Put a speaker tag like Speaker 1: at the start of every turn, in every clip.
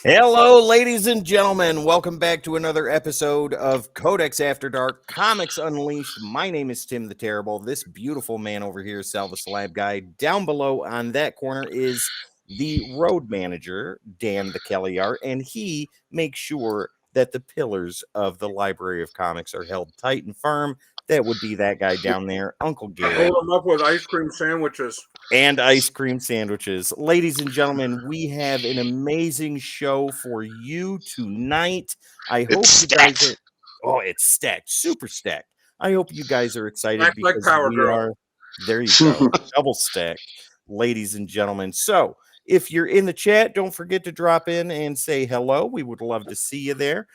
Speaker 1: Hello, ladies and gentlemen. Welcome back to another episode of Codex After Dark Comics Unleashed. My name is Tim the Terrible. This beautiful man over here is Sal the Slab Guy. Down below on that corner is the road manager, Dan the Kelly Art, and he makes sure that the pillars of the Library of Comics are held tight and firm. That would be that guy down there, Uncle Gary.
Speaker 2: Hold them up with ice cream sandwiches.
Speaker 1: And ice cream sandwiches. Ladies and gentlemen, we have an amazing show for you tonight. I hope you guys are... Oh, it's stacked. Super stacked. I hope you guys are excited
Speaker 2: Stacked like
Speaker 1: because
Speaker 2: Power
Speaker 1: we
Speaker 2: Girl.
Speaker 1: are... There you go. Double stacked, ladies and gentlemen. So, if you're in the chat, don't forget to drop in and say hello. We would love to see you there.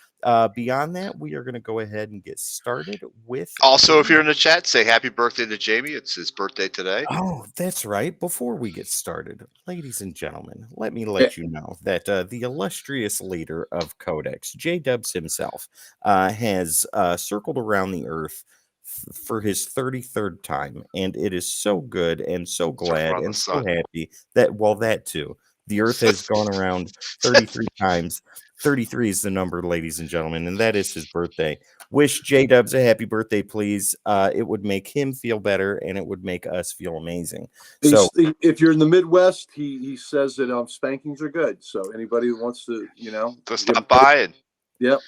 Speaker 1: Beyond that, we are going to go ahead and get started with...
Speaker 3: Also, if you're in the chat, say happy birthday to Jamie. It's his birthday today.
Speaker 1: Oh, that's right. Before we get started, ladies and gentlemen, let me let you know that the illustrious leader of Codex, J-Dubs himself, has circled around the Earth for his 33rd time, and it is so good and so glad and so happy that, well, that too. The Earth has gone around 33 times. 33 is the number, ladies and gentlemen, and that is his birthday. Wish J-Dubs a happy birthday, please. It would make him feel better, and it would make us feel amazing. So,
Speaker 4: if you're in the Midwest, he says that spankings are good. So anybody who wants to,
Speaker 3: stop by and
Speaker 4: yep,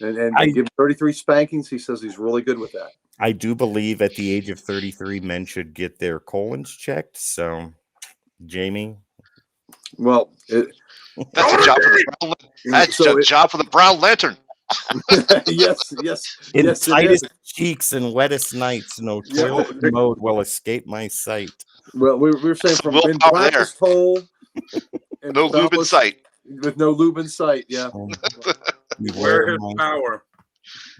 Speaker 4: and give him 33 spankings, he says he's really good with that.
Speaker 1: I do believe at the age of 33, men should get their colons checked. So, Jamie,
Speaker 4: well,
Speaker 3: that's a job for the brown. That's a job for the Brown Lantern.
Speaker 4: yes.
Speaker 1: In tightest cheeks and wettest nights, no toilet mode will escape my sight.
Speaker 4: Well, we're saying from in blackest hole,
Speaker 3: no lube in sight.
Speaker 4: With no lube in sight, yeah.
Speaker 2: Where is power?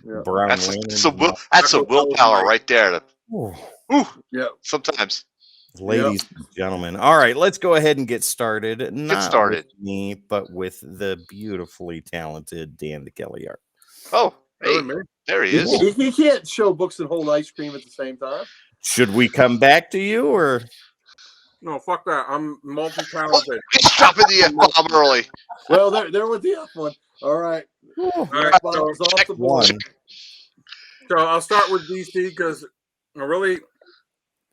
Speaker 4: Yeah.
Speaker 3: That's a willpower right there.
Speaker 1: Ooh.
Speaker 4: Yeah.
Speaker 3: Sometimes.
Speaker 1: Ladies and gentlemen. All right, let's go ahead and get started. Not with me, but with the beautifully talented Dan the Kelly Art.
Speaker 3: Oh, hey, there he is.
Speaker 4: He can't show books and hold ice cream at the same time.
Speaker 1: Should we come back to you, or?
Speaker 2: No, fuck that. I'm multi-talented.
Speaker 3: He's dropping the F-bomb early.
Speaker 4: Well, there with the F one. All right.
Speaker 2: All right, so I'll start with DC because really...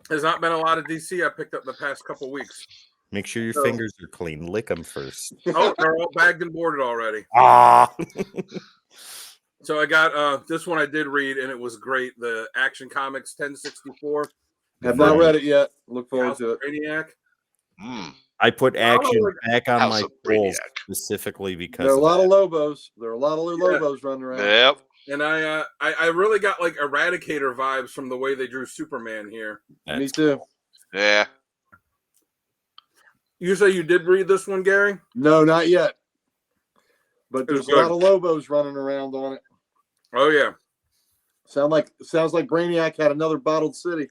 Speaker 2: There's not been a lot of DC I picked up the past couple weeks.
Speaker 1: Make sure your fingers are clean. Lick them first.
Speaker 2: Oh, they're all bagged and boarded already.
Speaker 1: Ah.
Speaker 2: So I got this one I did read, and it was great. The Action Comics 1064.
Speaker 4: Have not read it yet. Look forward to it.
Speaker 2: Brainiac.
Speaker 1: I put Action back on my polls specifically because
Speaker 4: there are a lot of Lobos. There are a lot of Lobos running around.
Speaker 3: Yep.
Speaker 2: And I really got like Eradicator vibes from the way they drew Superman here.
Speaker 4: Me too.
Speaker 3: Yeah.
Speaker 2: You say you did read this one, Gary?
Speaker 4: No, not yet. But there's a lot of Lobos running around on it.
Speaker 2: Oh yeah.
Speaker 4: Sounds like Brainiac had another bottled city.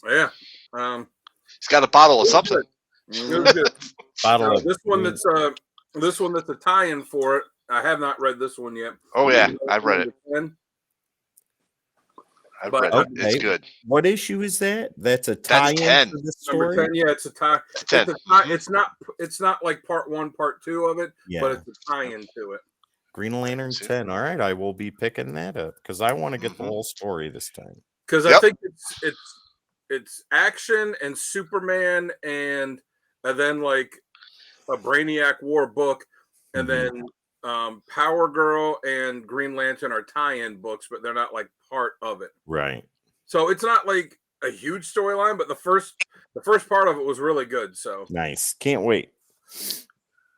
Speaker 2: Yeah.
Speaker 3: He's got a bottle of something.
Speaker 1: Bottle of
Speaker 2: this one that's a tie-in for it. I have not read this one yet.
Speaker 3: Oh yeah, I've read it. It's good.
Speaker 1: What issue is that? That's a tie-in to the story.
Speaker 2: 10, yeah, it's a tie.
Speaker 3: 10.
Speaker 2: It's not like part 1, part 2 of it, but it's a tie-in to it.
Speaker 1: Green Lantern 10. All right, I will be picking that up because I want to get the whole story this time.
Speaker 2: Because I think it's Action and Superman and then like a Brainiac War book, and then Power Girl and Green Lantern are tie-in books, but they're not like part of it.
Speaker 1: Right.
Speaker 2: So it's not like a huge storyline, but the first part of it was really good. So
Speaker 1: nice. Can't wait.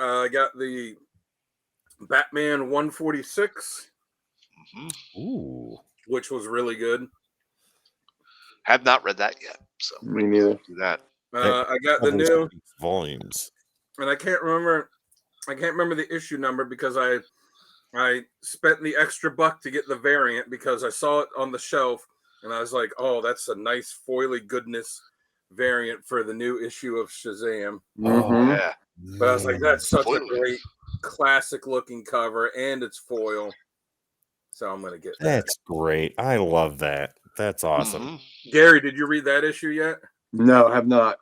Speaker 2: I got the Batman 146,
Speaker 1: ooh,
Speaker 2: which was really good.
Speaker 3: Have not read that yet. So
Speaker 4: me neither.
Speaker 3: Do that.
Speaker 2: I got the new
Speaker 1: volumes,
Speaker 2: and I can't remember the issue number because I spent the extra $1 to get the variant because I saw it on the shelf and I was like, oh, that's a nice foily goodness variant for the new issue of Shazam.
Speaker 3: Oh yeah.
Speaker 2: But I was like, that's such a great classic looking cover and it's foil. So I'm gonna get that.
Speaker 1: That's great. I love that. That's awesome.
Speaker 2: Gary, did you read that issue yet?
Speaker 4: No, I have not.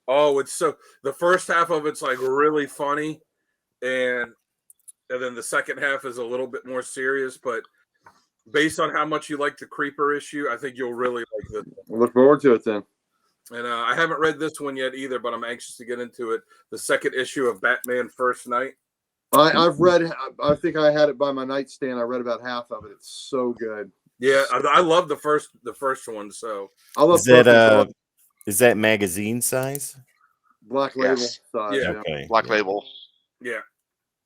Speaker 2: Oh, it's so the first half of it's like really funny, and then the second half is a little bit more serious. But based on how much you like the Creeper issue, I think you'll really like this.
Speaker 4: We'll look forward to it then.
Speaker 2: And I haven't read this one yet either, but I'm anxious to get into it. The second issue of Batman First Night.
Speaker 4: I've read. I think I had it by my nightstand. I read about half of it. It's so good.
Speaker 2: Yeah, I love the first one. So
Speaker 4: I love
Speaker 1: is that magazine size?
Speaker 4: Black Label
Speaker 3: Yes.
Speaker 4: size.
Speaker 2: Yeah.
Speaker 1: Okay.
Speaker 3: Black Label.
Speaker 2: yeah.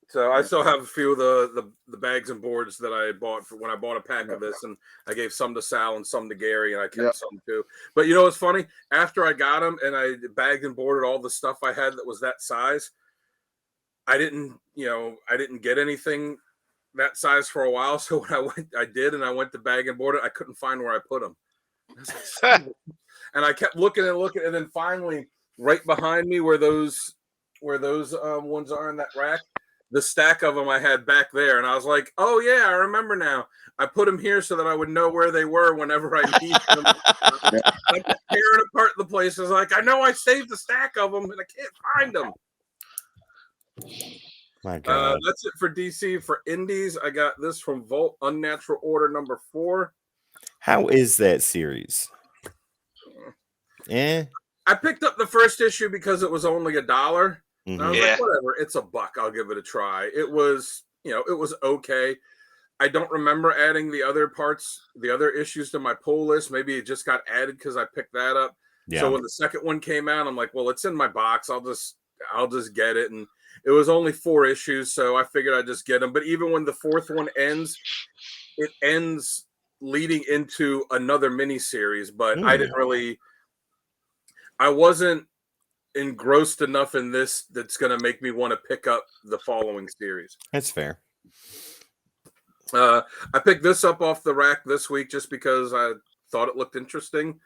Speaker 2: So I still have a few of the bags and boards that I bought for when I bought a pack of this, and I gave some to Sal and some to Gary, and I kept some too. But you know what's funny? After I got them and I bagged and boarded all the stuff I had that was that size, I didn't get anything that size for a while. So when I went to bag and board it, I couldn't find where I put them. And I kept looking and looking, and then finally, right behind me where those ones are in that rack, the stack of them I had back there, and I was like, "Oh yeah, I remember now. I put them here so that I would know where they were whenever I need them." I kept tearing apart the place. I was like, "I know I saved a stack of them, and I can't find them."
Speaker 1: My God.
Speaker 2: That's it for DC. For Indies, I got this from Volt Unnatural Order number 4.
Speaker 1: How is that series?
Speaker 2: I picked up the first issue because it was only $1. And I was like, whatever, it's $1. I'll give it a try. It was, it was okay. I don't remember adding the other issues to my pull list. Maybe it just got added because I picked that up. Yeah. So when the second one came out, I'm like, well, it's in my box. I'll just get it. And it was only 4 issues, so I figured I'd just get them. But even when the fourth one ends, it ends leading into another miniseries. But I wasn't engrossed enough in this that's going to make me want to pick up the following series.
Speaker 1: That's fair.
Speaker 2: I picked this up off the rack this week just because I thought it looked interesting.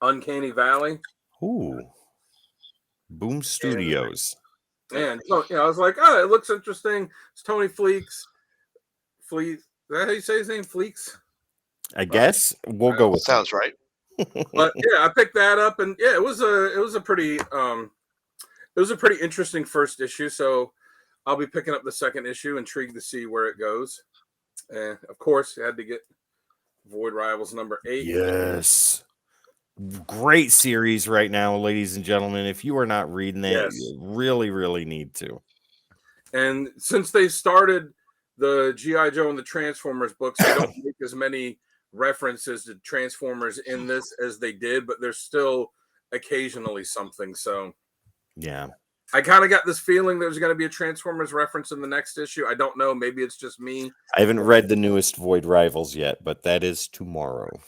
Speaker 2: Uncanny Valley.
Speaker 1: Ooh. Boom Studios.
Speaker 2: And so, I was like, oh, it looks interesting. It's Tony Fleeks. Is that how you say his name? Fleeks?
Speaker 1: I guess we'll go with
Speaker 3: sounds right.
Speaker 2: But yeah, I picked that up, and yeah, it was a pretty interesting first issue. So I'll be picking up the second issue, intrigued to see where it goes. And of course, I had to get Void Rivals number 8.
Speaker 1: Yes. Great series right now, ladies and gentlemen. If you are not reading that, you really, really need to.
Speaker 2: And since they started the G.I. Joe and the Transformers books, they don't make as many references to Transformers in this as they did, but there's still occasionally something. So
Speaker 1: yeah,
Speaker 2: I kind of got this feeling there's going to be a Transformers reference in the next issue. I don't know. Maybe it's just me.
Speaker 1: I haven't read the newest Void Rivals yet, but that is tomorrow.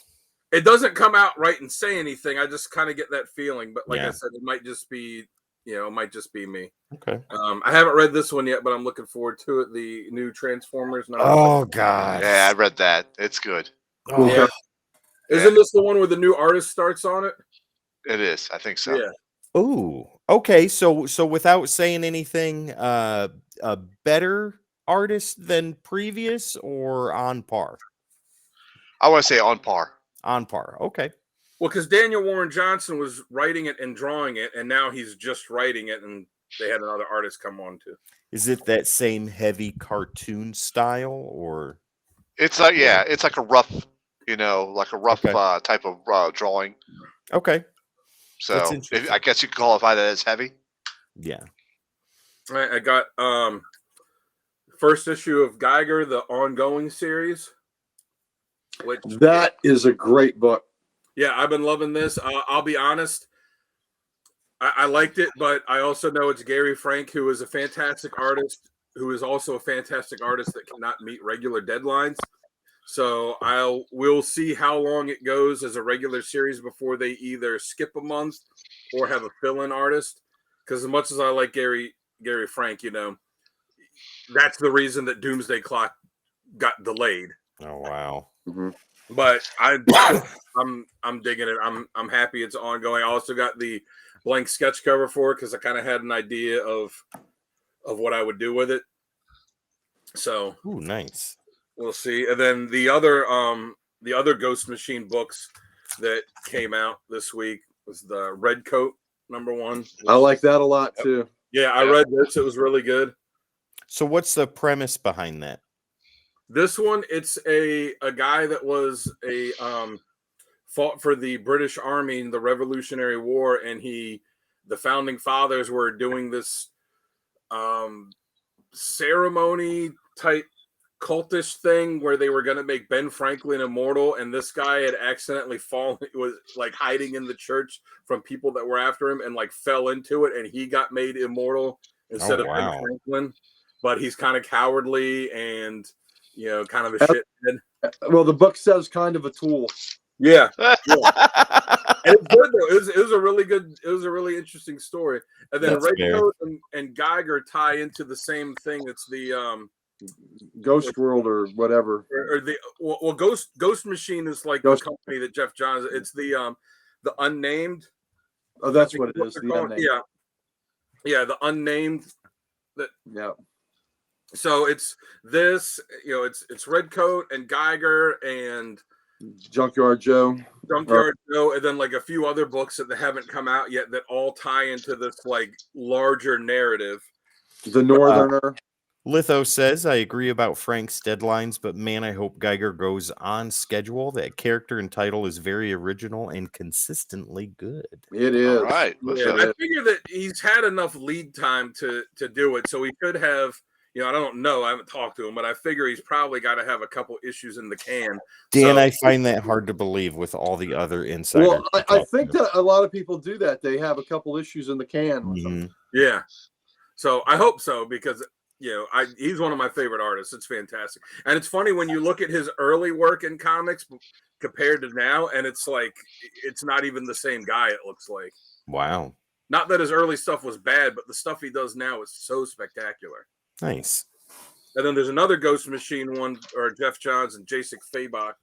Speaker 2: It doesn't come out right and say anything. I just kind of get that feeling. But like I said, it might just be, it might just be me.
Speaker 1: Okay.
Speaker 2: I haven't read this one yet, but I'm looking forward to it. The new Transformers.
Speaker 1: Oh, God.
Speaker 3: Yeah, I read that. It's good.
Speaker 1: Oh.
Speaker 2: Yeah. Isn't this the one where the new artist starts on it?
Speaker 3: It is. I think so.
Speaker 2: Yeah.
Speaker 1: Ooh. Okay. So without saying anything, a better artist than previous or on par?
Speaker 3: I want to say on par.
Speaker 1: On par. Okay.
Speaker 2: Well, because Daniel Warren Johnson was writing it and drawing it, and now he's just writing it, and they had another artist come on too.
Speaker 1: Is it that same heavy cartoon style, or?
Speaker 3: It's like it's like a rough, type of drawing.
Speaker 1: Okay.
Speaker 3: So I guess you could qualify that as heavy.
Speaker 1: Yeah.
Speaker 2: All right, I got first issue of Geiger, the ongoing series.
Speaker 4: That is a great book.
Speaker 2: Yeah, I've been loving this. I'll be honest. I liked it, but I also know it's Gary Frank, who is a fantastic artist, who is also a fantastic artist that cannot meet regular deadlines. So we'll see how long it goes as a regular series before they either skip a month or have a fill-in artist. Because as much as I like Gary Frank, that's the reason that Doomsday Clock got delayed.
Speaker 1: Oh wow.
Speaker 4: Mm-hmm.
Speaker 2: But I'm digging it. I'm happy it's ongoing. I also got the blank sketch cover for it because I kind of had an idea of what I would do with it. So
Speaker 1: nice.
Speaker 2: We'll see. And then the other Ghost Machine books that came out this week was the Red Coat #1.
Speaker 4: I like that a lot too.
Speaker 2: Yeah, I read this. It was really good.
Speaker 1: So what's the premise behind that?
Speaker 2: This one, it's a guy that was a fought for the British Army in the Revolutionary War, and the founding fathers were doing this ceremony type cultish thing where they were going to make Ben Franklin immortal, and this guy had accidentally fallen, was like hiding in the church from people that were after him, and like fell into it, and he got made immortal instead of Ben Franklin. But he's kind of cowardly and kind of a shithead.
Speaker 4: Well, the book says kind of a tool.
Speaker 2: Yeah. And it's good though. It was a really good. It was a really interesting story. And then Redcoat and Geiger tie into the same thing. It's the
Speaker 4: Ghost World or whatever.
Speaker 2: Or the Ghost Machine is like the company that Jeff Johns. It's the Unnamed.
Speaker 4: Oh, that's what it is. The Unnamed.
Speaker 2: Yeah, the Unnamed.
Speaker 4: Yeah.
Speaker 2: So it's this. It's Redcoat and Geiger and
Speaker 4: Junkyard Joe,
Speaker 2: and then like a few other books that haven't come out yet that all tie into this like larger narrative.
Speaker 4: The Northerner.
Speaker 1: Litho says, I agree about Frank's deadlines, but man, I hope Geiger goes on schedule. That character and title is very original and consistently good.
Speaker 4: It is.
Speaker 3: All right.
Speaker 2: Yeah, I figure that he's had enough lead time to do it, so he could have. I don't know. I haven't talked to him, but I figure he's probably got to have a couple issues in the can.
Speaker 1: Dan, I find that hard to believe with all the other insiders.
Speaker 4: Well, I think that a lot of people do that. They have a couple issues in the can. With them.
Speaker 2: Yeah. So I hope so, because he's one of my favorite artists. It's fantastic. And it's funny when you look at his early work in comics compared to now, and it's like it's not even the same guy, it looks like.
Speaker 1: Wow.
Speaker 2: Not that his early stuff was bad, but the stuff he does now is so spectacular.
Speaker 1: Nice.
Speaker 2: And then there's another Ghost Machine one, or Jeff Johns and Jacek Fabok.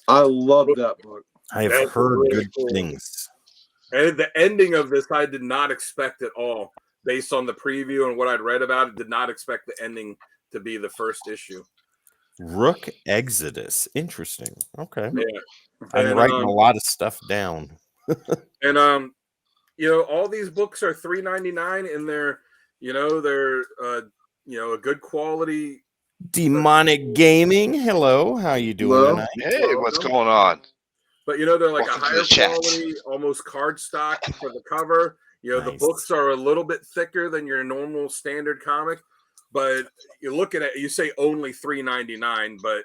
Speaker 4: I love that book.
Speaker 1: I have heard really good things.
Speaker 2: And the ending of this, I did not expect at all. Based on the preview and what I'd read about it, did not expect the ending to be the first issue.
Speaker 1: Rook Exodus. Interesting. Okay.
Speaker 2: Yeah.
Speaker 1: I'm writing a lot of stuff down.
Speaker 2: And all these books are $3.99, and they're a good quality.
Speaker 1: Demonic Gaming. Hello. How you doing tonight?
Speaker 3: Hey, what's going on?
Speaker 2: But they're like a higher quality, almost cardstock for the cover.
Speaker 1: Nice.
Speaker 2: The books are a little bit thicker than your normal standard comic, but you look at it, you say only $3.99, but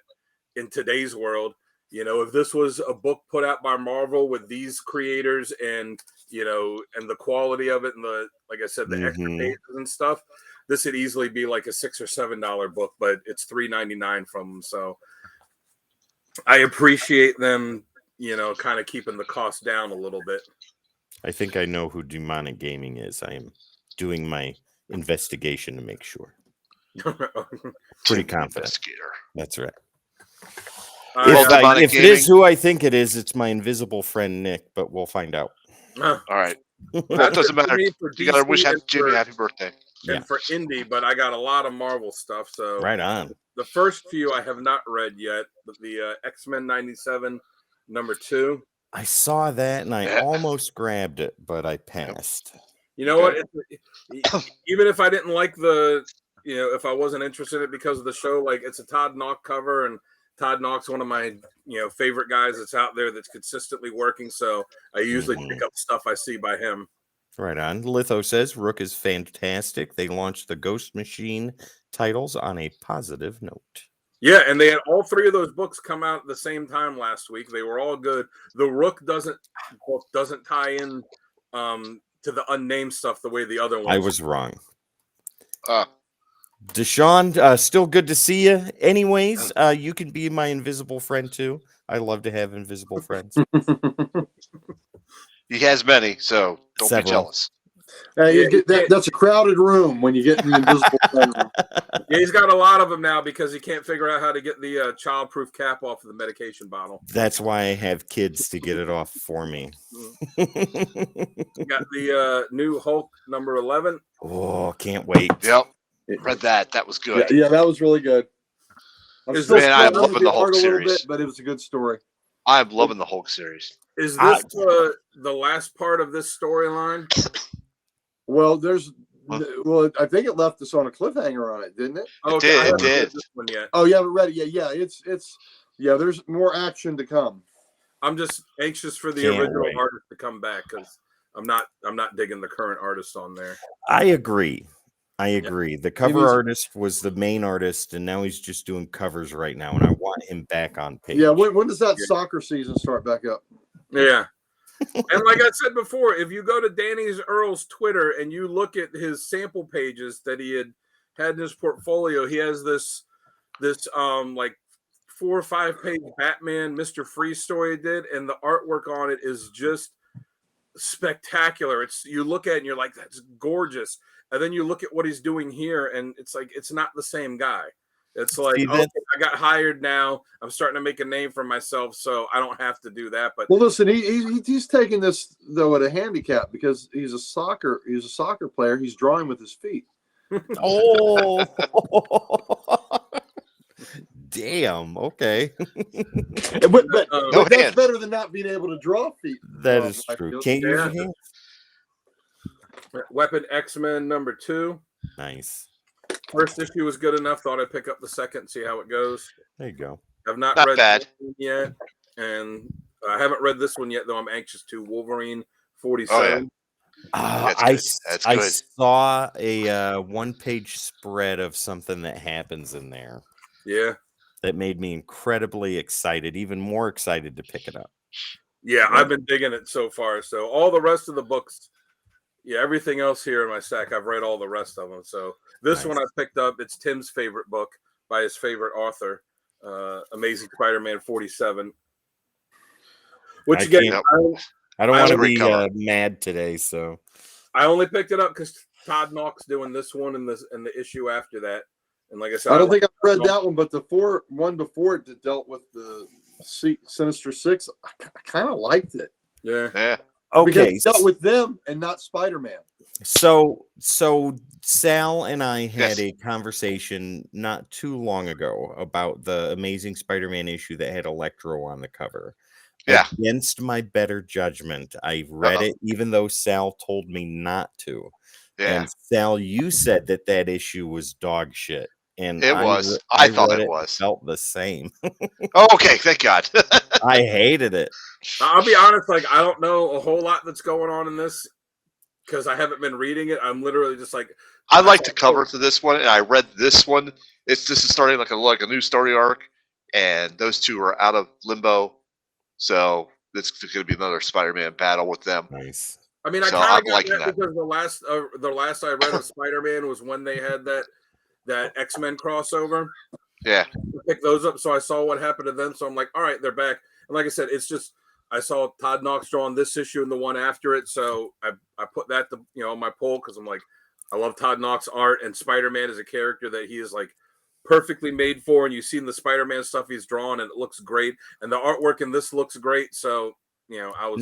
Speaker 2: in today's world, if this was a book put out by Marvel with these creators and and the quality of it and like I said, the extra pages and stuff, this would easily be like a $6 or $7 book, but it's $3.99 from them. So I appreciate them, kind of keeping the cost down a little bit.
Speaker 1: I think I know who Demonic Gaming is. I am doing my investigation to make sure. Pretty confident. That's right. If it is who I think it is, it's my invisible friend Nick, but we'll find out.
Speaker 3: All right. That doesn't matter. You got to wish Jimmy happy birthday.
Speaker 2: And for indie, but I got a lot of Marvel stuff. So
Speaker 1: right on.
Speaker 2: The first few I have not read yet, but the X-Men 97 #2.
Speaker 1: I saw that and I almost grabbed it, but I passed.
Speaker 2: You know what? Even if I didn't like if I wasn't interested in it because of the show, like it's a Todd Nauck cover, and Todd Nauck's one of my favorite guys that's out there that's consistently working. So I usually pick up stuff I see by him.
Speaker 1: Right on. Litho says Rook is fantastic. They launched the Ghost Machine titles on a positive note.
Speaker 2: Yeah, and they had all three of those books come out at the same time last week. They were all good. The Rook doesn't tie in to the Unnamed stuff the way the other ones.
Speaker 1: I was wrong. Deshaun, still good to see you. Anyways, you can be my invisible friend too. I love to have invisible friends.
Speaker 3: He has many, so don't be jealous.
Speaker 4: That's a crowded room when you get in the invisible friend room.
Speaker 2: Yeah, he's got a lot of them now because he can't figure out how to get the child-proof cap off of the medication bottle.
Speaker 1: That's why I have kids to get it off for me.
Speaker 2: You got the new Hulk #11.
Speaker 1: Oh, can't wait.
Speaker 3: Yep. Read that. That was good.
Speaker 4: Yeah, that was really good.
Speaker 3: I'm loving the Hulk series.
Speaker 4: But it was a good story.
Speaker 3: I'm loving the Hulk series.
Speaker 2: Is this the last part of this storyline?
Speaker 4: Well, there's Well, I think it left us on a cliffhanger on it, didn't it?
Speaker 3: It did.
Speaker 2: I haven't
Speaker 3: It
Speaker 2: read
Speaker 3: did.
Speaker 2: this one yet.
Speaker 4: Oh, you haven't read it yet? Yeah, it's there's more action to come.
Speaker 2: I'm just anxious for the
Speaker 1: Can't
Speaker 2: original
Speaker 1: wait.
Speaker 2: artist to come back because I'm not digging the current artist on there.
Speaker 1: I agree. The cover
Speaker 4: needs-
Speaker 1: artist was the main artist, and now he's just doing covers right now, and I want him back on page.
Speaker 4: Yeah, when does that soccer season start back up?
Speaker 2: Yeah. And like I said before, if you go to Danny's Earl's Twitter and you look at his sample pages that he had in his portfolio, he has this like 4 or 5 page Batman Mr. Freeze story he did, and the artwork on it is just spectacular. It's you look at it and you're like, that's gorgeous. And then you look at what he's doing here, and it's like it's not the same guy. It's like, okay, I got hired now. I'm starting to make a name for myself, so I don't have to do that. But
Speaker 4: well, listen, he's taking this though at a handicap because he's a soccer player. He's drawing with his feet.
Speaker 1: Oh, damn. Okay,
Speaker 4: But
Speaker 3: No
Speaker 4: that's
Speaker 3: hands.
Speaker 4: better than not being able to draw feet.
Speaker 1: that is true. Can't use your hands.
Speaker 2: Weapon X-Men #2.
Speaker 1: Nice.
Speaker 2: First issue was good enough. Thought I'd pick up the second, see how it goes.
Speaker 1: There you go.
Speaker 2: I've not read
Speaker 3: bad.
Speaker 2: this one yet, and I haven't read this one yet, though I'm anxious to. Wolverine 47.
Speaker 3: That's good.
Speaker 1: I saw a one-page spread of something that happens in there
Speaker 2: Yeah.
Speaker 1: that made me incredibly excited, even more excited to pick it up.
Speaker 2: Yeah, I've been digging it so far. So all the rest of the books, everything else here in my stack, I've read all the rest of them. So this one I picked up. It's Tim's favorite book by his favorite author, Amazing Spider-Man 47. Which again,
Speaker 1: I don't want to be
Speaker 3: cover.
Speaker 1: mad today, so
Speaker 2: I only picked it up because Todd Knox doing this one and the issue after that. And like I said,
Speaker 4: I don't think I've read that one, but the one before it that dealt with the Sinister Six, I kind of liked it.
Speaker 2: Yeah.
Speaker 1: okay.
Speaker 4: Because it dealt with them and not Spider-Man.
Speaker 1: So Sal and I had a conversation not too long ago about the Amazing Spider-Man issue that had Electro on the cover.
Speaker 3: Yeah.
Speaker 1: Against my better judgment, I read it, even though Sal told me not to.
Speaker 3: Yeah.
Speaker 1: And Sal, you said that issue was dog shit. And
Speaker 3: It was. I thought
Speaker 1: read
Speaker 3: it was.
Speaker 1: Felt the same.
Speaker 3: Oh, okay. Thank God.
Speaker 1: I hated it.
Speaker 2: I'll be honest, like I don't know a whole lot that's going on in this because I haven't been reading it. I'm literally just like
Speaker 3: I like the cover to this one, and I read this one. This is starting like a new story arc, and those two are out of limbo, so it's going to be another Spider-Man battle with them.
Speaker 1: Nice.
Speaker 2: I mean, I
Speaker 3: So
Speaker 2: kind
Speaker 3: I'm
Speaker 2: of got
Speaker 3: liking
Speaker 2: that because the last I read of Spider-Man was when they had that X-Men crossover.
Speaker 3: Yeah.
Speaker 2: Pick those up, so I saw what happened to them. So I'm like, all right, they're back. And like I said, it's just I saw Todd Knox drawing this issue and the one after it, so I put that on my poll because I'm like, I love Todd Knox art, and Spider-Man is a character that he is like perfectly made for, and you've seen the Spider-Man stuff he's drawn, and it looks great, and the artwork in this looks great. So I was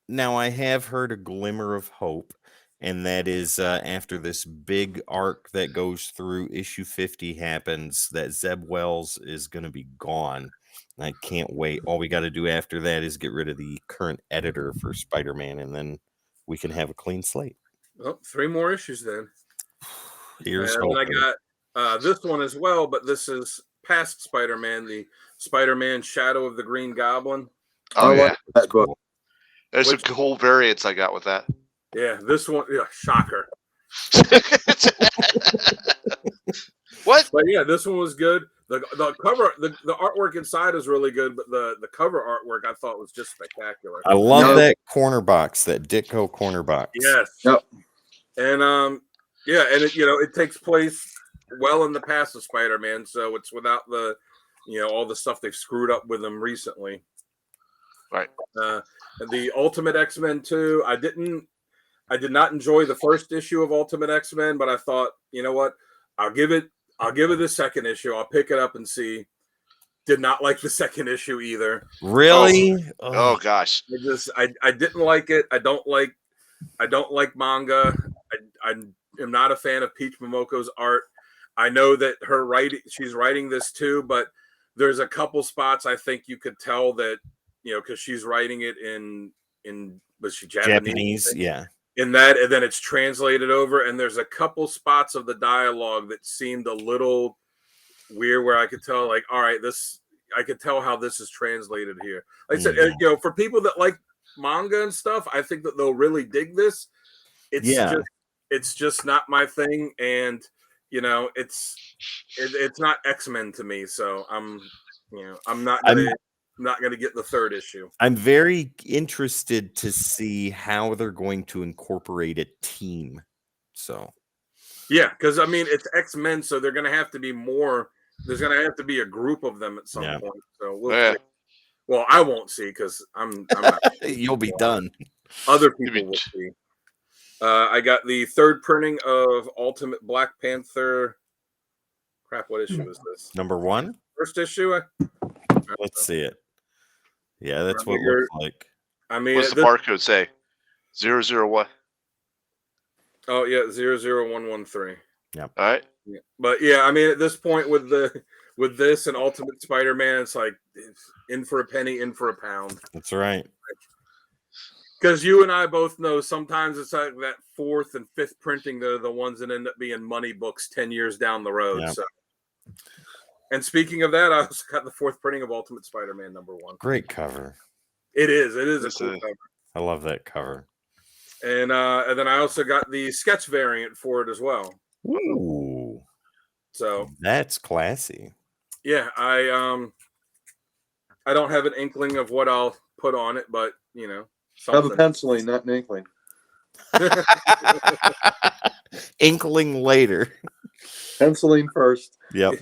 Speaker 1: now I have heard a glimmer of hope, and that is after this big arc that goes through issue 50 happens, that Zeb Wells is going to be gone. I can't wait. All we got to do after that is get rid of the current editor for Spider-Man, and then we can have a clean slate.
Speaker 2: Well, 3 more issues then.
Speaker 1: Here's
Speaker 2: and
Speaker 1: hoping.
Speaker 2: I got this one as well, but this is past Spider-Man, the Spider-Man Shadow of the Green Goblin.
Speaker 3: Oh, yeah.
Speaker 4: Like that book.
Speaker 3: There's some cool variants I got with that.
Speaker 2: Yeah, this one, shocker.
Speaker 3: What?
Speaker 2: But yeah, this one was good. The cover, the artwork inside is really good, but the cover artwork I thought was just spectacular.
Speaker 1: I love that corner box, that Ditko corner box.
Speaker 2: Yes.
Speaker 4: Yep.
Speaker 2: And and it it takes place well in the past of Spider-Man, so it's without the all the stuff they've screwed up with him recently.
Speaker 3: Right.
Speaker 2: The Ultimate X-Men 2, I did not enjoy the first issue of Ultimate X-Men, but I thought, you know what, I'll give it the second issue. I'll pick it up and see. Did not like the second issue either.
Speaker 1: Really?
Speaker 3: Oh gosh.
Speaker 2: I didn't like it. I don't like manga. I am not a fan of Peach Momoko's art. I know that she's writing this too, but there's a couple spots I think you could tell that because she's writing it in was she Japanese?
Speaker 1: Yeah.
Speaker 2: in that, and then it's translated over, and there's a couple spots of the dialogue that seemed a little weird where I could tell, like, all right, I could tell how this is translated here. Like I said, for people that like manga and stuff, I think that they'll really dig this. It's just not my thing, and it's not X-Men to me, so I'm not gonna get the third issue.
Speaker 1: I'm very interested to see how they're going to incorporate a team. So
Speaker 2: yeah, because I mean it's X-Men, so they're gonna have to be more. There's gonna have to be a group of them at some point. So we'll see. Well, I won't see because I'm not.
Speaker 1: You'll be done.
Speaker 2: Other people will see. I got the third printing of Ultimate Black Panther. Crap, what issue is this?
Speaker 1: Number 1?
Speaker 2: First issue?
Speaker 1: Let's see it. Yeah, that's what it looks like.
Speaker 3: I mean, what's the barcode say? 001.
Speaker 2: Oh yeah, 00113.
Speaker 1: Yep.
Speaker 3: All right.
Speaker 2: Yeah. But yeah, I mean, at this point with this and Ultimate Spider-Man, it's like in for a penny, in for a pound.
Speaker 1: That's right.
Speaker 2: Because you and I both know sometimes it's like that fourth and fifth printing that are the ones that end up being money books 10 years down the road.
Speaker 1: Yep.
Speaker 2: So, and speaking of that, I also got the fourth printing of Ultimate Spider-Man #1.
Speaker 1: Great cover.
Speaker 2: It is a cool cover.
Speaker 1: I love that cover.
Speaker 2: And then I also got the sketch variant for it as well.
Speaker 1: Ooh.
Speaker 2: So
Speaker 1: that's classy.
Speaker 2: Yeah, I don't have an inkling of what I'll put on it, but
Speaker 4: have a penciling, not an inkling.
Speaker 1: Inkling later.
Speaker 4: Penciling first.
Speaker 1: Yep.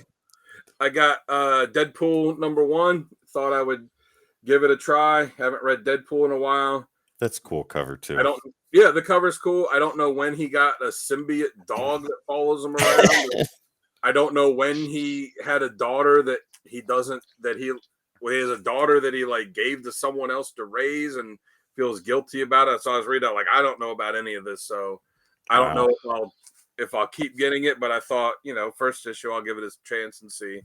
Speaker 2: I got Deadpool #1. Thought I would give it a try. Haven't read Deadpool in a while.
Speaker 1: That's a cool cover too.
Speaker 2: Yeah, the cover's cool. I don't know when he got a symbiote dog that follows him around. I don't know when he had a daughter that he has a daughter that he like gave to someone else to raise and feels guilty about it. So I was reading like, I don't know about any of this. So I don't know if I'll keep getting it, but I thought, first issue, I'll give it a chance and see.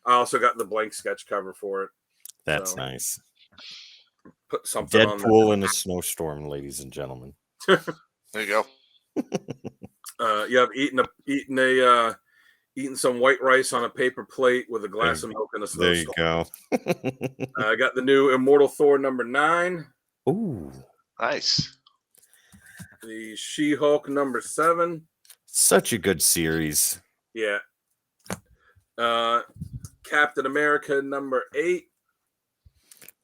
Speaker 2: I also got the blank sketch cover for it.
Speaker 1: That's nice.
Speaker 2: Put something on
Speaker 1: Deadpool in a snowstorm, ladies and gentlemen.
Speaker 3: There you
Speaker 2: go. I've eaten some white rice on a paper plate with a glass of milk in a snowstorm.
Speaker 1: There you go.
Speaker 2: I got the new Immortal Thor #9.
Speaker 1: Ooh,
Speaker 3: nice.
Speaker 2: The She-Hulk #7.
Speaker 1: Such a good series.
Speaker 2: Yeah. Captain America #8.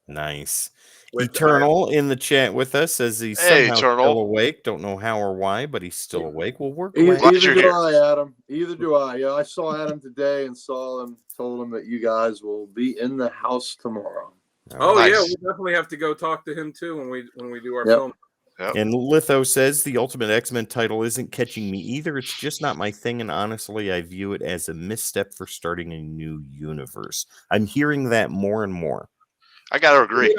Speaker 1: Nice. Eternal in the chat with us says he's somehow still awake. Don't know how or why, but he's still awake. Well, we're glad.
Speaker 4: Either do I, Adam. Either do I. Yeah, I saw Adam today and told him that you guys will be in the house tomorrow.
Speaker 2: Oh nice. Yeah, we definitely have to go talk to him too when we do our film.
Speaker 1: Yep. And Litho says the Ultimate X-Men title isn't catching me either. It's just not my thing, and honestly, I view it as a misstep for starting a new universe. I'm hearing that more and more.
Speaker 3: I gotta agree.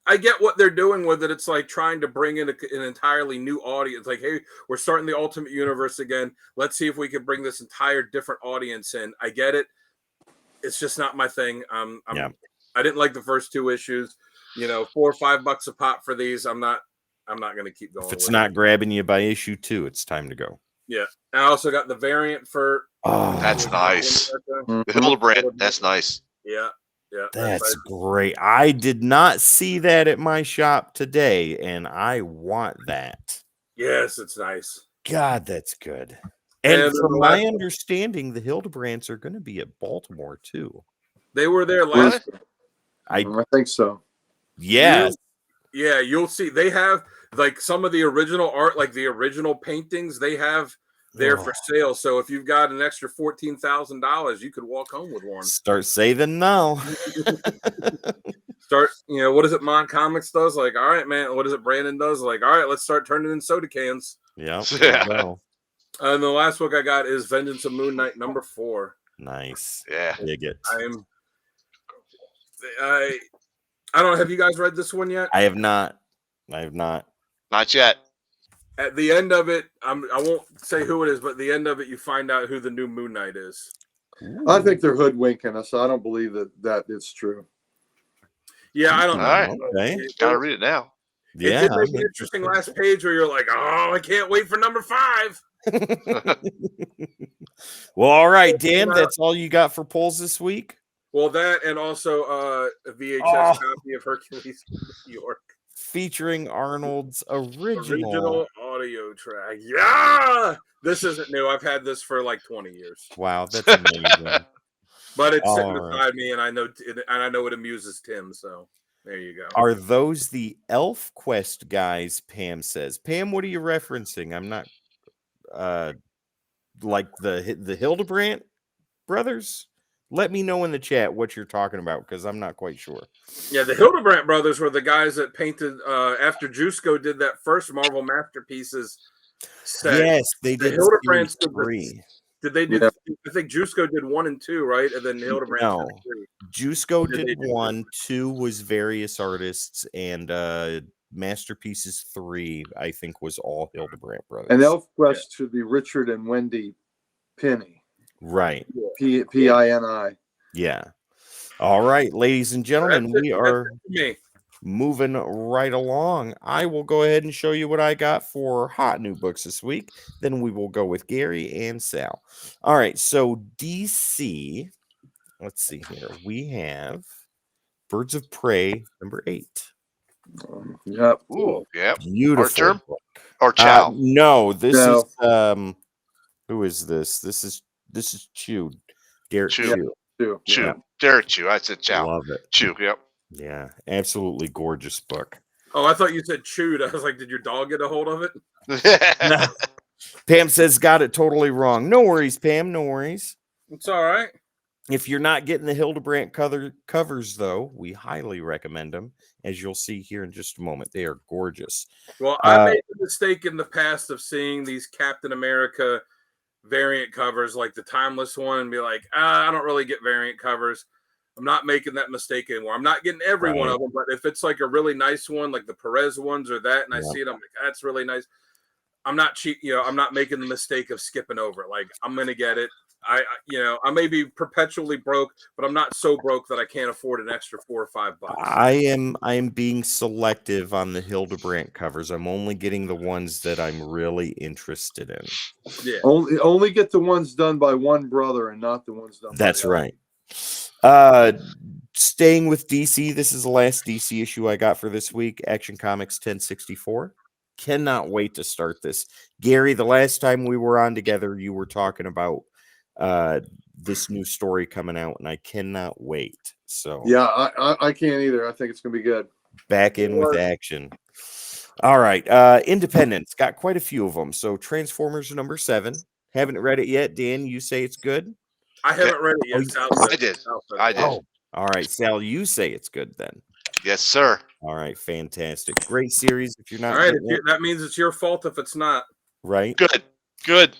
Speaker 2: I get what they're doing with it. It's like trying to bring in an entirely new audience. Like, hey, we're starting the Ultimate Universe again. Let's see if we can bring this entire different audience in. I get it. It's just not my thing. I didn't like the first 2 issues. $4 or $5 a pop for these. I'm not going to keep going.
Speaker 1: If it's not grabbing you by issue 2, it's time to go.
Speaker 2: Yeah. I also got the variant for.
Speaker 3: Oh, that's nice. The Hildebrand. That's nice.
Speaker 2: Yeah. Yeah,
Speaker 1: that's great. I did not see that at my shop today, and I want that.
Speaker 2: Yes, it's nice.
Speaker 1: God, that's good. And from my understanding, the Hildebrands are going to be at Baltimore too.
Speaker 2: They were there last.
Speaker 4: I think so.
Speaker 1: Yes.
Speaker 2: Yeah, you'll see. They have like some of the original art, like the original paintings. They have there for sale. So if you've got an extra $14,000, you could walk home with one.
Speaker 1: Start saving now.
Speaker 2: Start, what is it Mon Comics does? Like, all right, man, what is it Brandon does? Like, all right, let's start turning in soda cans.
Speaker 1: Yeah.
Speaker 2: And the last book I got is Vengeance of Moon Knight #4.
Speaker 1: Nice.
Speaker 3: Yeah.
Speaker 1: Dig it.
Speaker 2: I don't know. Have you guys read this one yet?
Speaker 1: I have not.
Speaker 3: Not yet.
Speaker 2: At the end of it, I won't say who it is, but at the end of it, you find out who the new Moon Knight is.
Speaker 4: Ooh. I think they're hoodwinking us. I don't believe that it's true.
Speaker 2: Yeah, I don't know.
Speaker 3: All right. Okay. Gotta read it now.
Speaker 2: It
Speaker 1: Yeah,
Speaker 2: did make
Speaker 1: I'm
Speaker 2: an interesting
Speaker 1: interested.
Speaker 2: last page where you're like, oh, I can't wait for number 5.
Speaker 1: Well, all right, Dan, that's all you got for polls this week?
Speaker 2: Well, that and also a VHS
Speaker 1: Oh.
Speaker 2: copy of Hercules in New York.
Speaker 1: Featuring Arnold's original.
Speaker 2: Original audio track. Yeah! This isn't new. I've had this for like 20 years.
Speaker 1: Wow, that's amazing.
Speaker 2: But it's sitting
Speaker 1: All right.
Speaker 2: beside me, and I know it amuses Tim. So there you go.
Speaker 1: Are those the Elf Quest guys? Pam says. Pam, what are you referencing? I'm not like the Hildebrandt brothers. Let me know in the chat what you're talking about because I'm not quite sure.
Speaker 2: Yeah, the Hildebrandt brothers were the guys that painted after Jusco did that first Marvel Masterpieces set.
Speaker 1: Yes, they did.
Speaker 2: The Hildebrandts did
Speaker 1: three.
Speaker 2: Did they do?
Speaker 4: Yeah.
Speaker 2: I think Jusco did 1 and 2, right? And then Hildebrandt
Speaker 1: No.
Speaker 2: did 3.
Speaker 1: Jusco
Speaker 2: Did they
Speaker 1: did
Speaker 2: do
Speaker 1: 1, 2 was various artists, and Masterpieces 3, I think, was all Hildebrandt brothers.
Speaker 4: And ElfQuest should be Richard and Wendy Penny.
Speaker 1: Right.
Speaker 4: P-I-N-I.
Speaker 1: Yeah. All right, ladies and gentlemen, we are moving right along. I will go ahead and show you what I got for hot new books this week. Then we will go with Gary and Sal. All right, so DC, let's see here. We have Birds of Prey number 8.
Speaker 4: Yep.
Speaker 3: Ooh, yep.
Speaker 1: Beautiful
Speaker 3: Archer
Speaker 1: book.
Speaker 3: or Chow?
Speaker 1: No, this
Speaker 4: No.
Speaker 1: is who is this? This is Chew. Derek
Speaker 3: Chew.
Speaker 1: Chew.
Speaker 3: Chew.
Speaker 1: Yeah.
Speaker 3: Derek Chew. I said Chow.
Speaker 1: Love it.
Speaker 3: Chew. Yep.
Speaker 1: Yeah, absolutely gorgeous book.
Speaker 2: Oh, I thought you said chewed. I was like, did your dog get a hold of it?
Speaker 1: Pam says got it totally wrong. No worries, Pam. No worries.
Speaker 2: It's all right.
Speaker 1: If you're not getting the Hildebrandt covers, though, we highly recommend them, as you'll see here in just a moment. They are gorgeous.
Speaker 2: Well, I made the mistake in the past of seeing these Captain America variant covers, like the Timeless one, and be like, I don't really get variant covers. I'm not making that mistake anymore. I'm not getting every one of them, but if it's like a really nice one, like the Perez ones or that, and I see it, I'm like, that's really nice. I'm not cheap, I'm not making the mistake of skipping over it. Like, I'm gonna get it. I may be perpetually broke, but I'm not so broke that I can't afford an extra $4 or $5.
Speaker 1: I am being selective on the Hildebrandt covers. I'm only getting the ones that I'm really interested in.
Speaker 2: Yeah.
Speaker 4: Only get the ones done by one brother and not the ones done.
Speaker 1: That's
Speaker 4: by
Speaker 1: right. Staying with DC, this is the last DC issue I got for this week. Action Comics 1064. Cannot wait to start this. Gary, the last time we were on together, you were talking about this new story coming out, and I cannot wait. So
Speaker 4: yeah, I can't either. I think it's gonna be good.
Speaker 1: Back in with action. All right, Independence got quite a few of them. So Transformers number 7. Haven't read it yet. Dan, you say it's good?
Speaker 2: I haven't read it yet.
Speaker 3: I did.
Speaker 1: Oh, all right, Sal, you say it's good then.
Speaker 3: Yes, sir.
Speaker 1: All right, fantastic. Great series. If you're not
Speaker 2: all right, that means it's your fault if it's not.
Speaker 1: Right.
Speaker 3: Good.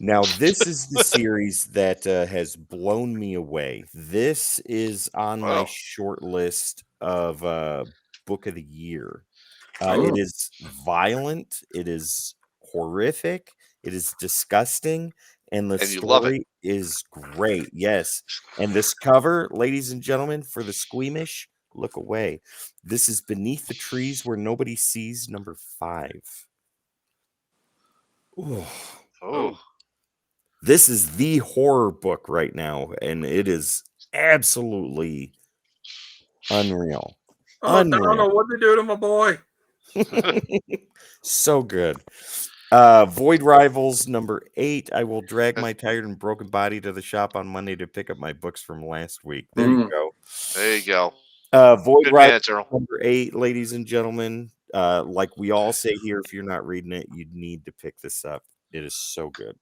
Speaker 1: Now, this is the series that has blown me away. This is on my short list of book of the year. It is violent. It is horrific. It is disgusting. And the story is great. Yes. And this cover, ladies and gentlemen, for the squeamish, look away. This is Beneath the Trees Where Nobody Sees number 5.
Speaker 3: Oh.
Speaker 1: This is the horror book right now, and it is absolutely unreal.
Speaker 2: I don't know what to do to my boy.
Speaker 1: So good. Void Rivals number 8. I will drag my tired and broken body to the shop on Monday to pick up my books from last week. There you go.
Speaker 3: There you go.
Speaker 1: Void Rivals number 8, ladies and gentlemen. Like we all say here, if you're not reading it, you need to pick this up. It is so good.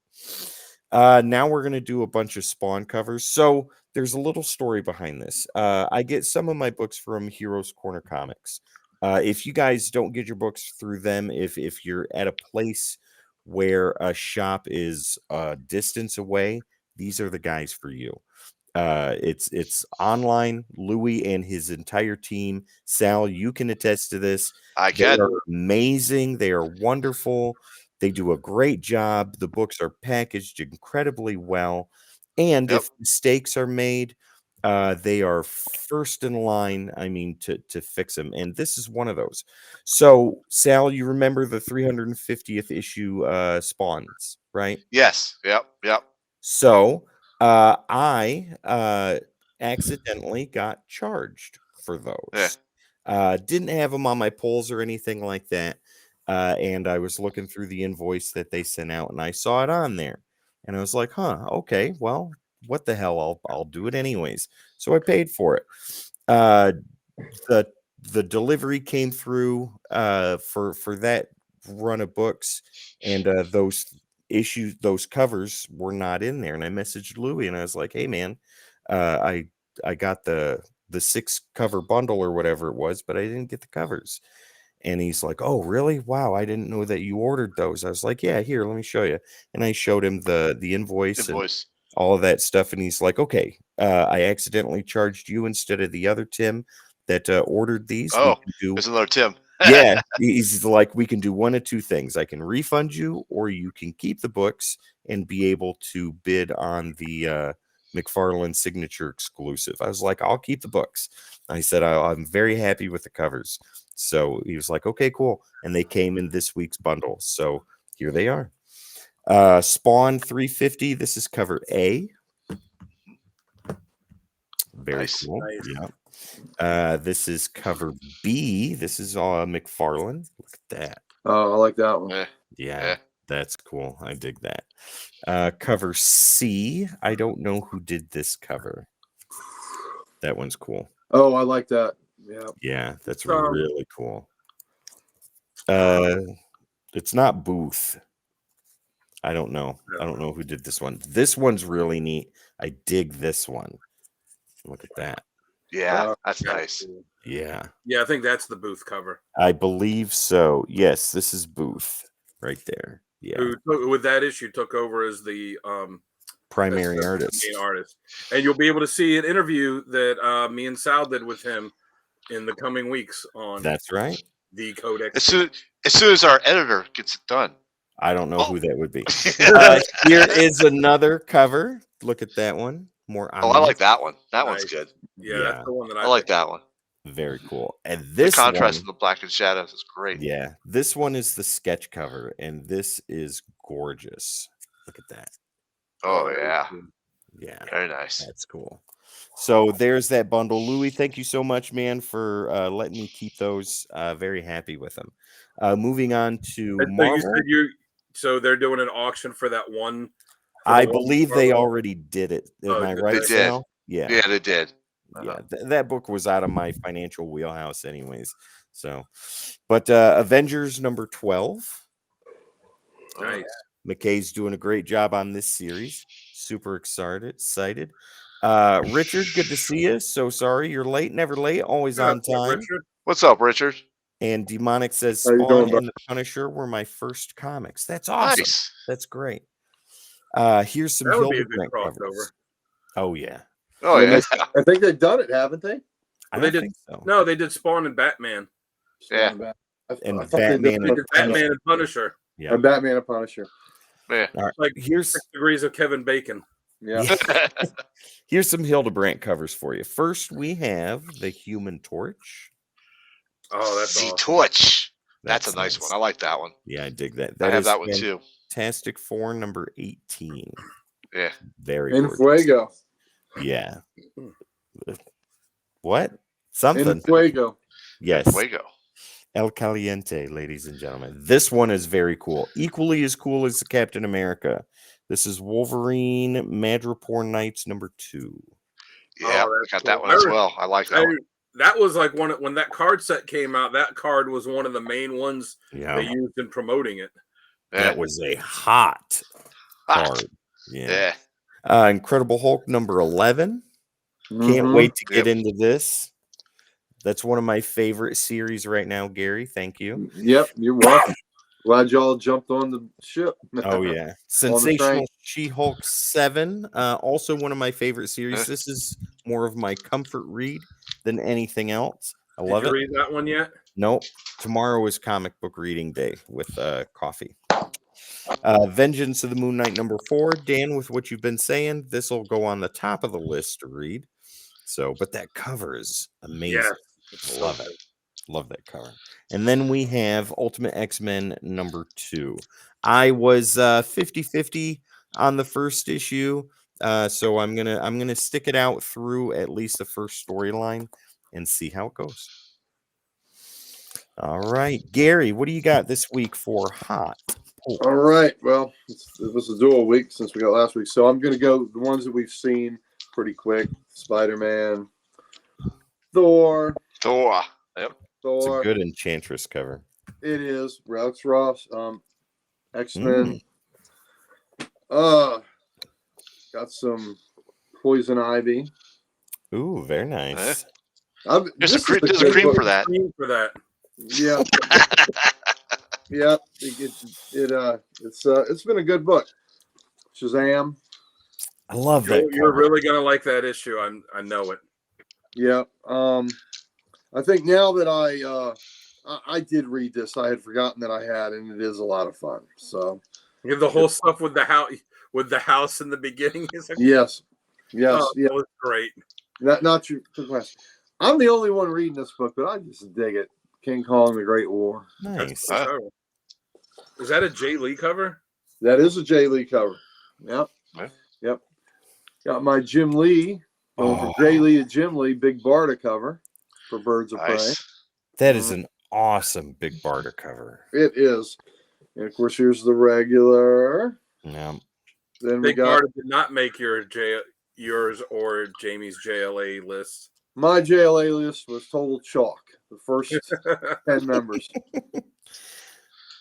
Speaker 1: Now we're going to do a bunch of Spawn covers. So there's a little story behind this. I get some of my books from Heroes Corner Comics. If you guys don't get your books through them, if you're at a place where a shop is a distance away, these are the guys for you. It's online. Louis and his entire team. Sal, you can attest to this.
Speaker 3: I can.
Speaker 1: They are amazing. They are wonderful. They do a great job. The books are packaged incredibly well. And if mistakes are made, They are first in line, I mean, to fix them, and this is one of those. So, Sal, you remember the 350th issue spawns, right?
Speaker 3: Yes. Yep. Yep.
Speaker 1: So, I accidentally got charged for
Speaker 3: Yeah.
Speaker 1: those. Didn't have them on my polls or anything like that. And I was looking through the invoice that they sent out, and I saw it on there, and I was like, "Huh, okay, well, what the hell? I'll do it anyways." So I paid for it. Uh, the the delivery came through for that run of books, and those covers were not in there. And I messaged Louie, and I was like, "Hey, man, I got the 6 cover bundle or whatever it was, but I didn't get the covers." And he's like, "Oh, really? Wow, I didn't know that you ordered those." I was like, "Yeah, here, let me show you." And I showed him the invoice and
Speaker 3: Invoice.
Speaker 1: all of that stuff, and he's like, "Okay, I accidentally charged you instead of the other Tim that ordered these. We
Speaker 3: Oh,
Speaker 1: can do."
Speaker 3: there's another Tim.
Speaker 1: Yeah, he's like, "We can do one of two things. I can refund you, or you can keep the books and be able to bid on the McFarlane signature exclusive." I was like, "I'll keep the books." I said, I'm very happy with the covers." So he was like, "Okay, cool." And they came in this week's bundle. So here they are. Spawn 350. This is cover A. Very
Speaker 3: Nice.
Speaker 1: cool.
Speaker 2: Nice.
Speaker 1: Yeah. This is cover B. This is McFarlane. Look at that.
Speaker 4: Oh, I like that one.
Speaker 3: Yeah.
Speaker 1: Yeah,
Speaker 3: Yeah.
Speaker 1: that's cool. I dig that. Cover C. I don't know who did this cover. That one's cool.
Speaker 4: Oh, I like that. Yeah.
Speaker 1: Yeah, that's
Speaker 2: Um,
Speaker 1: really cool. It's not Booth. I don't know. I don't know who did this one. This one's really neat. I dig this one. Look at that.
Speaker 3: Yeah. That's
Speaker 2: that's
Speaker 3: nice.
Speaker 2: cool.
Speaker 1: Yeah,
Speaker 2: Yeah, I think that's the Booth cover.
Speaker 1: I believe so. Yes, this is Booth right there. Yeah,
Speaker 2: Who with that issue took over as the
Speaker 1: primary
Speaker 2: as the
Speaker 1: artist.
Speaker 2: main artist, and you'll be able to see an interview that me and Sal did with him in the coming weeks on
Speaker 1: That's right.
Speaker 2: the Codex.
Speaker 3: As soon as our editor gets it done.
Speaker 1: I don't know
Speaker 3: Oh.
Speaker 1: who that would be. Here is another cover. Look at that one. More.
Speaker 3: Oh, I like that one. That one's
Speaker 2: Nice.
Speaker 3: good.
Speaker 2: Yeah, that's the one that
Speaker 3: I like
Speaker 2: picked.
Speaker 3: that one.
Speaker 1: Very cool. And
Speaker 3: The
Speaker 1: this
Speaker 3: contrast
Speaker 1: one,
Speaker 3: in the black and shadows is great.
Speaker 1: yeah, this one is the sketch cover, and this is gorgeous. Look at that.
Speaker 3: Oh yeah.
Speaker 1: Yeah,
Speaker 3: Very nice.
Speaker 1: that's cool. So there's that bundle. Louis, thank you so much, man, for letting me keep those. Very happy with them. Moving on to
Speaker 2: So you
Speaker 1: Marvel.
Speaker 2: said so they're doing an auction for that one.
Speaker 1: I believe they already did it. Am
Speaker 2: Oh,
Speaker 1: I
Speaker 2: did
Speaker 1: right,
Speaker 2: they?
Speaker 3: Did.
Speaker 1: Sal? Yeah.
Speaker 3: Yeah, they did.
Speaker 1: Yeah, that book was out of my financial wheelhouse anyways. So, but Avengers number 12.
Speaker 2: Nice.
Speaker 1: McKay's doing a great job on this series. Super excited. Richard, good to see you. So sorry you're late, never late, always
Speaker 2: Yeah,
Speaker 1: on time.
Speaker 2: Richard.
Speaker 3: What's up, Richard?
Speaker 1: And Demonic says
Speaker 4: How you
Speaker 1: Spawn
Speaker 4: doing,
Speaker 1: and the Punisher were my first comics. That's awesome.
Speaker 3: Nice.
Speaker 1: That's great. Here's some
Speaker 2: That would be a good
Speaker 1: Hildebrand
Speaker 2: crossover.
Speaker 1: covers. Oh yeah.
Speaker 3: Oh
Speaker 4: And
Speaker 3: yeah.
Speaker 4: I think they've done it, haven't they?
Speaker 1: I
Speaker 2: They
Speaker 1: don't
Speaker 2: did-
Speaker 1: think so.
Speaker 2: No, they did Spawn and Batman.
Speaker 3: Yeah.
Speaker 1: And
Speaker 4: I thought they did
Speaker 1: Batman
Speaker 2: They did Batman and Punisher.
Speaker 1: Yeah.
Speaker 4: Batman and Punisher.
Speaker 3: Yeah.
Speaker 1: All right.
Speaker 2: Like
Speaker 1: Here's
Speaker 2: 6 degrees of Kevin Bacon.
Speaker 4: Yeah.
Speaker 1: Here's some Hildebrand covers for you. First, we have the Human Torch.
Speaker 2: Oh, that's
Speaker 3: Z
Speaker 2: awesome.
Speaker 3: Torch. That's a nice one. I like that one.
Speaker 1: Yeah, I dig that.
Speaker 3: I
Speaker 1: That
Speaker 3: have
Speaker 1: is
Speaker 3: that one too.
Speaker 1: Fantastic Four number 18.
Speaker 3: Yeah.
Speaker 1: Very
Speaker 4: In
Speaker 1: gorgeous.
Speaker 4: Fuego.
Speaker 1: Yeah. What? Something.
Speaker 4: In Fuego.
Speaker 1: Yes.
Speaker 3: Fuego.
Speaker 1: El Caliente, ladies and gentlemen. This one is very cool. Equally as cool as the Captain America. This is Wolverine Madripoor Knights number 2.
Speaker 3: Yeah,
Speaker 2: Oh,
Speaker 3: I
Speaker 2: that's
Speaker 3: got that
Speaker 2: cool.
Speaker 3: one as well. I like that one.
Speaker 2: That was like when that card set came out. That card was one of the main ones
Speaker 1: Yeah.
Speaker 2: they used in promoting it.
Speaker 3: Yeah.
Speaker 1: That was a hot
Speaker 3: Hot.
Speaker 1: card. Yeah.
Speaker 3: Yeah.
Speaker 1: Incredible Hulk number 11. Can't
Speaker 4: Mhm.
Speaker 1: wait to get
Speaker 3: Yep.
Speaker 1: into this. That's one of my favorite series right now, Gary. Thank you.
Speaker 4: Yep, you're welcome. Glad y'all jumped on the ship.
Speaker 1: Oh, yeah. Sensational She-Hulk 7. Also one of my favorite series. This is more of my comfort read than anything else. I love
Speaker 2: Did you
Speaker 1: it.
Speaker 2: read that one yet?
Speaker 1: Nope. Tomorrow is comic book reading day with coffee. Vengeance of the Moon Knight number 4. Dan, with what you've been saying, this will go on the top of the list to read. So, but that cover is amazing.
Speaker 2: Yes, it's so
Speaker 1: Love it.
Speaker 2: good.
Speaker 1: Love that cover. And then we have Ultimate X-Men #2. I was 50-50 on the first issue. So I'm gonna stick it out through at least the first storyline and see how it goes. All right, Gary, what do you got this week for Hot Pulp?
Speaker 4: All right. Well, it was a dual week since we got last week, so I'm going to go the ones that we've seen pretty quick: Spider-Man, Thor.
Speaker 3: Thor. Yep.
Speaker 1: It's a
Speaker 4: Thor.
Speaker 1: good Enchantress cover.
Speaker 4: It is. Alex Ross. X-Men. Got some Poison Ivy.
Speaker 1: Ooh, very nice.
Speaker 3: There's a cream for that.
Speaker 2: Cream for that.
Speaker 4: Yeah. Yeah. It's been a good book. Shazam.
Speaker 1: I love that.
Speaker 2: You're
Speaker 1: cover.
Speaker 2: really gonna like that issue. I know it.
Speaker 4: Yeah. I think now that I did read this, I had forgotten that I had, and it is a lot of fun. So
Speaker 2: You have the whole stuff with the house in the beginning. Is like,
Speaker 4: yes.
Speaker 2: oh,
Speaker 4: Yeah.
Speaker 2: that was great.
Speaker 4: Not your question. I'm the only one reading this book, but I just dig it. King Kong: The Great War.
Speaker 1: Nice.
Speaker 2: That's cool cover. Is that a Jay Lee cover?
Speaker 4: That is a Jay Lee cover. Yep.
Speaker 3: Yeah.
Speaker 4: Yep. Got my Jim Lee. Going from Jay Lee to Jim Lee, big Barda cover for Birds of Prey.
Speaker 1: That is an awesome Big Barda cover.
Speaker 4: It is. And of course, here's the regular.
Speaker 1: Yeah.
Speaker 4: Then
Speaker 2: Big Barda did not make yours or Jamie's JLA list.
Speaker 4: My JLA list was total chalk. The first 10 members.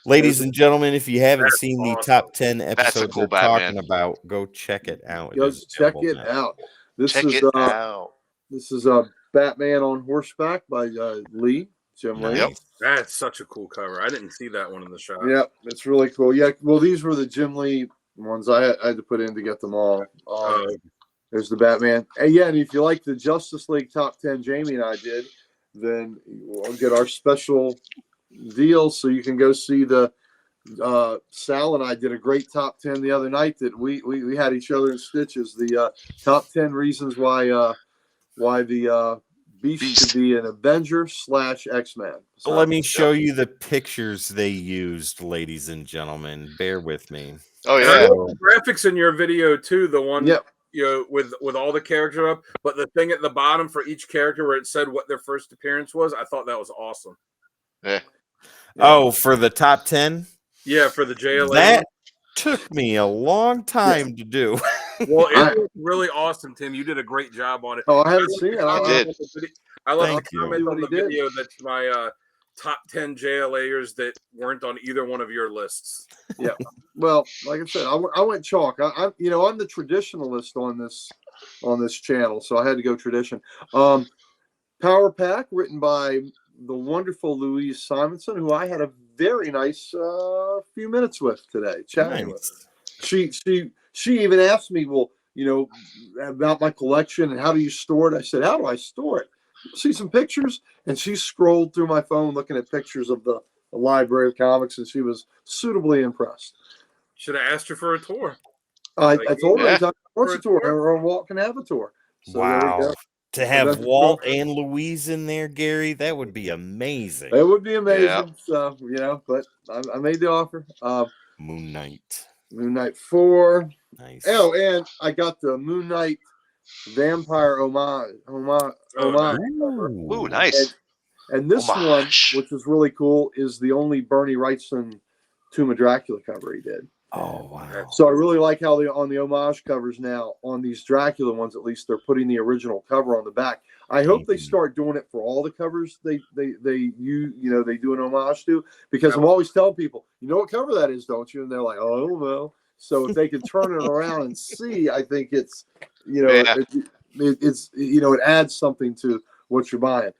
Speaker 1: Ladies and gentlemen, if you haven't
Speaker 2: That's
Speaker 1: seen the
Speaker 2: awesome.
Speaker 1: top 10 episodes
Speaker 3: cool
Speaker 1: we're
Speaker 3: Batman.
Speaker 1: talking about, go check it out.
Speaker 4: Go
Speaker 1: is
Speaker 4: check
Speaker 1: available
Speaker 4: it
Speaker 1: now.
Speaker 4: out. This
Speaker 3: Check
Speaker 4: is
Speaker 3: it out.
Speaker 4: This is Batman on Horseback by Lee. Jim Lee.
Speaker 3: Yep.
Speaker 2: That's such a cool cover. I didn't see that one in the shop.
Speaker 4: Yeah, it's really cool. Yeah, well, these were the Jim Lee ones I had to put in to get them all. There's the Batman. And yeah, and if you like the Justice League top 10 Jamie and I did, then we'll get our special deal so you can go see the Sal and I did a great top 10 the other night that we had each other in stitches. The top 10 reasons why the Beast should be an Avenger / X-Man. So,
Speaker 1: Let me show you the pictures they used, ladies and gentlemen. Bear with me.
Speaker 3: Oh
Speaker 2: And I
Speaker 3: yeah.
Speaker 2: love the graphics in your video too. The one
Speaker 4: Yep.
Speaker 2: with all the characters up, but the thing at the bottom for each character where it said what their first appearance was, I thought that was awesome.
Speaker 3: Yeah.
Speaker 1: Oh, for the top 10?
Speaker 2: Yeah, for the JLA.
Speaker 1: That took me a long time to do.
Speaker 2: Well, it was really awesome, Tim. You did a great job on it.
Speaker 4: Oh, I haven't seen it.
Speaker 3: I did.
Speaker 2: I love
Speaker 1: Thank
Speaker 2: the
Speaker 1: you.
Speaker 2: comment on
Speaker 4: What
Speaker 2: the
Speaker 4: he did.
Speaker 2: video that's my top 10 JLAers that weren't on either one of your lists.
Speaker 4: Yeah. Well, like I said, I went chalk. I'm the traditionalist on this channel, so I had to go tradition. Power Pack, written by the wonderful Louise Simonson, who I had a very nice few minutes with today, chatting with her. She even asked me, well, about my collection and how do you store it? I said, how do I store it? See some pictures, and she scrolled through my phone looking at pictures of the library of comics, and she was suitably impressed.
Speaker 2: Should have asked her for a tour.
Speaker 4: I told her
Speaker 3: Yeah.
Speaker 4: anytime she wants a tour, or Walt can have a tour. So there we
Speaker 1: Wow.
Speaker 4: go.
Speaker 1: To have
Speaker 4: that's
Speaker 1: Walt
Speaker 4: cool.
Speaker 1: and Louise in there, Gary, that would be amazing.
Speaker 4: It would be amazing.
Speaker 3: Yeah.
Speaker 4: So, but I made the offer.
Speaker 1: Moon Knight.
Speaker 4: Moon Knight 4.
Speaker 1: Nice.
Speaker 4: Oh, and I got the Moon Knight vampire homage.
Speaker 3: Ooh, nice.
Speaker 4: And this
Speaker 3: Homage.
Speaker 4: one, which is really cool, is the only Bernie Wrightson Tomb of Dracula cover he did.
Speaker 1: Oh, wow.
Speaker 4: So I really like how on the homage covers now, on these Dracula ones, at least they're putting the original cover on the back. I hope they start doing it for all the covers they do an homage to, because I'm always telling people, you know what cover that is, don't you? And they're like, oh, I don't know. So if they can turn it around and see, I think it's, it adds something to what you're buying.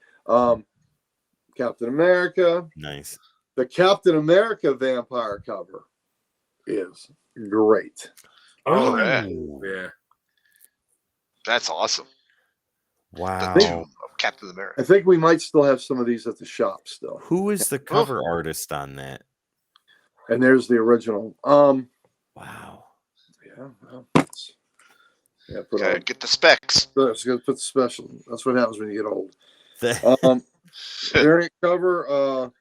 Speaker 4: Captain America.
Speaker 1: Nice.
Speaker 4: The Captain America vampire cover is great.
Speaker 3: Oh, yeah.
Speaker 2: Yeah.
Speaker 3: That's awesome.
Speaker 1: Wow.
Speaker 3: The Tomb of Captain America.
Speaker 4: I think we might still have some of these at the shop still.
Speaker 1: Who is the cover artist on that?
Speaker 4: And there's the original.
Speaker 1: Wow.
Speaker 4: Yeah. Well, Yeah, put
Speaker 3: Okay,
Speaker 4: on.
Speaker 3: get the specs.
Speaker 4: So it's gonna put the special. That's what happens when you get old.
Speaker 1: The-
Speaker 4: Variant cover.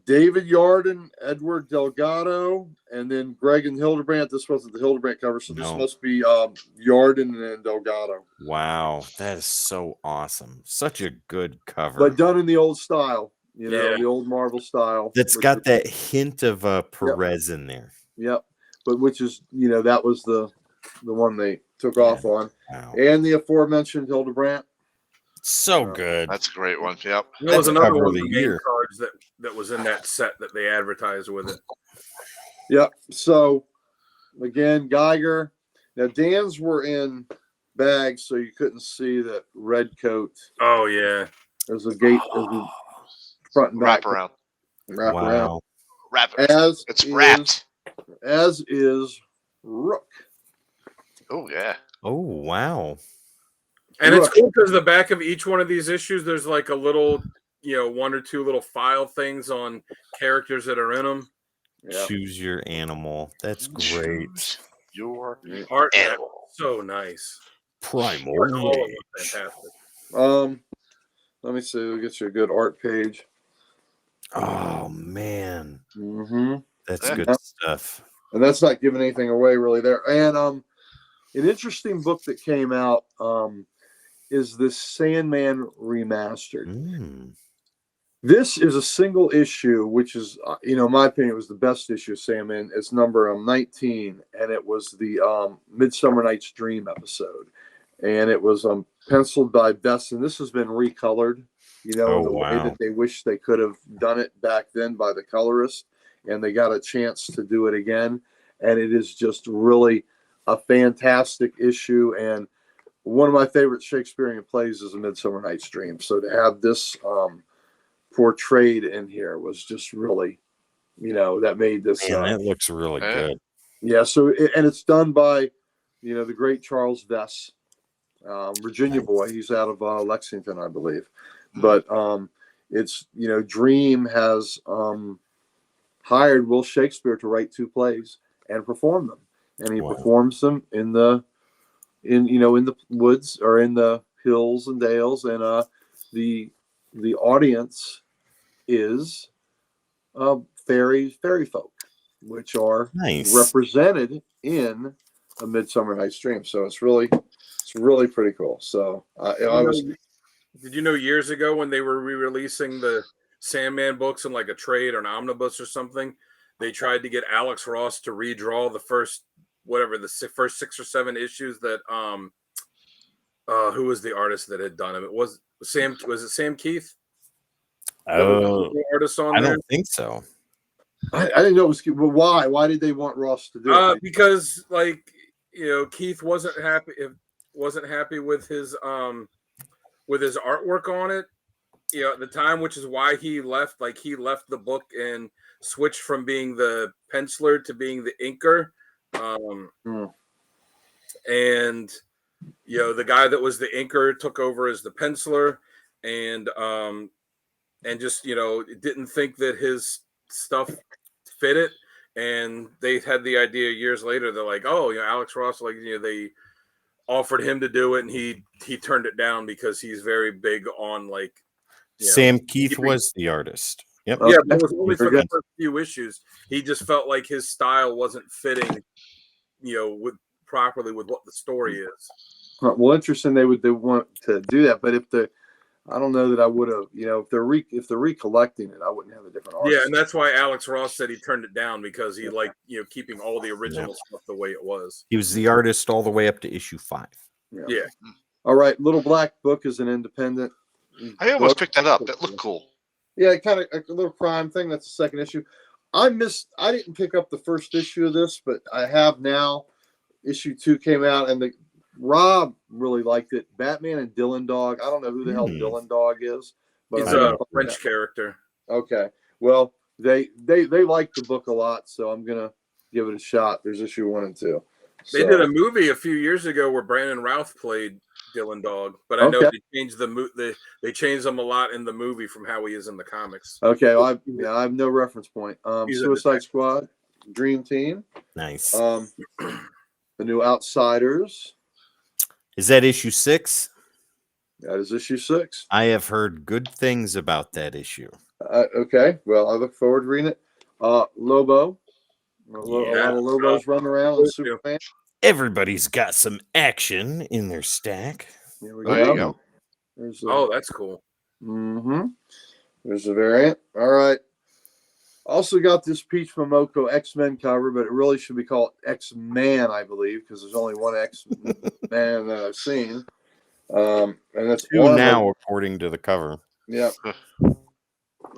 Speaker 4: David Yarden, Edward Delgado, and then Greg and Hildebrandt. This wasn't the Hildebrandt cover, so this
Speaker 1: No.
Speaker 4: must be Yarden and Delgado.
Speaker 1: Wow, that is so awesome. Such a good cover.
Speaker 4: But done in the old style, you know,
Speaker 2: Yeah.
Speaker 4: the old Marvel style.
Speaker 1: That's
Speaker 4: which
Speaker 1: got
Speaker 4: is-
Speaker 1: that hint of Perez in there.
Speaker 4: Yep. But which is, you know, that was the one they took
Speaker 1: Yeah.
Speaker 4: off on.
Speaker 1: Wow.
Speaker 4: And the aforementioned Hildebrandt.
Speaker 1: So good.
Speaker 3: That's a great one. Yep.
Speaker 2: There was
Speaker 1: That's
Speaker 2: another
Speaker 1: cover
Speaker 2: one
Speaker 1: of
Speaker 2: of
Speaker 1: the
Speaker 2: the main
Speaker 1: year.
Speaker 2: cards that was in that set that they advertised with it.
Speaker 4: Yep. So again, Geiger. Now Dan's were in bags, so you couldn't see that red coat.
Speaker 2: Oh yeah.
Speaker 4: There's a gate, there's a front and back
Speaker 3: Wrap around.
Speaker 4: wrap around.
Speaker 1: Wow.
Speaker 3: Wrap.
Speaker 4: As
Speaker 3: It's
Speaker 4: is,
Speaker 3: wrapped.
Speaker 4: As is Rook.
Speaker 3: Oh yeah.
Speaker 1: Oh, wow.
Speaker 2: And it's
Speaker 4: Look.
Speaker 2: cool because the back of each one of these issues, there's like a little, you know, one or two little file things on characters that are in them.
Speaker 4: Yeah.
Speaker 1: Choose your animal. That's great.
Speaker 3: Choose your
Speaker 2: Art is
Speaker 3: animal.
Speaker 2: so nice.
Speaker 1: Primal
Speaker 2: All of them
Speaker 1: Rage.
Speaker 2: fantastic.
Speaker 4: Let me see. We'll get you a good art page.
Speaker 1: Oh, man.
Speaker 4: Mm-hmm.
Speaker 1: That's
Speaker 3: Yeah.
Speaker 1: good stuff.
Speaker 4: And that's not giving anything away really there. And an interesting book that came out is this Sandman Remastered.
Speaker 1: Mm.
Speaker 4: This is a single issue, which is, you know, in my opinion, it was the best issue of Sandman. It's number 19, and it was the Midsummer Night's Dream episode. And it was penciled by Besson. This has been recolored, you know,
Speaker 1: Oh,
Speaker 4: in the way
Speaker 1: wow.
Speaker 4: that they wish they could have done it back then by the colorist. And they got a chance to do it again. And it is just really a fantastic issue. And one of my favorite Shakespearean plays is A Midsummer Night's Dream. So to have this portrayed in here was just really, you know, that made this.
Speaker 1: Man, that looks really
Speaker 3: Yeah.
Speaker 1: good.
Speaker 4: Yeah. So, and it's done by, you know, the great Charles Vess, Virginia boy. He's out of Lexington, I believe. But it's, you know, Dream has hired Will Shakespeare to write 2 plays and perform them. And he
Speaker 1: Wow.
Speaker 4: performs them in the woods or in the hills and dales, and the audience is fairy folk, which are
Speaker 1: Nice.
Speaker 4: represented in A Midsummer Night's Dream. So it's really pretty cool. So
Speaker 2: Did you know years ago when they were re-releasing the Sandman books in like a trade or an omnibus or something, they tried to get Alex Ross to redraw the first first 6 or 7 issues that who was the artist that had done them? Was it Sam Keith?
Speaker 1: Oh,
Speaker 2: The artist on
Speaker 1: I
Speaker 2: there?
Speaker 1: don't think so.
Speaker 4: I didn't know it was. Well, why? Why did they want Ross to do it?
Speaker 2: Because like, you know, Keith wasn't happy with his artwork on it, you know, at the time, which is why he left. Like, he left the book and switched from being the penciler to being the inker. And you know, the guy that was the inker took over as the penciler, and just, you know, didn't think that his stuff fit it. And they had the idea years later. They're like, oh, you know, Alex Ross, like, you know, they offered him to do it, and he turned it down because he's very big on, like, you know,
Speaker 1: Sam Keith was the artist. Yep.
Speaker 2: yeah, but it was only for
Speaker 4: Very
Speaker 2: the
Speaker 4: good.
Speaker 2: first few issues. He just felt like his style wasn't fitting, you know, properly with what the story is.
Speaker 4: Well, interesting. They want to do that, but I don't know that I would have. You know, if they're recollecting it, I wouldn't have a different artist.
Speaker 2: Yeah, and that's why Alex Ross said he turned it down, because he liked, you know, keeping all the original stuff the way it was.
Speaker 1: He was the artist all the way up to issue 5.
Speaker 2: Yeah.
Speaker 4: All right, Little Black Book is an independent.
Speaker 3: I almost
Speaker 4: book.
Speaker 3: picked that up. That looked cool.
Speaker 4: Yeah, kind of a little crime thing. That's the second issue. I didn't pick up the first issue of this, but I have now. Issue 2 came out, and Rob really liked it. Batman and Dylan Dog. I don't know who the hell Dylan Dog is, but
Speaker 2: He's
Speaker 4: I'm
Speaker 2: a
Speaker 4: gonna find
Speaker 2: French
Speaker 4: out.
Speaker 2: character.
Speaker 4: Okay. Well, they liked the book a lot, so I'm gonna give it a shot. There's issue 1 and 2.
Speaker 2: They did a movie a few years ago where Brandon Routh played Dylan Dog, but I know
Speaker 4: Okay.
Speaker 2: they changed they changed him a lot in the movie from how he is in the comics.
Speaker 4: Okay, well, I have no reference point.
Speaker 2: He's a
Speaker 4: Suicide
Speaker 2: detective.
Speaker 4: Squad. Dream Team.
Speaker 1: Nice.
Speaker 4: The new Outsiders.
Speaker 1: Is that issue 6?
Speaker 4: That is issue 6.
Speaker 1: I have heard good things about that issue.
Speaker 4: Okay, well, I look forward to reading it. Lobo. A lot of Lobos running around with Superman.
Speaker 1: Everybody's got some action in their stack.
Speaker 4: Here we
Speaker 3: There you go.
Speaker 2: That's cool.
Speaker 4: Mm-hmm. There's a variant. All right. Also got this Peach Momoko X-Men cover, but it really should be called X-Man, I believe, because there's only one X-Man that I've seen. And that's
Speaker 1: 2 now, according to the cover.
Speaker 4: Yeah.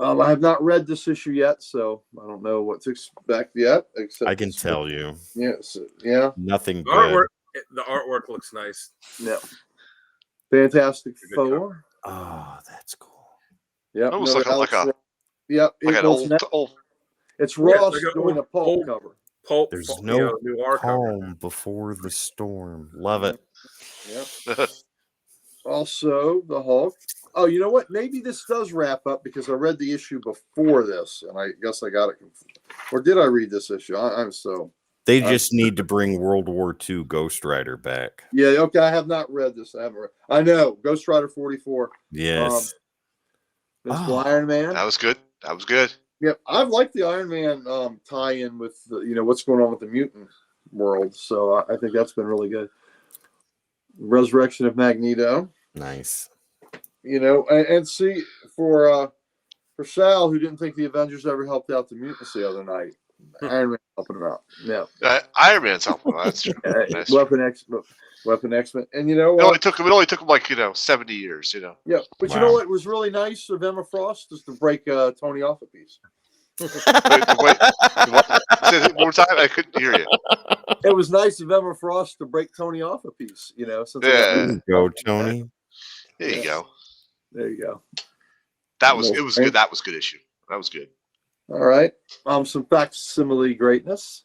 Speaker 4: I have not read this issue yet, so I don't know what to expect yet. Except
Speaker 1: I can tell you.
Speaker 4: Yes. Yeah.
Speaker 1: Nothing good.
Speaker 2: The artwork looks nice.
Speaker 4: Yeah. Fantastic Four.
Speaker 1: Oh, that's cool.
Speaker 4: Yep.
Speaker 3: Almost like a old.
Speaker 4: It's Ross doing a pulp cover.
Speaker 2: Pulp.
Speaker 1: There's no
Speaker 2: new
Speaker 1: calm before the storm. Love it.
Speaker 4: Yep. Also, the Hulk. Oh, you know what? Maybe this does wrap up because I read the issue before this, and I guess I got it. Or did I read this issue? I'm so.
Speaker 1: They just need to bring World War II Ghost Rider back.
Speaker 4: Yeah. Okay. I have not read this. I haven't read. I know Ghost Rider 44.
Speaker 1: Yes.
Speaker 4: Iron Man.
Speaker 3: That was good. That was good.
Speaker 4: Yeah, I've liked the Iron Man tie-in with what's going on with the mutant world. So I think that's been really good. Resurrection of Magneto.
Speaker 1: Nice.
Speaker 4: And see for Sal, who didn't think the Avengers ever helped out the mutants the other night, Iron Man helping him out. Yeah,
Speaker 3: Iron Man's helping. That's true.
Speaker 4: Weapon X-Men, and
Speaker 3: it only took him like 70 years.
Speaker 4: Yeah, but
Speaker 1: Wow.
Speaker 4: you know what was really nice of Emma Frost is to break Tony off a piece.
Speaker 3: Wait, say it one more time. I couldn't hear you.
Speaker 4: It was nice of Emma Frost to break Tony off a piece. Since
Speaker 3: Yeah.
Speaker 1: There you go, Tony.
Speaker 3: There you go.
Speaker 4: There you go.
Speaker 3: It was good. That was good issue. That was good.
Speaker 4: All right. Some facsimile greatness.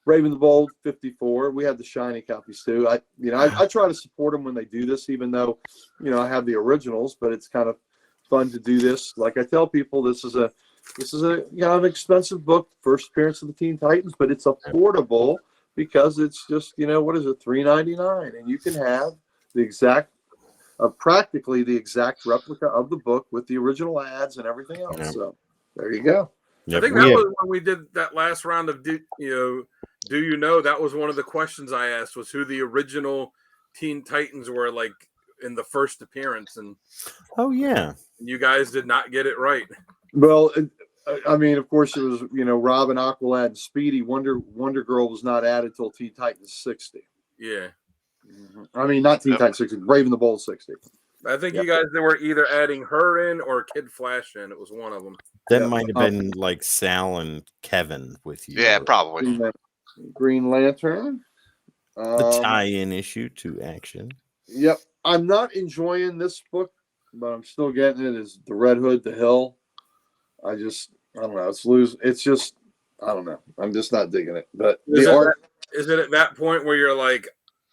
Speaker 4: Raven the Bold 54. We have the shiny copies too. I try to support them when they do this, even though I have the originals. But it's kind of fun to do this. Like I tell people, this is a an expensive book, first appearance of the Teen Titans, but it's affordable because it's just what is it, $3.99, and you can have the exact. Practically the exact replica of the book with the original ads and everything else.
Speaker 1: Yep.
Speaker 4: So there you go.
Speaker 2: I think that was when we did that last round of do you know? That was one of the questions I asked was who the original Teen Titans were, like in the first appearance, and you guys did not get it right.
Speaker 4: Well, of course it was Robin, Aqualad, and Speedy. Wonder Girl was not added till Teen Titans 60.
Speaker 2: Yeah.
Speaker 4: Not Teen Titans 60, Raven the Bold 60.
Speaker 2: I think you guys were either adding her in or Kid Flash in. It was one of them.
Speaker 1: That might have been like Sal and Kevin with you.
Speaker 3: Yeah, probably.
Speaker 4: Green Lantern.
Speaker 1: The tie-in issue to Action.
Speaker 4: Yep. I'm not enjoying this book, but I'm still getting it. Is the Red Hood, the Hill. I don't know. It's just, I don't know. I'm just not digging it. But
Speaker 2: is it at that point where you're like,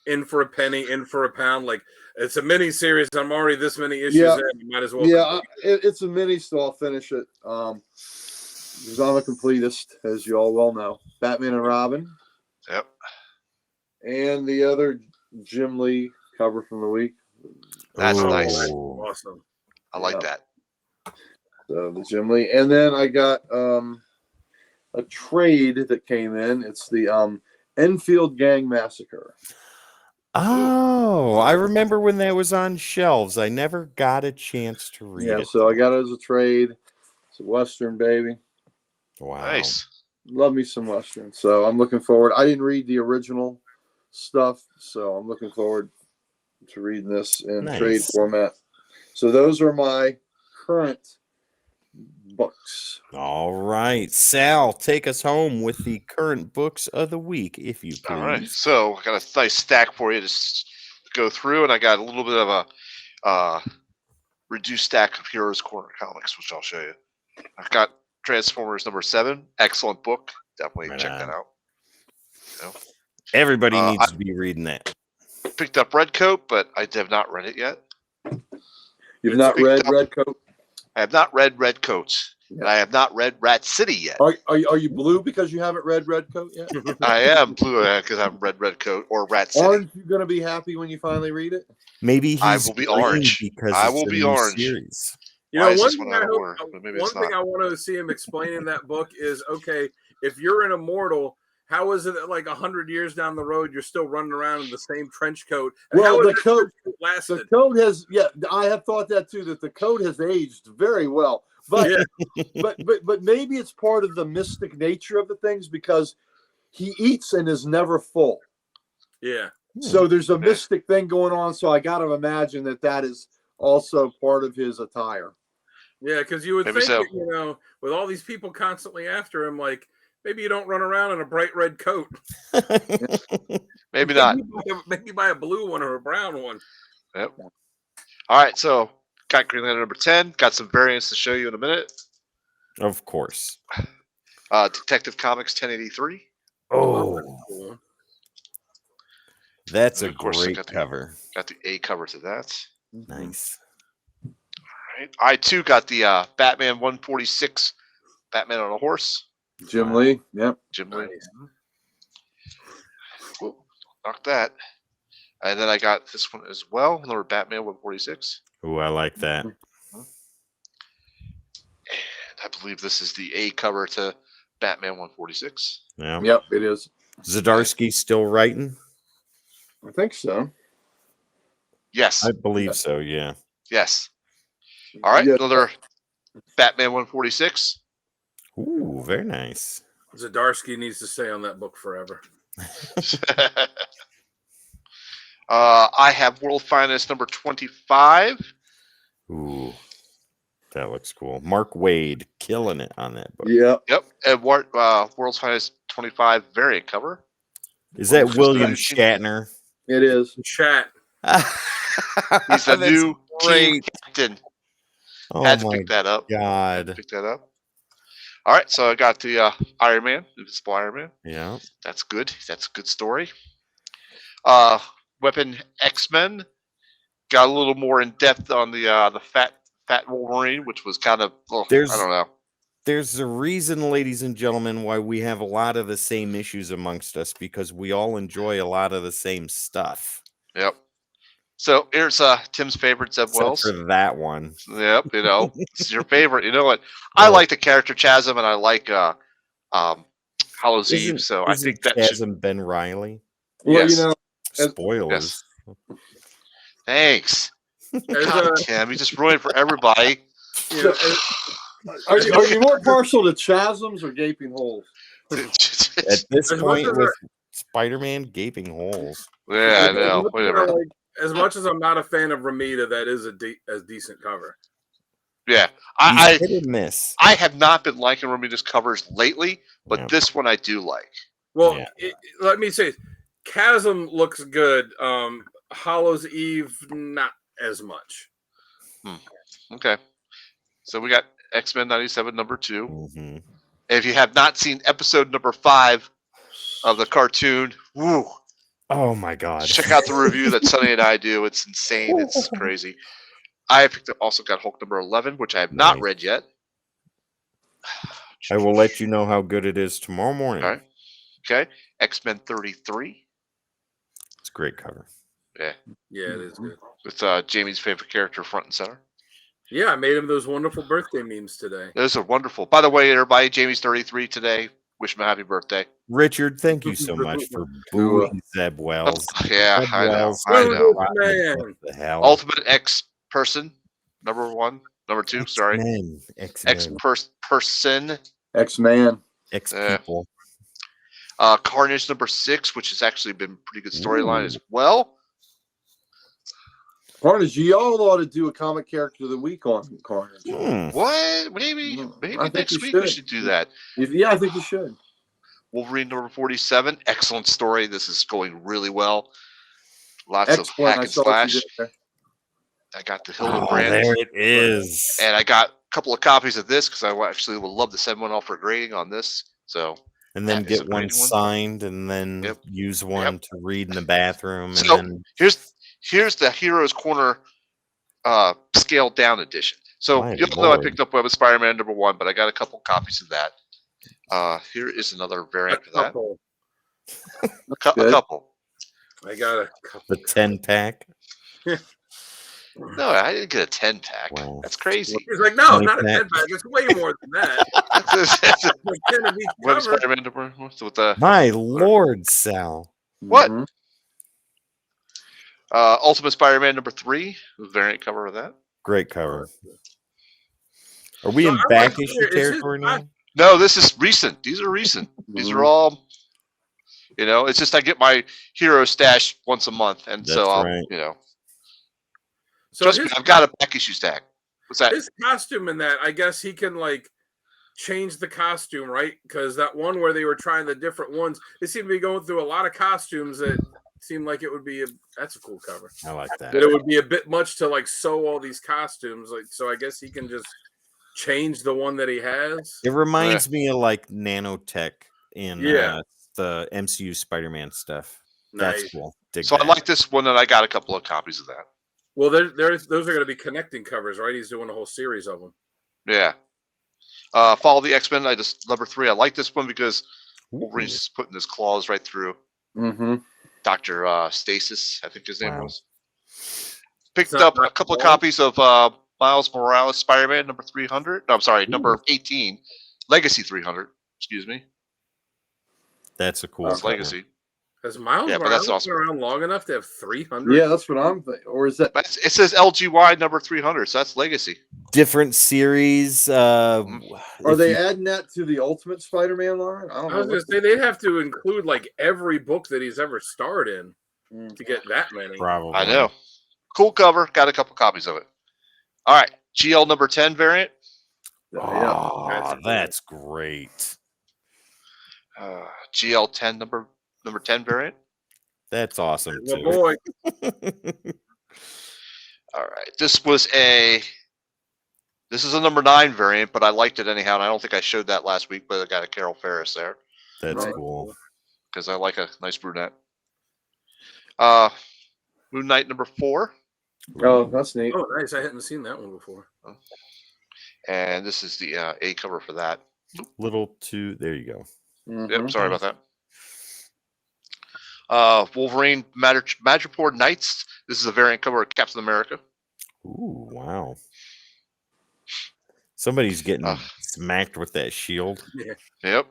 Speaker 2: in for a penny, in for a pound? Like, it's a mini series. I'm already this many issues in. You might as well.
Speaker 4: Yeah, it's a mini, so I'll finish it. Because I'm a completist, as you all well know. Batman and Robin.
Speaker 3: Yep.
Speaker 4: And the other Jim Lee cover from the week.
Speaker 3: That's nice.
Speaker 2: That's awesome.
Speaker 3: I like that.
Speaker 4: So the Jim Lee. And then I got a trade that came in. It's the Enfield Gang Massacre.
Speaker 1: Oh, I remember when that was on shelves. I never got a chance to read it.
Speaker 4: Yeah, so I got it as a trade. It's a Western, baby.
Speaker 1: Wow.
Speaker 3: Nice.
Speaker 4: Love me some Western. So I'm looking forward. I didn't read the original stuff, so I'm looking forward to reading this in trade format. So those are my current books.
Speaker 1: All right. Sal, take us home with the current books of the week, if you please.
Speaker 3: All right. So I got a nice stack for you to go through, and I got a little bit of a reduced stack of Heroes Corner comics, which I'll show you. I've got Transformers #7. Excellent book. Definitely check that out.
Speaker 1: Everybody needs to be reading that.
Speaker 3: Picked up Redcoat, but I have not read it yet.
Speaker 4: You've not read Redcoat?
Speaker 3: I have not read Redcoats. And I have not read Rat City yet.
Speaker 4: Are you blue because you haven't read Redcoat yet?
Speaker 3: I am blue because I haven't read Redcoat or Rat City.
Speaker 4: Aren't you going to be happy when you finally read it?
Speaker 1: Maybe he's
Speaker 3: I will be
Speaker 1: green
Speaker 3: orange.
Speaker 1: because
Speaker 3: I
Speaker 1: it's
Speaker 3: will
Speaker 1: a
Speaker 3: be
Speaker 1: new
Speaker 3: orange.
Speaker 1: series.
Speaker 2: You
Speaker 3: Why
Speaker 2: know,
Speaker 3: is
Speaker 2: one
Speaker 3: this
Speaker 2: thing,
Speaker 3: one out of order? But maybe
Speaker 2: one
Speaker 3: it's
Speaker 2: thing
Speaker 3: not.
Speaker 2: I want to see him explain in that book is, okay, if you're an immortal, how is it that like 100 years down the road you're still running around in the same trench coat? And
Speaker 4: Well,
Speaker 2: how
Speaker 4: the
Speaker 2: has that
Speaker 4: coat-
Speaker 2: trench coat lasted?
Speaker 4: The code has, yeah, I have thought that too, that the code has aged very well. But
Speaker 2: Yeah.
Speaker 4: but maybe it's part of the mystic nature of the things because he eats and is never full.
Speaker 2: Yeah.
Speaker 4: So there's a
Speaker 3: Yeah.
Speaker 4: mystic thing going on. So I got to imagine that is also part of his attire.
Speaker 2: Yeah, because you would
Speaker 3: Maybe
Speaker 2: think
Speaker 3: so.
Speaker 2: that, you know, with all these people constantly after him, like maybe you don't run around in a bright red coat.
Speaker 3: Maybe not.
Speaker 2: Maybe buy a blue one or a brown one.
Speaker 3: Yep. All right, so got Green Lantern number 10. Got some variants to show you in a minute.
Speaker 1: Of course.
Speaker 3: Detective Comics 1083.
Speaker 1: Oh,
Speaker 2: Cool.
Speaker 1: that's a
Speaker 3: And of course, I
Speaker 1: great
Speaker 3: got the-
Speaker 1: cover.
Speaker 3: Got the A cover to that.
Speaker 1: Nice.
Speaker 3: All right. I too got the Batman 146, Batman on a horse.
Speaker 4: Jim Lee. Yep.
Speaker 3: Jim Lee.
Speaker 2: Nice.
Speaker 3: Whoop, knock that. And then I got this one as well, another Batman 146.
Speaker 1: Ooh, I like that.
Speaker 3: And I believe this is the A cover to Batman 146.
Speaker 1: Yeah.
Speaker 4: Yep, it is.
Speaker 1: Zdarsky still writing?
Speaker 4: I think so.
Speaker 3: Yes.
Speaker 1: I believe so, yeah.
Speaker 3: Yes. All right.
Speaker 4: Yeah.
Speaker 3: Another Batman 146.
Speaker 1: Ooh, very nice.
Speaker 2: Zdarsky needs to stay on that book forever.
Speaker 3: I have World Finest number 25.
Speaker 1: Ooh, that looks cool. Mark Wade killing it on that book.
Speaker 4: Yep.
Speaker 3: Yep. And World's Finest 25 variant cover.
Speaker 1: Is that
Speaker 3: Just
Speaker 1: William
Speaker 3: like-
Speaker 1: Shatner?
Speaker 4: It is.
Speaker 2: Chat.
Speaker 3: He's the
Speaker 1: That's
Speaker 3: new team
Speaker 1: great.
Speaker 3: captain.
Speaker 1: Oh
Speaker 3: Had to
Speaker 1: my
Speaker 3: pick that up.
Speaker 1: god.
Speaker 3: Pick that up. All right. So I got the Iron Man, Invisible Iron Man.
Speaker 1: Yeah.
Speaker 3: That's good. That's a good story. Weapon X-Men got a little more in depth on the fat Wolverine, which was kind of I don't know.
Speaker 1: There's a reason, ladies and gentlemen, why we have a lot of the same issues amongst us, because we all enjoy a lot of the same stuff.
Speaker 3: Yep. So here's Tim's favorite, Zeb
Speaker 1: Except
Speaker 3: Wells.
Speaker 1: for that one.
Speaker 3: Yep, you know, it's your favorite. You know what? I like the character Chasm, and I like Hallows Eve. So I think that should.
Speaker 1: Chasm Ben Riley.
Speaker 4: Well,
Speaker 3: Yes.
Speaker 4: you know,
Speaker 1: Spoilers.
Speaker 3: Thanks.
Speaker 2: There's
Speaker 3: God,
Speaker 2: a,
Speaker 3: Tim, you just ruined it for everybody.
Speaker 2: you know,
Speaker 4: are you more partial to chasms or gaping holes?
Speaker 1: At this
Speaker 2: As much
Speaker 1: point,
Speaker 2: as
Speaker 1: with Spider-Man, gaping holes.
Speaker 3: Yeah, I know. Whatever.
Speaker 2: like, as much as I'm not a fan of Ramita, that is a decent cover.
Speaker 3: Yeah,
Speaker 1: He's hit and miss.
Speaker 3: I have not been liking Romita's covers lately, but
Speaker 1: Yeah.
Speaker 3: this one I do like.
Speaker 2: Well,
Speaker 1: Yeah.
Speaker 2: let me say, Chasm looks good. Hallows Eve, not as much.
Speaker 3: Okay, so we got X-Men 97 number 2.
Speaker 1: Mhm.
Speaker 3: If you have not seen episode number 5 of the cartoon, woo,
Speaker 1: Oh my god.
Speaker 3: check out the review that Sonny and I do. It's insane. It's crazy. I also got Hulk number 11, which I have not
Speaker 1: Nice.
Speaker 3: read yet.
Speaker 1: I will let you know how good it is tomorrow morning.
Speaker 3: All right. Okay. X-Men 33.
Speaker 1: It's a great cover.
Speaker 2: Yeah, it is good.
Speaker 3: With Jamie's favorite character front and center.
Speaker 2: Yeah, I made him those wonderful birthday memes today.
Speaker 3: Those are wonderful. By the way, everybody, Jamie's 33 today. Wish him a happy birthday.
Speaker 1: Richard, thank you so much for booing Zeb Wells.
Speaker 3: Yeah,
Speaker 1: Zeb
Speaker 3: I know.
Speaker 1: Wells,
Speaker 3: I know.
Speaker 2: Man.
Speaker 1: What the hell?
Speaker 3: Ultimate X person, number 1, number 2. Sorry,
Speaker 1: X-Men.
Speaker 3: X person.
Speaker 4: X-Man.
Speaker 1: X-People.
Speaker 3: Carnage number 6, which has actually been a pretty good storyline as well.
Speaker 4: Carnage, y'all ought to do a comic character of the week on Carnage.
Speaker 3: What? Maybe
Speaker 4: I think
Speaker 3: next
Speaker 4: you
Speaker 3: week we
Speaker 4: should.
Speaker 3: should do that.
Speaker 4: Yeah, I think you should.
Speaker 3: Wolverine number 47, excellent story. This is going really well. Lots of
Speaker 4: Excellent.
Speaker 3: hack
Speaker 4: I
Speaker 3: and
Speaker 4: saw what you
Speaker 3: slash.
Speaker 4: did there.
Speaker 3: I got the
Speaker 1: Oh,
Speaker 3: Hildebrand,
Speaker 1: there it is.
Speaker 3: and I got a couple of copies of this because I actually would love to send one off for grading on this. So
Speaker 1: And then
Speaker 3: that is a
Speaker 1: get one
Speaker 3: great one.
Speaker 1: signed, and then
Speaker 3: Yep.
Speaker 1: use one to read in the bathroom. And
Speaker 3: So-
Speaker 1: then
Speaker 3: here's the Heroes Corner scaled down edition. So
Speaker 1: My
Speaker 3: you all know I
Speaker 1: lord.
Speaker 3: picked up Web of Spider-Man #1, but I got a couple copies of that. Here is another
Speaker 2: A
Speaker 3: variant for that.
Speaker 2: couple.
Speaker 3: A
Speaker 4: Good.
Speaker 3: couple.
Speaker 2: I got a couple.
Speaker 1: The 10-pack.
Speaker 3: No, I didn't get a 10-pack.
Speaker 1: Wow.
Speaker 3: That's crazy.
Speaker 2: He's like, no,
Speaker 1: 20
Speaker 2: not a
Speaker 1: pack.
Speaker 2: 10 pack. It's way more than that.
Speaker 3: That's a
Speaker 2: Like 10 of each
Speaker 3: Web of
Speaker 2: cover.
Speaker 3: Spider-Man number. What's with the
Speaker 1: My lord, Sal.
Speaker 3: what?
Speaker 4: Mhm.
Speaker 3: Ultimate Spider-Man #3, variant cover of that.
Speaker 1: Great cover. Are we
Speaker 2: So
Speaker 1: in
Speaker 2: I
Speaker 1: back
Speaker 2: wasn't
Speaker 1: issue
Speaker 2: clear, is his
Speaker 1: territory now?
Speaker 3: No, this is recent. These are recent. These are all, it's just I get my hero stash once a month, and so
Speaker 1: That's
Speaker 3: I'll,
Speaker 1: right.
Speaker 2: So
Speaker 3: trust me, I've got a back issue stack. What's that?
Speaker 2: his costume in that, I guess he can like change the costume, right? Because that one where they were trying the different ones, they seem to be going through a lot of costumes that seem like it would be that's a cool cover.
Speaker 1: I like that.
Speaker 2: But it would be a bit much to like sew all these costumes, like so. I guess he can just change the one that he has.
Speaker 1: It reminds me of like nanotech in
Speaker 2: Yeah.
Speaker 1: the MCU Spider-Man stuff.
Speaker 2: Nice.
Speaker 1: That's cool. Dig
Speaker 3: So I
Speaker 1: that.
Speaker 3: like this one, and I got a couple of copies of that.
Speaker 2: Well, those are going to be connecting covers, right? He's doing a whole series of them.
Speaker 3: Yeah. Follow the X-Men. I just #3. I like this one because Wolverine's just putting his claws right through
Speaker 4: Mm-hmm.
Speaker 3: Dr. Stasis, I think his name
Speaker 1: Wow.
Speaker 3: was. Picked
Speaker 2: Not
Speaker 3: up a
Speaker 2: Dr.
Speaker 3: couple of
Speaker 2: Wong?
Speaker 3: copies of Miles Morales Spider-Man #300. No, I'm sorry, number 18. Legacy 300. Excuse me.
Speaker 1: That's a cool
Speaker 3: It's
Speaker 1: cover.
Speaker 3: Legacy.
Speaker 2: Has Miles
Speaker 3: Yeah, but
Speaker 2: Morales
Speaker 3: that's awesome.
Speaker 2: been around long enough to have 300?
Speaker 4: Yeah, that's what I'm thinking. Or is that?
Speaker 3: But it says LGY #300, so that's Legacy.
Speaker 1: Different series.
Speaker 4: Are
Speaker 1: if
Speaker 4: they
Speaker 1: you-
Speaker 4: adding that to the Ultimate Spider-Man line? I don't
Speaker 2: I was
Speaker 4: know.
Speaker 2: going to say they'd have to include like every book that he's ever starred in
Speaker 4: Mm.
Speaker 2: to get that many.
Speaker 1: Probably.
Speaker 3: I know. Cool cover. Got a couple copies of it. All right. GL #10 variant.
Speaker 4: Yeah.
Speaker 1: Oh, that's great.
Speaker 3: GL10 number 10 variant.
Speaker 1: That's awesome
Speaker 2: My
Speaker 1: too.
Speaker 2: boy.
Speaker 3: All right. This is a #9 variant, but I liked it anyhow, and I don't think I showed that last week, but I got a Carol Ferris there
Speaker 1: That's
Speaker 4: Right.
Speaker 1: cool.
Speaker 3: because I like a nice brunette. Moon Knight #4,
Speaker 4: Oh, that's neat.
Speaker 2: Oh, nice. I hadn't seen that one before.
Speaker 3: and this is the A cover for that.
Speaker 1: Little two. There you go.
Speaker 4: Mhm.
Speaker 3: Yep, sorry about that. Wolverine Madripoor Knights. This is a variant cover of Captain America.
Speaker 1: Ooh, wow. Somebody's getting
Speaker 3: Ugh.
Speaker 1: smacked with that shield.
Speaker 3: Yep.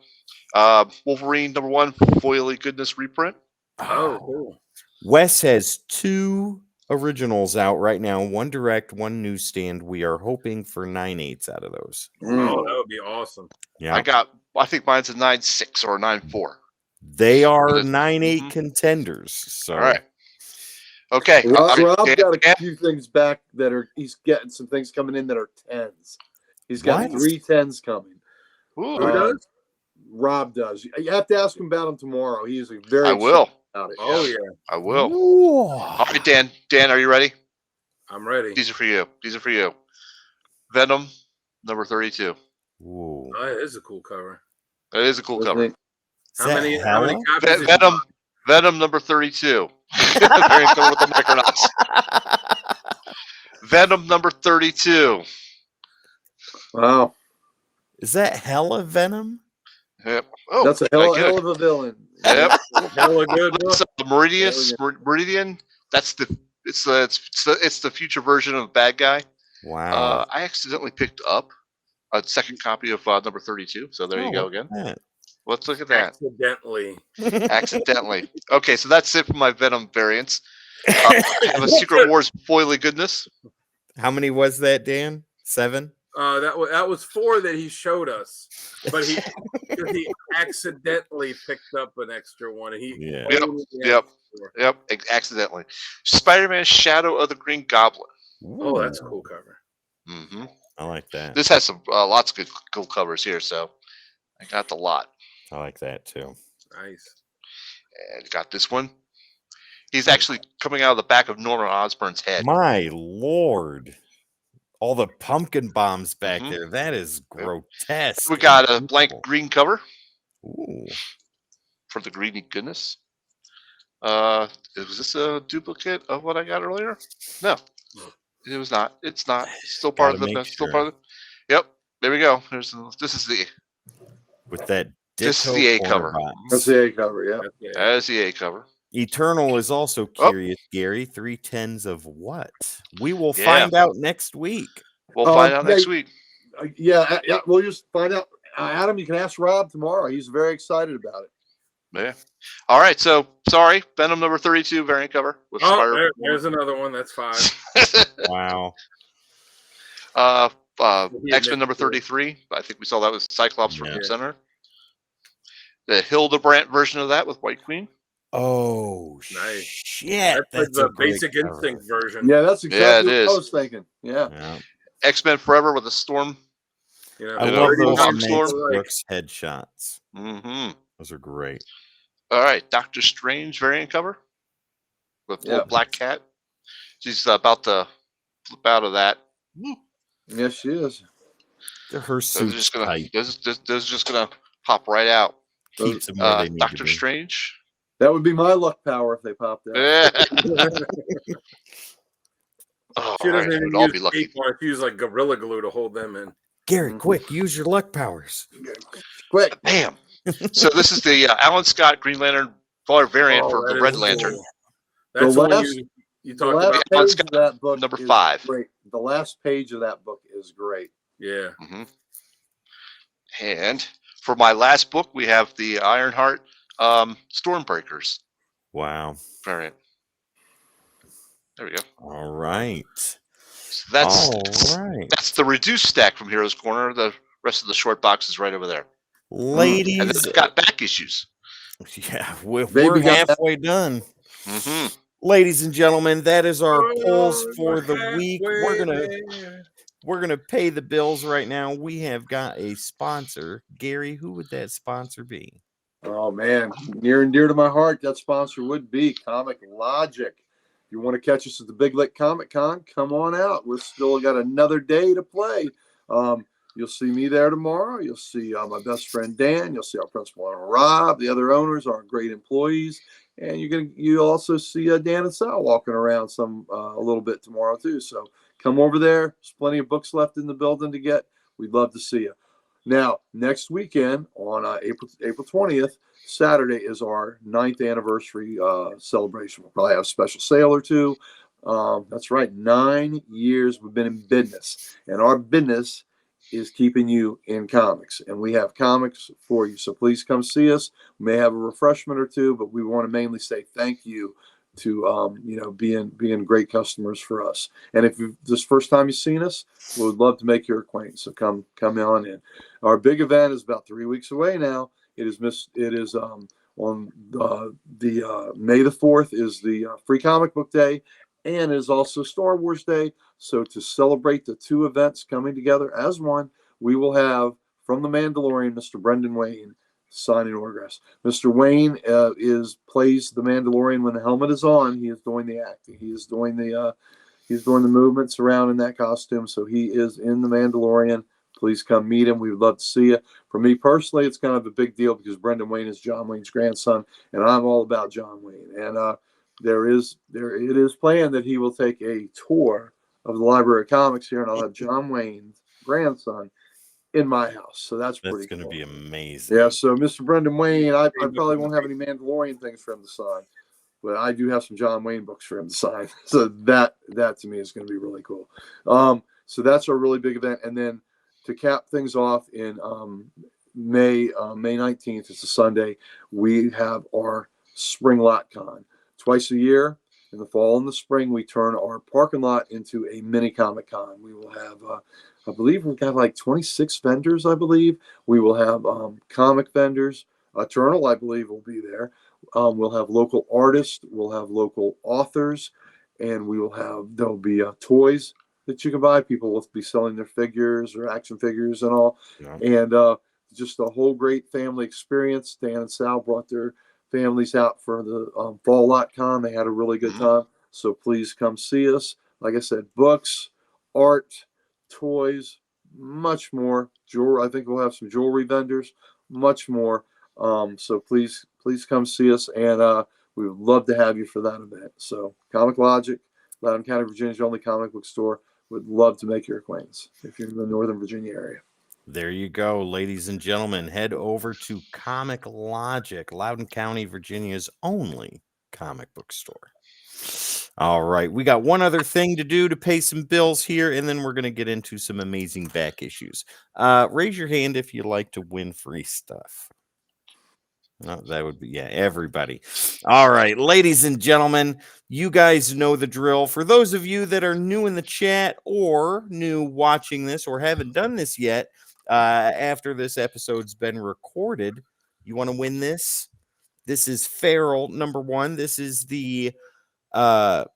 Speaker 3: Wolverine #1 Foily Goodness reprint.
Speaker 2: Oh, cool.
Speaker 1: Wes has 2 originals out right now. One direct, one newsstand. We are hoping for 9/8 out of those.
Speaker 4: Mm.
Speaker 2: Oh, that would be awesome.
Speaker 1: Yeah,
Speaker 3: I think mine's a 9.6 or a 9.4.
Speaker 1: they are
Speaker 3: But it's-
Speaker 1: 9/8
Speaker 3: Mhm.
Speaker 1: contenders. So
Speaker 3: All right. Okay.
Speaker 4: Rob
Speaker 3: Dan-
Speaker 4: got a
Speaker 3: Dan-
Speaker 4: few things back he's getting some things coming in that are 10s. He's got
Speaker 1: What?
Speaker 4: 3 10s coming.
Speaker 3: Ooh,
Speaker 2: Who does?
Speaker 4: Rob does. You have to ask him about them tomorrow. He is very
Speaker 3: I will.
Speaker 4: excited about it.
Speaker 2: Oh, yeah.
Speaker 3: I will.
Speaker 1: Ooh.
Speaker 3: All right, Dan. Dan, are you ready?
Speaker 2: I'm ready.
Speaker 3: These are for you. Venom #32.
Speaker 1: Ooh.
Speaker 2: Oh, that is a cool cover.
Speaker 3: That is a cool
Speaker 4: Isn't
Speaker 3: cover.
Speaker 4: it?
Speaker 1: Is
Speaker 2: How
Speaker 1: that
Speaker 2: many
Speaker 1: Hela?
Speaker 2: copies? did you
Speaker 3: Venom.
Speaker 2: buy?
Speaker 3: Venom #32. Variant cover with the Micronauts. Venom #32.
Speaker 4: Wow.
Speaker 1: Is that Hella Venom?
Speaker 3: Yep. Oh,
Speaker 4: That's a
Speaker 3: I
Speaker 4: hell,
Speaker 3: get it.
Speaker 4: hell of a villain.
Speaker 3: Yep.
Speaker 2: Hella good book.
Speaker 3: So Meridian. That's it's the future version of Bad Guy.
Speaker 1: Wow.
Speaker 3: I accidentally picked up a second copy of #32. So there you go again. Let's look at that. Accidentally. Okay, so that's it for my Venom variants. I have a Secret Wars Foily Goodness.
Speaker 1: How many was that, Dan? 7?
Speaker 2: That was 4 that he showed us, but he accidentally picked up an extra one. And he
Speaker 1: Yeah.
Speaker 2: only had
Speaker 3: Yep,
Speaker 2: 4.
Speaker 3: accidentally. Spider-Man Shadow of the Green Goblin.
Speaker 2: Oh, that's a cool cover.
Speaker 3: Mm-hmm.
Speaker 1: I like that.
Speaker 3: This has some lots of good cool covers here, so I got the lot.
Speaker 1: I like that too.
Speaker 2: Nice.
Speaker 3: And got this one. He's actually coming out of the back of Norman Osborn's head.
Speaker 1: My lord. All the pumpkin bombs back
Speaker 3: Mhm.
Speaker 1: there. That is grotesque.
Speaker 3: We got a
Speaker 1: and
Speaker 3: blank
Speaker 1: beautiful.
Speaker 3: green cover
Speaker 1: Ooh.
Speaker 3: for the Greeny Goodness. Was this a duplicate of what I got earlier? No. It was not. It's not. It's still part
Speaker 1: Gotta
Speaker 3: of the.
Speaker 1: make
Speaker 3: Still
Speaker 1: sure.
Speaker 3: part of the. Yep. There we go. This is
Speaker 1: With that
Speaker 3: this is
Speaker 1: ditto
Speaker 3: the A
Speaker 1: corner
Speaker 3: cover.
Speaker 4: That's
Speaker 1: box.
Speaker 4: the A cover. Yeah.
Speaker 2: Yeah.
Speaker 3: That is the A cover.
Speaker 1: Eternal is also
Speaker 3: Oh.
Speaker 1: curious, Gary. 3/10s of what? We will
Speaker 3: Yeah.
Speaker 1: find out next week.
Speaker 3: We'll find out next
Speaker 4: yeah,
Speaker 3: week.
Speaker 4: Yeah, we'll just find out. Adam, you can ask Rob tomorrow. He's very excited about it.
Speaker 3: Yeah. All right. So sorry, Venom number 32 variant cover with Spider.
Speaker 2: There's another one. That's 5.
Speaker 1: Wow.
Speaker 3: X-Men number 33. I think we saw that with Cyclops from
Speaker 1: Yeah.
Speaker 3: Center. The Hildebrandt version of that with White Queen.
Speaker 1: Oh,
Speaker 2: Nice.
Speaker 1: shit.
Speaker 2: That's
Speaker 1: That's a
Speaker 2: the
Speaker 1: great
Speaker 2: Basic
Speaker 1: cover.
Speaker 2: Instinct version.
Speaker 4: Yeah, that's exactly
Speaker 3: it
Speaker 4: what I
Speaker 3: is.
Speaker 4: was thinking. Yeah.
Speaker 1: Yeah.
Speaker 3: X-Men Forever with a Storm.
Speaker 2: You know,
Speaker 1: I
Speaker 3: You
Speaker 1: love
Speaker 3: know,
Speaker 1: those
Speaker 3: Hawk
Speaker 1: Max
Speaker 3: Storm.
Speaker 1: Brooks headshots.
Speaker 3: Mm-hmm.
Speaker 1: Those are great.
Speaker 3: All right, Doctor Strange variant cover with little Black Cat. She's about to flip out of that. Woo.
Speaker 4: Yes, she is.
Speaker 1: Her
Speaker 3: Those are
Speaker 1: suit's
Speaker 3: just gonna.
Speaker 1: tight.
Speaker 3: Those are just gonna pop right out.
Speaker 1: Keeps them where they need to
Speaker 3: Doctor
Speaker 1: be.
Speaker 3: Strange.
Speaker 4: That would be my luck power if they popped out.
Speaker 3: Oh,
Speaker 2: She doesn't
Speaker 3: right,
Speaker 2: even
Speaker 3: we'd all
Speaker 2: use
Speaker 3: be lucky.
Speaker 2: tape on it. She uses like Gorilla Glue to hold them in.
Speaker 1: Gary, quick, use your luck powers.
Speaker 4: Quick.
Speaker 3: Bam. So this is the Alan Scott Green Lantern variant for
Speaker 2: that
Speaker 3: the Red
Speaker 2: is
Speaker 3: Lantern.
Speaker 2: cool. That's
Speaker 4: The
Speaker 2: the one
Speaker 4: last-
Speaker 2: you
Speaker 4: The
Speaker 2: talked
Speaker 4: last
Speaker 2: about.
Speaker 3: Alan
Speaker 4: page
Speaker 3: Scott,
Speaker 4: of that book
Speaker 3: number
Speaker 4: is
Speaker 3: 5.
Speaker 4: great. The last page of that book is great.
Speaker 2: Yeah.
Speaker 3: Mm-hmm. And for my last book, we have the Ironheart Stormbreakers
Speaker 1: Wow.
Speaker 3: variant. There we go.
Speaker 1: All right.
Speaker 3: So
Speaker 1: That's
Speaker 3: that's the reduced stack from Heroes Corner. The rest of the short box is right over there.
Speaker 1: ladies.
Speaker 3: And it's got back issues.
Speaker 1: Yeah, we're
Speaker 4: Baby got
Speaker 1: halfway done.
Speaker 3: Mm-hmm.
Speaker 1: Ladies and gentlemen, that is our polls for the
Speaker 2: Halfway
Speaker 1: week. We're
Speaker 2: there.
Speaker 1: gonna pay the bills right now. We have got a sponsor. Gary, who would that sponsor be?
Speaker 4: Oh man, near and dear to my heart, that sponsor would be Comic Logic. If you want to catch us at the Big Lick Comic Con, come on out. We're still got another day to play. You'll see me there tomorrow. You'll see my best friend Dan. You'll see our principal owner Rob. The other owners are great employees, and you'll also see Dan and Sal walking around a little bit tomorrow too. So come over there. There's plenty of books left in the building to get. We'd love to see you. Now, next weekend on April 20th, Saturday is our 9th anniversary celebration. We'll probably have a special sale or two. That's right, 9 years we've been in business, and our business is keeping you in comics, and we have comics for you. So please come see us. We may have a refreshment or two, but we want to mainly say thank you to being great customers for us. And if this first time you've seen us, we would love to make your acquaintance. So come on in. Our big event is about 3 weeks away now. It is on the May the 4th is the Free Comic Book Day, and it is also Star Wars Day. So to celebrate the two events coming together as one, we will have from the Mandalorian, Mr. Brendan Wayne, signing autographs. Mr. Wayne plays the Mandalorian when the helmet is on. He is doing the acting. He's doing the movements around in that costume. So he is in the Mandalorian. Please come meet him. We would love to see you. For me personally, it's kind of a big deal because Brendan Wayne is John Wayne's grandson, and I'm all about John Wayne. And it is planned that he will take a tour of the Library of Comics here, and I'll have John Wayne's grandson in my house. So that's pretty
Speaker 1: going to
Speaker 4: cool.
Speaker 1: be amazing.
Speaker 4: Yeah, so Mr. Brendan Wayne, I probably won't have any Mandalorian things for him to sign, but I do have some John Wayne books for him to sign. So that to me is going to be really cool. So that's a really big event. And then to cap things off in May 19th, it's a Sunday, we have our Spring Lot Con. Twice a year, in the fall and the spring, we turn our parking lot into a mini Comic Con. We will have, I believe we've got like 26 vendors, I believe. We will have comic vendors. Eternal, I believe, will be there. We'll have local artists. We'll have local authors. And there'll be toys that you can buy. People will be selling their figures or action figures and all. Yeah. And just a whole great family experience. Dan and Sal brought their families out for the Fall Lot Con. They had a really good time. So please come see us. Like I said, books, art, toys, much more. Jewelry. I think we'll have some jewelry vendors, much more. So please come see us, and we would love to have you for that event. So Comic Logic, Loudoun County, Virginia's only comic book store. Would love to make your acquaintance if you're in the Northern Virginia area.
Speaker 1: There you go, ladies and gentlemen. Head over to Comic Logic, Loudoun County, Virginia's only comic book store. All right, we got one other thing to do to pay some bills here, and then we're going to get into some amazing back issues. Raise your hand if you'd like to win free stuff. No, that would be, yeah, everybody. All right, ladies and gentlemen, you guys know the drill. For those of you that are new in the chat or new watching this or haven't done this yet, after this episode's been recorded, you want to win this? This is Feral #1. This is the God,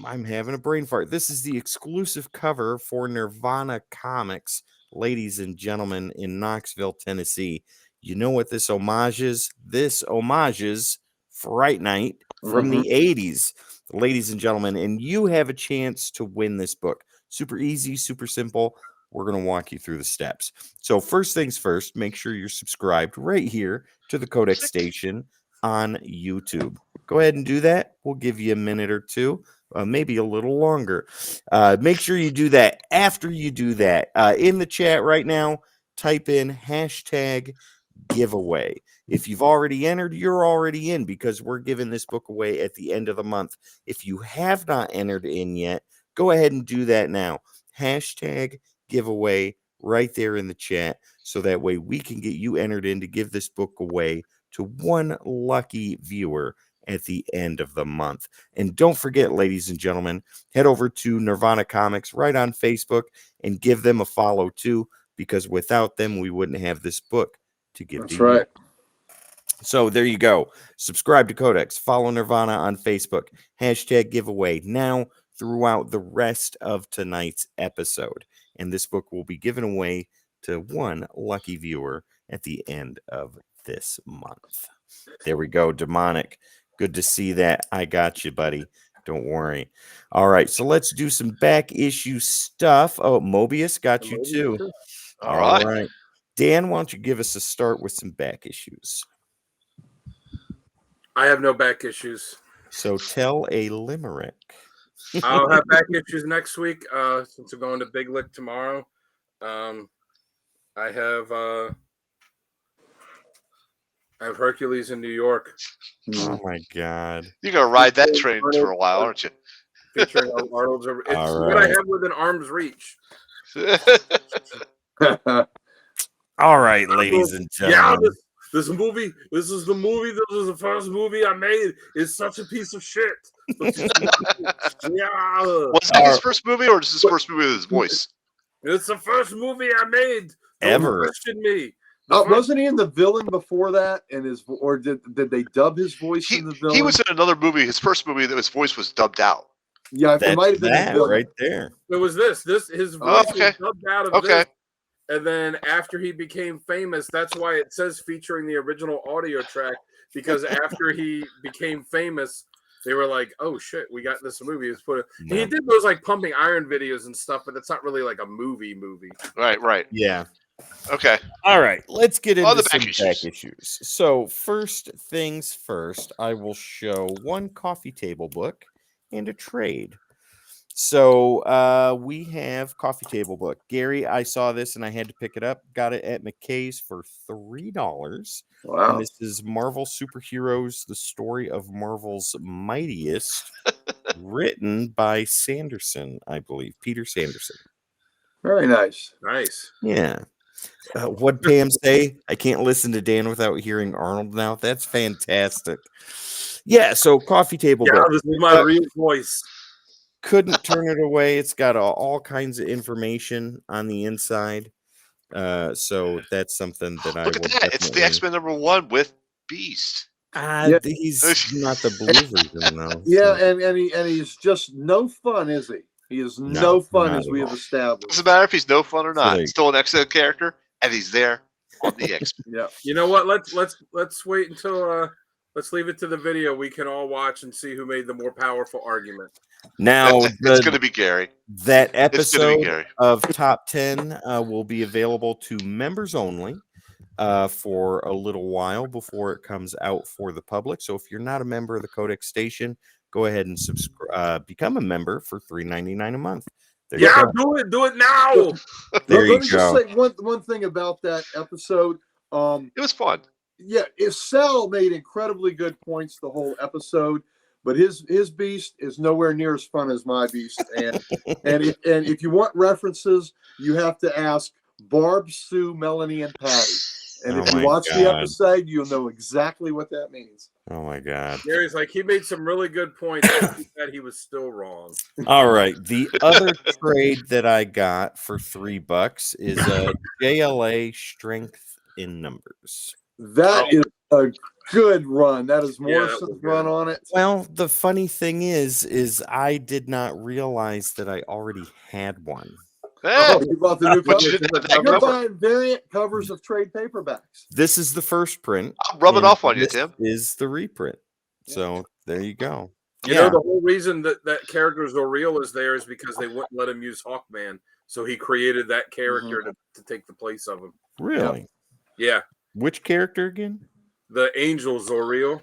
Speaker 1: I'm having a brain fart. This is the exclusive cover for Nirvana Comics, ladies and gentlemen, in Knoxville, Tennessee. You know what this homage is? This homages Fright Night from the 80s, ladies and gentlemen, and you have a chance to win this book. Super easy, super simple. We're going to walk you through the steps. So first things first, make sure you're subscribed right here to the Codex Station on YouTube. Go ahead and do that. We'll give you a minute or two, maybe a little longer. Make sure you do that. After you do that, in the chat right now, type in hashtag giveaway. If you've already entered, you're already in because we're giving this book away at the end of the month. If you have not entered in yet, go ahead and do that now. Hashtag giveaway right there in the chat so that way we can get you entered in to give this book away to one lucky viewer at the end of the month. And don't forget, ladies and gentlemen, head over to Nirvana Comics right on Facebook and give them a follow too, because without them, we wouldn't have this book to give
Speaker 4: That's
Speaker 1: to
Speaker 4: right.
Speaker 1: you. So there you go. Subscribe to Codex. Follow Nirvana on Facebook. Hashtag giveaway now throughout the rest of tonight's episode. And this book will be given away to one lucky viewer at the end of this month. There we go. Demonic. Good to see that. I got you, buddy. Don't worry. All right. So let's do some back issue stuff. Oh, Mobius got you too.
Speaker 3: All right.
Speaker 1: Dan, why don't you give us a start with some back issues?
Speaker 2: I have no back issues.
Speaker 1: So tell a limerick.
Speaker 2: I'll have back issues next week. Since we're going to Big Lick tomorrow, I have Hercules in New York.
Speaker 1: Oh my God!
Speaker 3: You're gonna ride that train for a while, aren't you?
Speaker 2: Featuring Arnold's. It's
Speaker 1: All
Speaker 2: what I
Speaker 1: right.
Speaker 2: have within arm's reach.
Speaker 1: All right, ladies and
Speaker 2: Yeah,
Speaker 1: gentlemen.
Speaker 2: this movie. This is the movie. This was the first movie I made. It's such a piece of shit. Yeah.
Speaker 3: Was that his first movie, or is this his first movie with his voice?
Speaker 2: It's the first movie I made.
Speaker 1: Ever.
Speaker 2: Don't question me.
Speaker 4: Wasn't he in The Villain before that? And or did they dub his voice in The Villain?
Speaker 3: He was in another movie, his first movie, that his voice was dubbed out.
Speaker 4: Yeah, it might have been
Speaker 1: that
Speaker 4: The Villain.
Speaker 1: right there.
Speaker 2: It was this his voice was dubbed out of this. And then after he became famous, that's why it says featuring the original audio track, because after he became famous, they were like, "Oh shit, we got this movie." He did those like Pumping Iron videos and stuff, but it's not really like a movie.
Speaker 3: Right.
Speaker 1: Yeah.
Speaker 3: Okay.
Speaker 1: All right. Let's get into
Speaker 3: the
Speaker 1: some
Speaker 3: back
Speaker 1: back
Speaker 3: issues.
Speaker 1: issues. So first things first, I will show one coffee table book and a trade. So we have coffee table book. Gary, I saw this and I had to pick it up. Got it at McKay's for $3.
Speaker 4: Wow.
Speaker 1: And this is Marvel Superheroes, the story of Marvel's mightiest, written by Sanderson, I believe. Peter Sanderson.
Speaker 4: Very nice.
Speaker 2: Nice.
Speaker 1: Yeah. What'd Pam say? I can't listen to Dan without hearing Arnold now. That's fantastic. Yeah, so coffee table book.
Speaker 2: This is my real voice.
Speaker 1: Couldn't turn it away. It's got all kinds of information on the inside. So that's something that I
Speaker 3: Look
Speaker 1: would
Speaker 3: at that. It's the X-Men #1 with Beast.
Speaker 1: He's not the blue version though.
Speaker 4: Yeah, and he's just no fun, is he? He is no fun, as we have established.
Speaker 3: Doesn't matter if he's no fun or not.
Speaker 1: So
Speaker 3: He's still an excellent character, and he's there on the X-Men.
Speaker 4: Yeah.
Speaker 2: You know what? Let's wait until let's leave it to the video. We can all watch and see who made the more powerful argument.
Speaker 1: Now
Speaker 3: it's going to be Gary.
Speaker 1: That
Speaker 3: It's gonna be
Speaker 1: episode
Speaker 3: Gary.
Speaker 1: of Top 10 will be available to members only for a little while before it comes out for the public. So if you're not a member of the Codex Station, go ahead and subscribe, become a member for $3.99 a month. There
Speaker 2: Yeah,
Speaker 1: you go.
Speaker 2: do it now.
Speaker 1: There you
Speaker 4: Let me just
Speaker 1: go.
Speaker 4: say one thing about that episode.
Speaker 3: It was fun.
Speaker 4: Yeah, Sal made incredibly good points the whole episode, but his beast is nowhere near as fun as my beast. And if you want references, you have to ask Barb, Sue, Melanie, and Patty. And
Speaker 1: Oh
Speaker 4: if you
Speaker 1: my
Speaker 4: watch the
Speaker 1: God.
Speaker 4: episode, you'll know exactly what that means.
Speaker 1: Oh my God.
Speaker 2: Gary's like, he made some really good points, but that he was still wrong.
Speaker 1: All right. The other trade that I got for $3 is JLA Strength in Numbers.
Speaker 4: That is a good run. That is Morrison's
Speaker 2: was
Speaker 4: run
Speaker 2: good.
Speaker 4: on it.
Speaker 1: Well, the funny thing is I did not realize that I already had one.
Speaker 3: Eh,
Speaker 4: You bought the new
Speaker 3: but
Speaker 4: cover.
Speaker 3: you didn't have that
Speaker 4: You're
Speaker 3: cover.
Speaker 4: buying variant covers of trade paperbacks.
Speaker 1: This is the first print.
Speaker 3: I'm rubbing
Speaker 1: and
Speaker 3: off on you,
Speaker 1: this
Speaker 3: Tim.
Speaker 1: is the reprint. So there you go.
Speaker 2: You know, the whole reason that character Zoriel is there is because they wouldn't let him use Hawkman. So he created that character to take the place of him.
Speaker 1: Really?
Speaker 2: Yeah.
Speaker 1: Which character again?
Speaker 2: The angel Zoriel.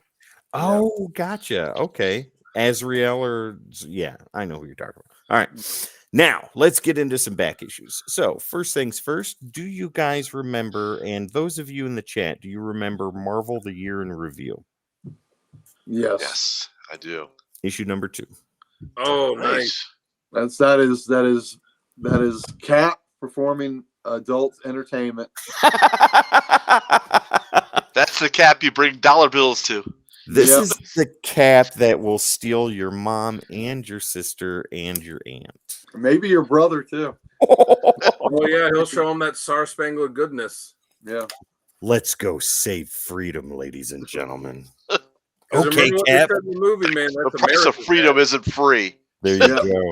Speaker 1: Oh, gotcha. Okay. Azrael I know who you're talking about. All right. Now, let's get into some back issues. So, first things first, do you guys remember, and those of you in the chat, do you remember Marvel the Year in Review?
Speaker 4: Yes.
Speaker 3: I do.
Speaker 1: Issue number 2.
Speaker 2: Oh, nice.
Speaker 4: That is Cap performing adult entertainment.
Speaker 3: That's the Cap you bring dollar bills to.
Speaker 1: This is the Cap that will steal your mom and your sister and your aunt.
Speaker 4: Maybe your brother too.
Speaker 2: Well, yeah, he'll show him that Star-Spangled goodness.
Speaker 4: Yeah.
Speaker 1: Let's go save freedom, ladies and gentlemen.
Speaker 2: 'Cause
Speaker 1: Okay,
Speaker 2: remember what they
Speaker 1: Cap.
Speaker 2: said in the movie, man.
Speaker 3: The
Speaker 2: That's
Speaker 3: price of
Speaker 2: America's
Speaker 3: freedom
Speaker 2: bad.
Speaker 3: isn't free.
Speaker 1: There you go.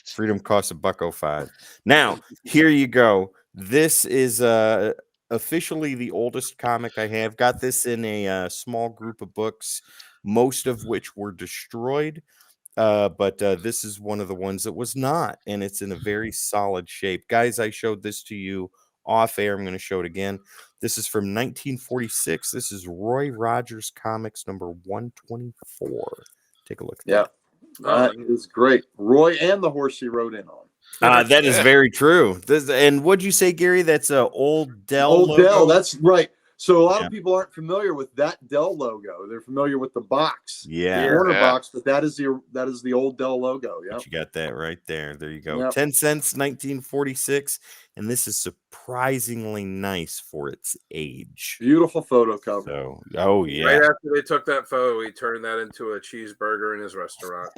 Speaker 1: Freedom costs $1.05. Now, here you go. This is officially the oldest comic I have. Got this in a small group of books, most of which were destroyed. But this is one of the ones that was not, and it's in a very solid shape. Guys, I showed this to you off air. I'm going to show it again. This is from 1946. This is Roy Rogers Comics number 124. Take a look at that.
Speaker 4: That is great. Roy and the horse he rode in on.
Speaker 1: That is very true. And what'd you say, Gary? That's a old Dell
Speaker 4: Old
Speaker 1: logo?
Speaker 4: Dell, that's right. So a lot of people aren't familiar with that Dell logo. They're familiar with the box, the corner box, but that is the old Dell logo. Yeah,
Speaker 1: you got that right there. There you go.
Speaker 4: Yep.
Speaker 1: 10 cents, 1946, and this is surprisingly nice for its age.
Speaker 4: Beautiful photo cover.
Speaker 1: So,
Speaker 2: Right after they took that photo, he turned that into a cheeseburger in his restaurant.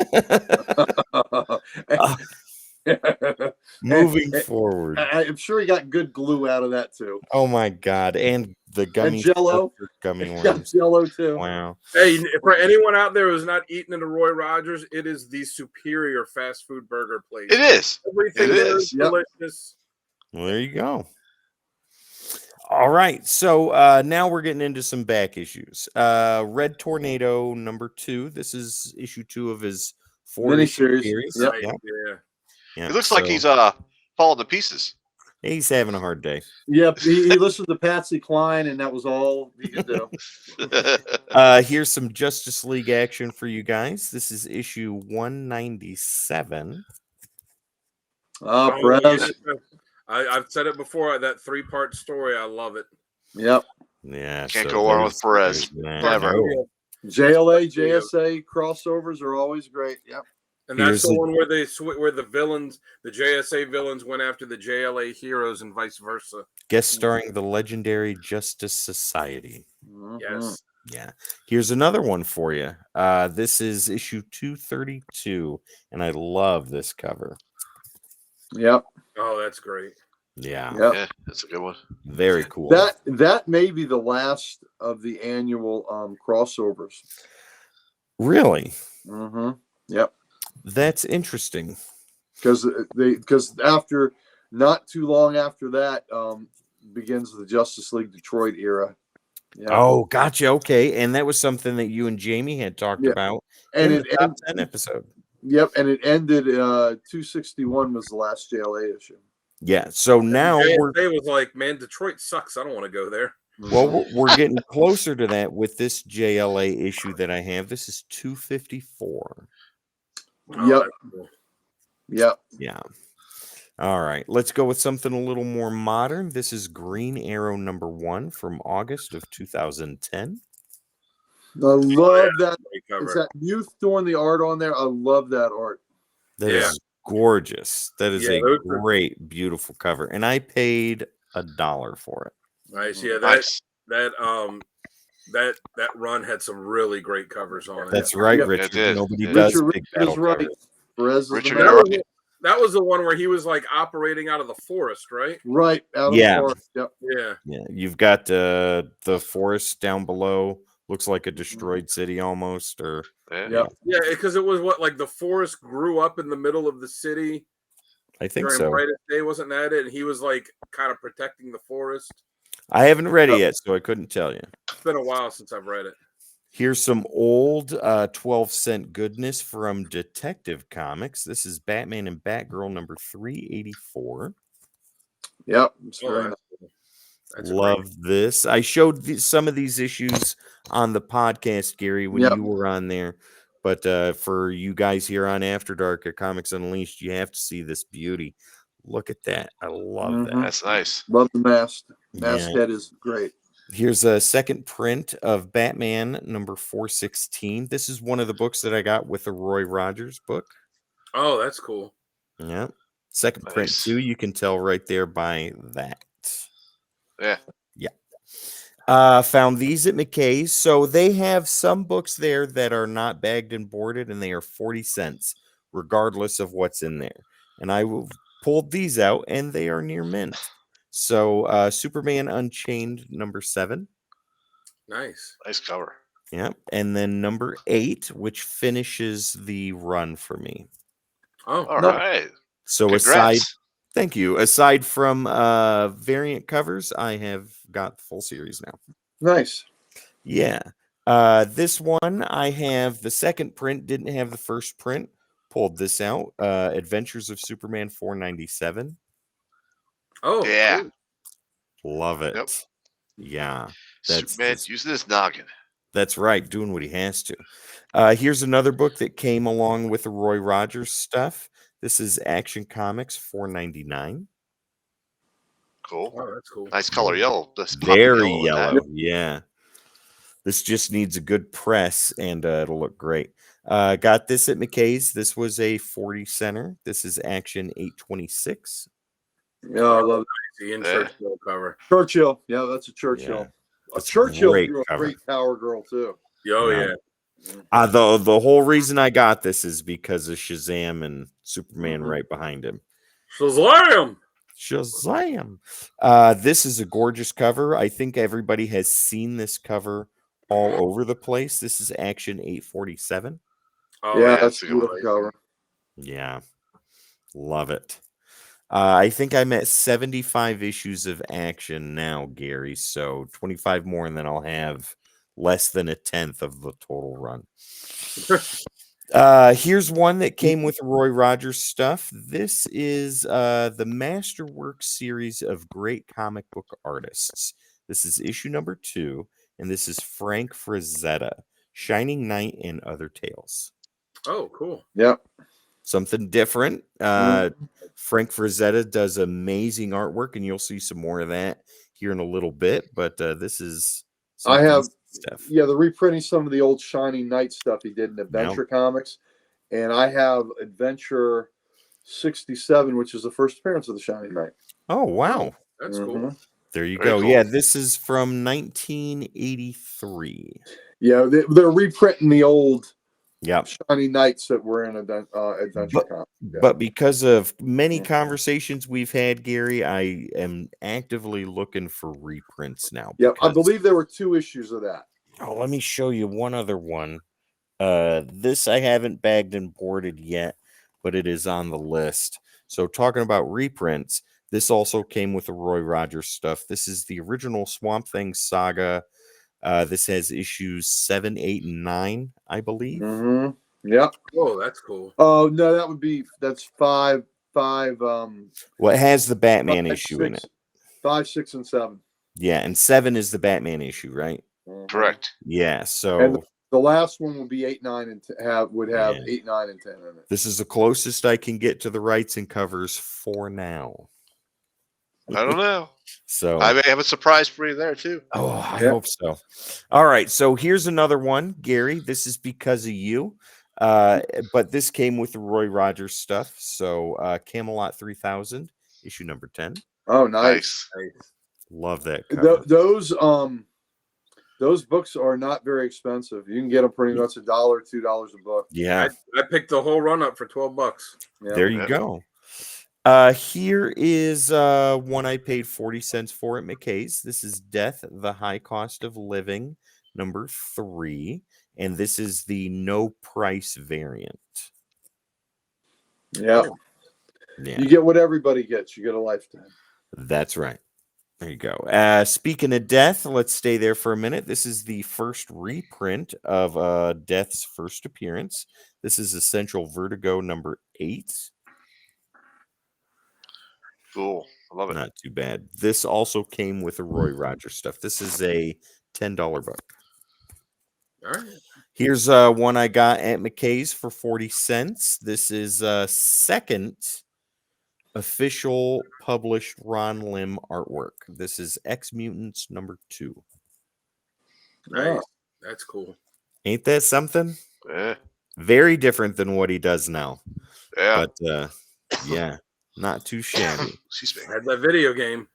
Speaker 1: Moving forward.
Speaker 4: I'm sure he got good glue out of that too.
Speaker 1: Oh my God. And the gummy
Speaker 4: Jello.
Speaker 1: Gummy
Speaker 4: Yeah,
Speaker 1: worms.
Speaker 4: Jello too.
Speaker 1: Wow.
Speaker 2: Hey, for anyone out there who's not eaten at a Roy Rogers, it is the superior fast food burger place.
Speaker 3: It is.
Speaker 2: Everything there is delicious.
Speaker 1: Well, there you go. All right. So now we're getting into some back issues. Red Tornado number 2. This is issue 2 of his 4-issue series.
Speaker 4: Yep.
Speaker 1: Yeah.
Speaker 3: It looks like he's falling to pieces.
Speaker 1: He's having a hard day.
Speaker 4: Yep. He listened to Patsy Cline, and that was all he could do.
Speaker 1: Here's some Justice League action for you guys. This is issue 197.
Speaker 4: Perez.
Speaker 2: I've said it before. That 3-part story, I love it.
Speaker 4: Yep.
Speaker 1: Yeah.
Speaker 3: Can't go wrong with Perez. Never.
Speaker 4: JLA, JSA crossovers are always great. Yep.
Speaker 2: And that's the one where where the villains, the JSA villains, went after the JLA heroes and vice versa.
Speaker 1: Guest starring the legendary Justice Society.
Speaker 2: Yes.
Speaker 1: Yeah. Here's another one for you. This is issue 232, and I love this cover.
Speaker 4: Yep.
Speaker 2: Oh, that's great.
Speaker 1: Yeah.
Speaker 4: Yep.
Speaker 3: Yeah, that's a good one.
Speaker 1: Very cool.
Speaker 4: That may be the last of the annual crossovers.
Speaker 1: Really?
Speaker 4: Mm-hmm. Yep.
Speaker 1: That's interesting.
Speaker 4: Because after not too long after that begins the Justice League Detroit era.
Speaker 1: Yeah. Oh, gotcha. Okay, and that was something that you and Jamie had talked about,
Speaker 4: and
Speaker 1: in the top 10 episode.
Speaker 4: Yep, and it ended. 261 was the last JLA issue.
Speaker 1: Yeah. So now
Speaker 2: JSA was like, man, Detroit sucks. I don't want to go there.
Speaker 1: Well, we're getting closer to that with this JLA issue that I have. This is 254.
Speaker 2: Oh,
Speaker 4: Yep.
Speaker 2: that's cool.
Speaker 4: Yep.
Speaker 1: Yeah. All right. Let's go with something a little more modern. This is Green Arrow #1 from August of 2010.
Speaker 4: I love that.
Speaker 2: Great
Speaker 4: It's
Speaker 2: cover.
Speaker 4: that youth doing the art on there. I love that art.
Speaker 1: That
Speaker 2: Yeah.
Speaker 1: is gorgeous. That is
Speaker 2: Yeah,
Speaker 1: a
Speaker 2: those are-
Speaker 1: great, beautiful cover. And I paid $1 for it.
Speaker 2: Nice. Yeah,
Speaker 3: Nice.
Speaker 2: that run had some really great covers on it.
Speaker 1: That's right,
Speaker 4: Yeah.
Speaker 1: Richard.
Speaker 3: It did.
Speaker 1: Nobody
Speaker 3: It
Speaker 1: does
Speaker 4: Richard
Speaker 1: big
Speaker 4: is
Speaker 1: battle
Speaker 4: right.
Speaker 1: covers.
Speaker 4: Perez is
Speaker 3: Richard,
Speaker 4: the
Speaker 3: you're
Speaker 4: man.
Speaker 3: right.
Speaker 2: That was the one where he was like operating out of the forest, right?
Speaker 4: Right out of
Speaker 1: Yeah.
Speaker 4: the forest. Yep.
Speaker 2: Yeah.
Speaker 1: Yeah, you've got the forest down below. Looks like a destroyed city almost. Or
Speaker 3: Yeah.
Speaker 4: Yep.
Speaker 2: Yeah, because it was what, like the forest grew up in the middle of the city
Speaker 1: I think
Speaker 2: during
Speaker 1: so.
Speaker 2: brightest day, wasn't that it? And he was like kind of protecting the forest.
Speaker 1: I haven't read it yet, so I couldn't tell you.
Speaker 2: It's been a while since I've read it.
Speaker 1: Here's some old 12-cent goodness from Detective Comics. This is Batman and Batgirl #384.
Speaker 4: Yep. It's
Speaker 2: Oh,
Speaker 4: very
Speaker 2: that's
Speaker 4: nice.
Speaker 2: cool. That's a
Speaker 1: Love this. I showed some of these issues on the podcast, Gary, when
Speaker 4: Yep.
Speaker 1: you were on there. But for you guys here on After Dark at Comics Unleashed, you have to see this beauty. Look at that. I love
Speaker 4: Mhm.
Speaker 3: That's nice.
Speaker 4: Love the mask.
Speaker 1: that.
Speaker 4: Masthead is great.
Speaker 1: Here's a second print of Batman #416. This is one of the books that I got with the Roy Rogers book.
Speaker 2: Oh, that's cool.
Speaker 1: Yeah. Second print
Speaker 3: Nice.
Speaker 1: too. You can tell right there by that.
Speaker 3: Yeah.
Speaker 1: Found these at McKay's. So they have some books there that are not bagged and boarded, and they are 40 cents, regardless of what's in there. And I pulled these out, and they are near mint. So Superman Unchained #7.
Speaker 2: Nice.
Speaker 3: Nice cover.
Speaker 1: Yep. And then #8, which finishes the run for me.
Speaker 2: Oh,
Speaker 3: All
Speaker 4: No.
Speaker 3: right.
Speaker 1: So
Speaker 3: Congrats.
Speaker 1: thank you. Aside from variant covers, I have got the full series now.
Speaker 4: Nice.
Speaker 1: Yeah. This one I have the second print, didn't have the first print. Pulled this out. Adventures of Superman 497.
Speaker 2: oh,
Speaker 3: Yeah.
Speaker 2: cool.
Speaker 1: Love it.
Speaker 3: Yep.
Speaker 1: Yeah.
Speaker 3: Superman
Speaker 1: That's
Speaker 3: using his noggin.
Speaker 1: That's right, doing what he has to. Here's another book that came along with the Roy Rogers stuff. This is Action Comics 499.
Speaker 3: Cool.
Speaker 2: Oh, that's cool.
Speaker 3: Nice color yellow. This poppy
Speaker 1: Very
Speaker 3: in that.
Speaker 1: yellow. Yeah. This just needs a good press and it'll look great. Got this at McKay's. This was a 40 center. This is Action 826.
Speaker 4: Yeah, I love it.
Speaker 2: The in
Speaker 3: Yeah.
Speaker 2: Churchill cover.
Speaker 4: Churchill. Yeah, that's a Churchill.
Speaker 1: Yeah.
Speaker 4: A
Speaker 1: That's a
Speaker 4: Churchill
Speaker 1: great
Speaker 4: drew a
Speaker 1: cover.
Speaker 4: great Power Girl too.
Speaker 2: Oh,
Speaker 1: Yeah.
Speaker 2: yeah.
Speaker 1: The whole reason I got this is because of Shazam and Superman
Speaker 4: Mhm.
Speaker 1: right behind him.
Speaker 2: Shazam!
Speaker 1: Shazam. This is a gorgeous cover. I think everybody has seen this cover all over the place. This is Action 847.
Speaker 2: Oh,
Speaker 4: Yeah,
Speaker 3: yeah,
Speaker 4: that's
Speaker 3: that's
Speaker 4: a
Speaker 3: a good
Speaker 4: beautiful cover.
Speaker 1: Yeah. Love it. I think I'm at 75 issues of Action now, Gary. So 25 more, and then I'll have less than a tenth of the total run. Here's one that came with Roy Rogers stuff. This is the Masterwork series of great comic book artists. This is issue #2, and this is Frank Frazetta, Shining Knight and Other Tales.
Speaker 2: Oh, cool.
Speaker 4: Yep.
Speaker 1: Something different.
Speaker 4: Mm-hmm.
Speaker 1: Frank Frazetta does amazing artwork, and you'll see some more of that here in a little bit. But this is some
Speaker 4: I have
Speaker 1: decent stuff.
Speaker 4: Yeah, they're reprinting some of the old Shining Knight stuff he did in Adventure Comics, and I have Adventure 67, which is the first appearance of the Shining Knight.
Speaker 1: Oh, wow.
Speaker 2: That's cool.
Speaker 4: Mhm.
Speaker 1: There you
Speaker 3: Very
Speaker 1: go.
Speaker 3: cool.
Speaker 1: Yeah, this is from 1983.
Speaker 4: Yeah, they're reprinting the old
Speaker 1: Yep.
Speaker 4: Shining Knights that were in Adventure Comics. Yeah.
Speaker 1: But because of many
Speaker 4: Mhm.
Speaker 1: conversations we've had, Gary, I am actively looking for reprints now.
Speaker 4: Yeah, I
Speaker 1: because-
Speaker 4: believe there were 2 issues of that.
Speaker 1: Oh, let me show you one other one. This I haven't bagged and boarded yet, but it is on the list. So talking about reprints, this also came with the Roy Rogers stuff. This is the original Swamp Thing saga. This has issues 7, 8, and 9, I believe.
Speaker 4: Mm-hmm. Yep.
Speaker 2: Oh, that's cool.
Speaker 4: Oh no, that's 5.
Speaker 1: Well, it has the Batman
Speaker 4: 5,
Speaker 1: issue in it.
Speaker 4: 5, 6, and 7.
Speaker 1: Yeah, and 7 is the Batman issue, right?
Speaker 3: Correct.
Speaker 1: Yeah,
Speaker 4: And
Speaker 1: so
Speaker 4: the last one would be 8, 9, and would have
Speaker 1: Yeah.
Speaker 4: 8, 9, and 10 in it.
Speaker 1: this is the closest I can get to the rights and covers for now.
Speaker 3: I don't know.
Speaker 1: So
Speaker 3: I may have a surprise for you there too.
Speaker 1: oh, I
Speaker 4: Yep.
Speaker 1: hope so. All right, so here's another one, Gary. This is because of you. But this came with the Roy Rogers stuff. So Camelot 3000, issue number 10.
Speaker 4: Oh, nice.
Speaker 3: Nice.
Speaker 1: Love that cover.
Speaker 4: Those books are not very expensive. You can get them pretty much $1, $2 a book.
Speaker 1: Yeah,
Speaker 2: I picked the whole run up for $12.
Speaker 4: Yeah.
Speaker 1: there you go. Here is one I paid 40 cents for at McKay's. This is Death, the High Cost of Living, number 3. And this is the no price variant.
Speaker 4: Yeah.
Speaker 1: Yeah,
Speaker 4: You get what everybody gets. You get a lifetime.
Speaker 1: that's right. There you go. Speaking of Death, let's stay there for a minute. This is the first reprint of Death's first appearance. This is Essential Vertigo number 8.
Speaker 3: Cool. I love it.
Speaker 1: Not too bad. This also came with the Roy Rogers stuff. This is a $10 book.
Speaker 2: All right.
Speaker 1: Here's one I got at McKay's for 40 cents. This is second official published Ron Lim artwork. This is X Mutants number 2.
Speaker 2: Nice. That's cool.
Speaker 1: Ain't that something?
Speaker 3: Yeah.
Speaker 1: Very different than what he does now.
Speaker 3: Yeah.
Speaker 1: But yeah, not too shabby.
Speaker 3: Excuse me.
Speaker 2: Had that video game.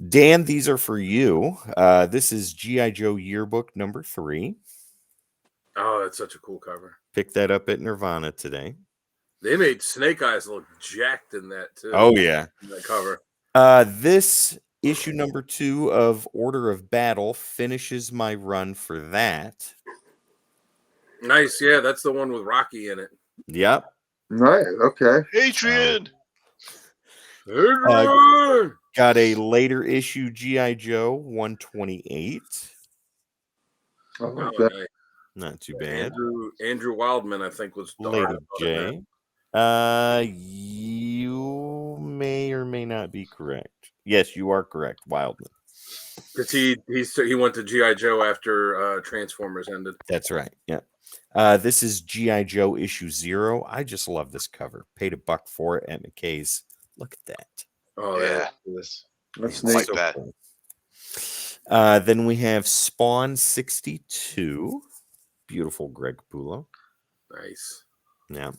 Speaker 1: Dan, these are for you. This is G.I. Joe Yearbook number 3.
Speaker 2: Oh, that's such a cool cover.
Speaker 1: Picked that up at Nirvana today.
Speaker 2: They made Snake Eyes look jacked in that too.
Speaker 1: Oh, yeah.
Speaker 2: In that cover.
Speaker 1: This issue number 2 of Order of Battle finishes my run for that.
Speaker 2: Nice. Yeah, that's the one with Rocky in it.
Speaker 1: Yep.
Speaker 4: Right. Okay.
Speaker 3: Adrian.
Speaker 1: Got a later issue G.I. Joe 128.
Speaker 4: I like
Speaker 2: Oh,
Speaker 4: that.
Speaker 2: nice.
Speaker 1: Not too bad.
Speaker 2: Andrew Wildman, I think, was the
Speaker 1: Later
Speaker 2: art on that.
Speaker 1: J. You may or may not be correct. Yes, you are correct, Wildman.
Speaker 2: Because he went to G.I. Joe after Transformers ended.
Speaker 1: That's right. Yeah. This is G.I. Joe issue 0. I just love this cover. Paid $1 for it at McKay's. Look at that.
Speaker 2: Oh,
Speaker 3: Yeah.
Speaker 4: That's
Speaker 3: I
Speaker 4: neat.
Speaker 3: like that.
Speaker 1: Cool. Then we have Spawn 62. Beautiful Greg Pulo.
Speaker 2: Nice.
Speaker 1: Yeah.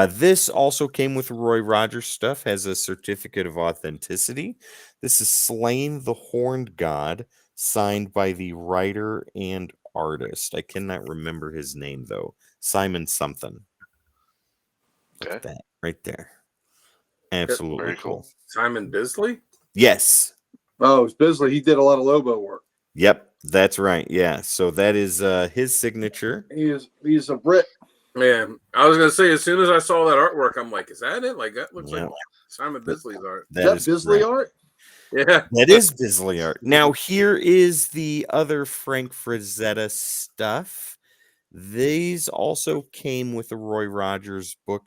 Speaker 1: This also came with Roy Rogers stuff, has a certificate of authenticity. This is Slain the Horned God, signed by the writer and artist. I cannot remember his name, though. Simon something. Look at that right there. Absolutely
Speaker 3: Very cool.
Speaker 2: Simon Bisley?
Speaker 1: Yes.
Speaker 4: Oh, it's Bisley. He did a lot of Lobo work.
Speaker 1: Yep, that's right. Yeah. So that is his signature.
Speaker 4: He's a Brit.
Speaker 2: Yeah. I was going to say, as soon as I saw that artwork, I'm like, is that it? Like, that looks
Speaker 1: Yep.
Speaker 2: like Simon Bisley's art.
Speaker 4: Is that Bisley
Speaker 1: correct.
Speaker 4: art?
Speaker 2: Yeah.
Speaker 1: That is Bisley art. Now, here is the other Frank Frazetta stuff. These also came with the Roy Rogers book.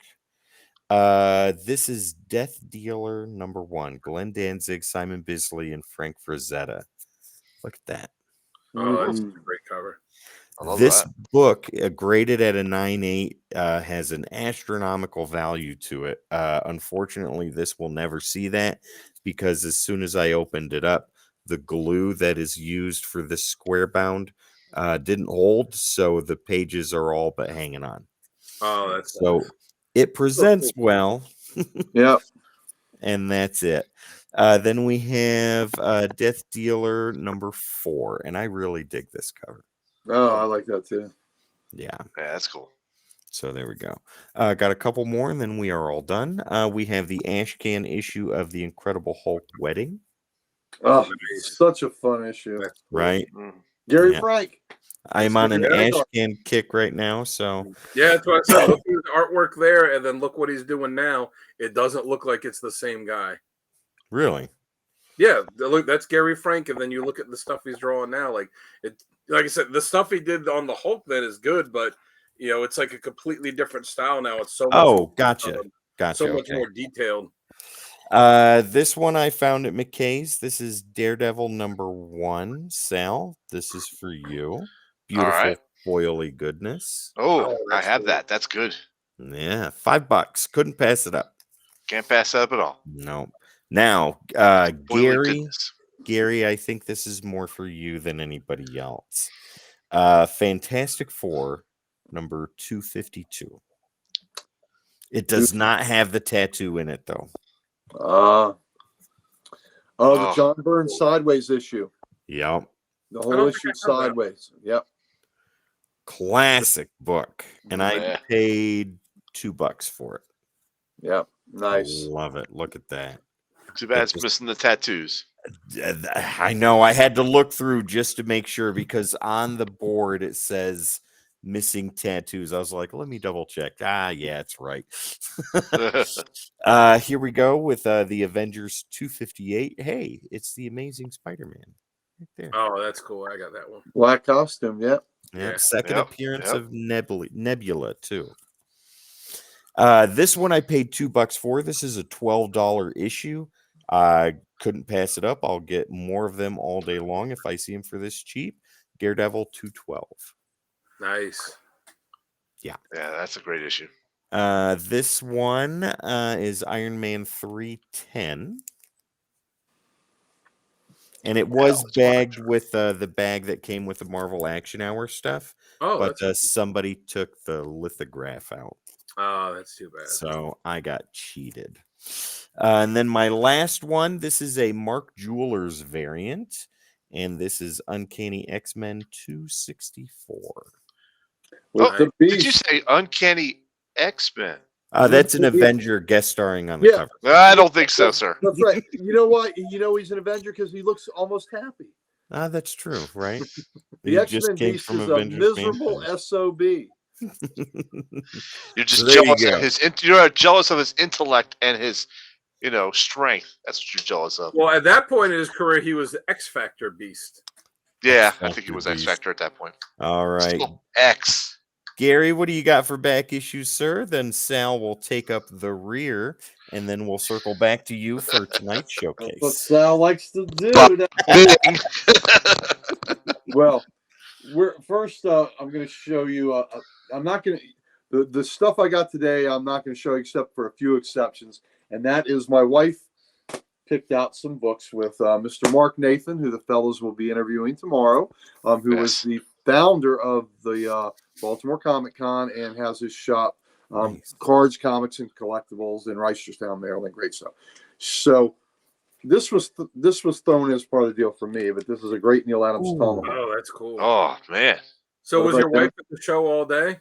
Speaker 1: This is Death Dealer number 1. Glenn Danzig, Simon Bisley, and Frank Frazetta. Look at that.
Speaker 2: Oh, that's a great cover.
Speaker 3: I love
Speaker 1: This
Speaker 3: that.
Speaker 1: book, graded at a 9.8, has an astronomical value to it. Unfortunately, this will never see that because as soon as I opened it up, the glue that is used for this square bound didn't hold, so the pages are all but hanging on.
Speaker 2: Oh, that's
Speaker 1: So it presents well,
Speaker 4: Yeah.
Speaker 1: and that's it. Then we have Death Dealer number 4, and I really dig this cover.
Speaker 4: Oh, I like that too.
Speaker 1: Yeah.
Speaker 3: Yeah, that's cool.
Speaker 1: So there we go. Got a couple more, and then we are all done. We have the Ashcan issue of the Incredible Hulk Wedding.
Speaker 4: Oh, such a fun issue.
Speaker 1: Right?
Speaker 3: Mm.
Speaker 4: Gary
Speaker 1: Yeah.
Speaker 4: Frank.
Speaker 1: I'm on an
Speaker 4: Yeah.
Speaker 1: Ashcan kick right now, so
Speaker 2: Yeah, that's what I said. Look at his artwork there, and then look what he's doing now. It doesn't look like it's the same guy.
Speaker 1: really.
Speaker 2: Yeah, look, that's Gary Frank, and then you look at the stuff he's drawing now. Like I said, the stuff he did on the Hulk then is good, but it's like a completely different style now. It's so much
Speaker 1: Oh, gotcha.
Speaker 2: so much
Speaker 1: Okay.
Speaker 2: more detailed.
Speaker 1: This one I found at McKay's. This is Daredevil #1. Sal, this is for you. Beautiful
Speaker 3: right.
Speaker 1: foily goodness.
Speaker 3: Oh, I
Speaker 2: that's
Speaker 3: have
Speaker 2: cool.
Speaker 3: that. That's good.
Speaker 1: Yeah, $5. Couldn't pass it up.
Speaker 3: Can't pass that up at all.
Speaker 1: No. Now,
Speaker 3: Foily
Speaker 1: Gary,
Speaker 3: goodness.
Speaker 1: Gary, I think this is more for you than anybody else. Fantastic Four #252. It does not have the tattoo in it, though.
Speaker 4: The
Speaker 3: Oh.
Speaker 4: John Byrne Sideways issue.
Speaker 1: Yep.
Speaker 4: The
Speaker 2: I
Speaker 4: whole
Speaker 2: don't
Speaker 4: issue
Speaker 2: think I have that.
Speaker 4: Sideways. Yep.
Speaker 1: Classic book. And I
Speaker 3: Yeah.
Speaker 1: paid $2 for it.
Speaker 4: Yep. Nice.
Speaker 1: Love it. Look at that.
Speaker 3: Too bad
Speaker 1: It
Speaker 3: it's missing the tattoos.
Speaker 1: I know. I had to look through just to make sure because on the board it says missing tattoos. I was like, let me double check. Yeah, it's right. Here we go with the Avengers 258. Hey, it's the Amazing Spider-Man. Right there.
Speaker 2: Oh, that's cool. I got that one.
Speaker 4: Black costume. Yep.
Speaker 1: Yep.
Speaker 2: Yeah.
Speaker 1: Second
Speaker 3: Yep,
Speaker 1: appearance
Speaker 3: yep.
Speaker 1: of Nebula too. This one I paid $2 for. This is a $12 issue. I couldn't pass it up. I'll get more of them all day long if I see them for this cheap. Daredevil 212.
Speaker 2: Nice.
Speaker 3: Yeah, that's a great issue.
Speaker 1: This one is Iron Man 310. And it was
Speaker 3: it's
Speaker 1: bagged with the bag that came with the Marvel Action Hour stuff.
Speaker 2: Oh,
Speaker 1: But
Speaker 2: that's
Speaker 1: somebody took the lithograph out.
Speaker 2: oh, that's too bad.
Speaker 1: So I got cheated. And then my last one, this is a Mark Jewelers variant. And this is Uncanny X-Men 264.
Speaker 4: With the
Speaker 3: Did you
Speaker 4: Beast.
Speaker 3: say Uncanny X-Men?
Speaker 1: That's an
Speaker 4: Yeah.
Speaker 1: Avenger guest starring on the
Speaker 4: Yeah.
Speaker 1: cover.
Speaker 3: I don't think so, sir.
Speaker 4: That's right. You know why? You know he's an Avenger because he looks almost happy.
Speaker 1: That's true, right?
Speaker 4: The
Speaker 1: He
Speaker 4: X-Men Beast is a miserable SOB.
Speaker 3: You're just
Speaker 1: There you
Speaker 3: jealous
Speaker 1: go.
Speaker 3: of you're jealous of his intellect and his, strength. That's what you're jealous of.
Speaker 2: Well, at that point in his career, he was the X Factor beast.
Speaker 3: Yeah, I
Speaker 1: X-Factor
Speaker 3: think it was
Speaker 1: beast.
Speaker 3: X Factor at that point.
Speaker 1: All right.
Speaker 3: Still X.
Speaker 1: Gary, what do you got for back issues, sir? Then Sal will take up the rear, and then we'll circle back to you for tonight's
Speaker 4: That's what
Speaker 1: showcase.
Speaker 4: Sal likes to do.
Speaker 3: Bing.
Speaker 4: Well, I'm going to show you. I'm not going to the stuff I got today. I'm not going to show you except for a few exceptions, and that is my wife picked out some books with Mr. Mark Nathan, who the fellows will be interviewing tomorrow, who was the founder of the Baltimore Comic Con and has his shop,
Speaker 1: Nice.
Speaker 4: Cards, Comics, and Collectibles in Reisterstown, Maryland. Great stuff. So this was thrown as part of the deal for me, but this is a great Neil Adams tunnel.
Speaker 2: Oh, that's cool.
Speaker 3: Oh man.
Speaker 2: So was
Speaker 4: What
Speaker 2: your
Speaker 4: about
Speaker 2: wife at the show all day?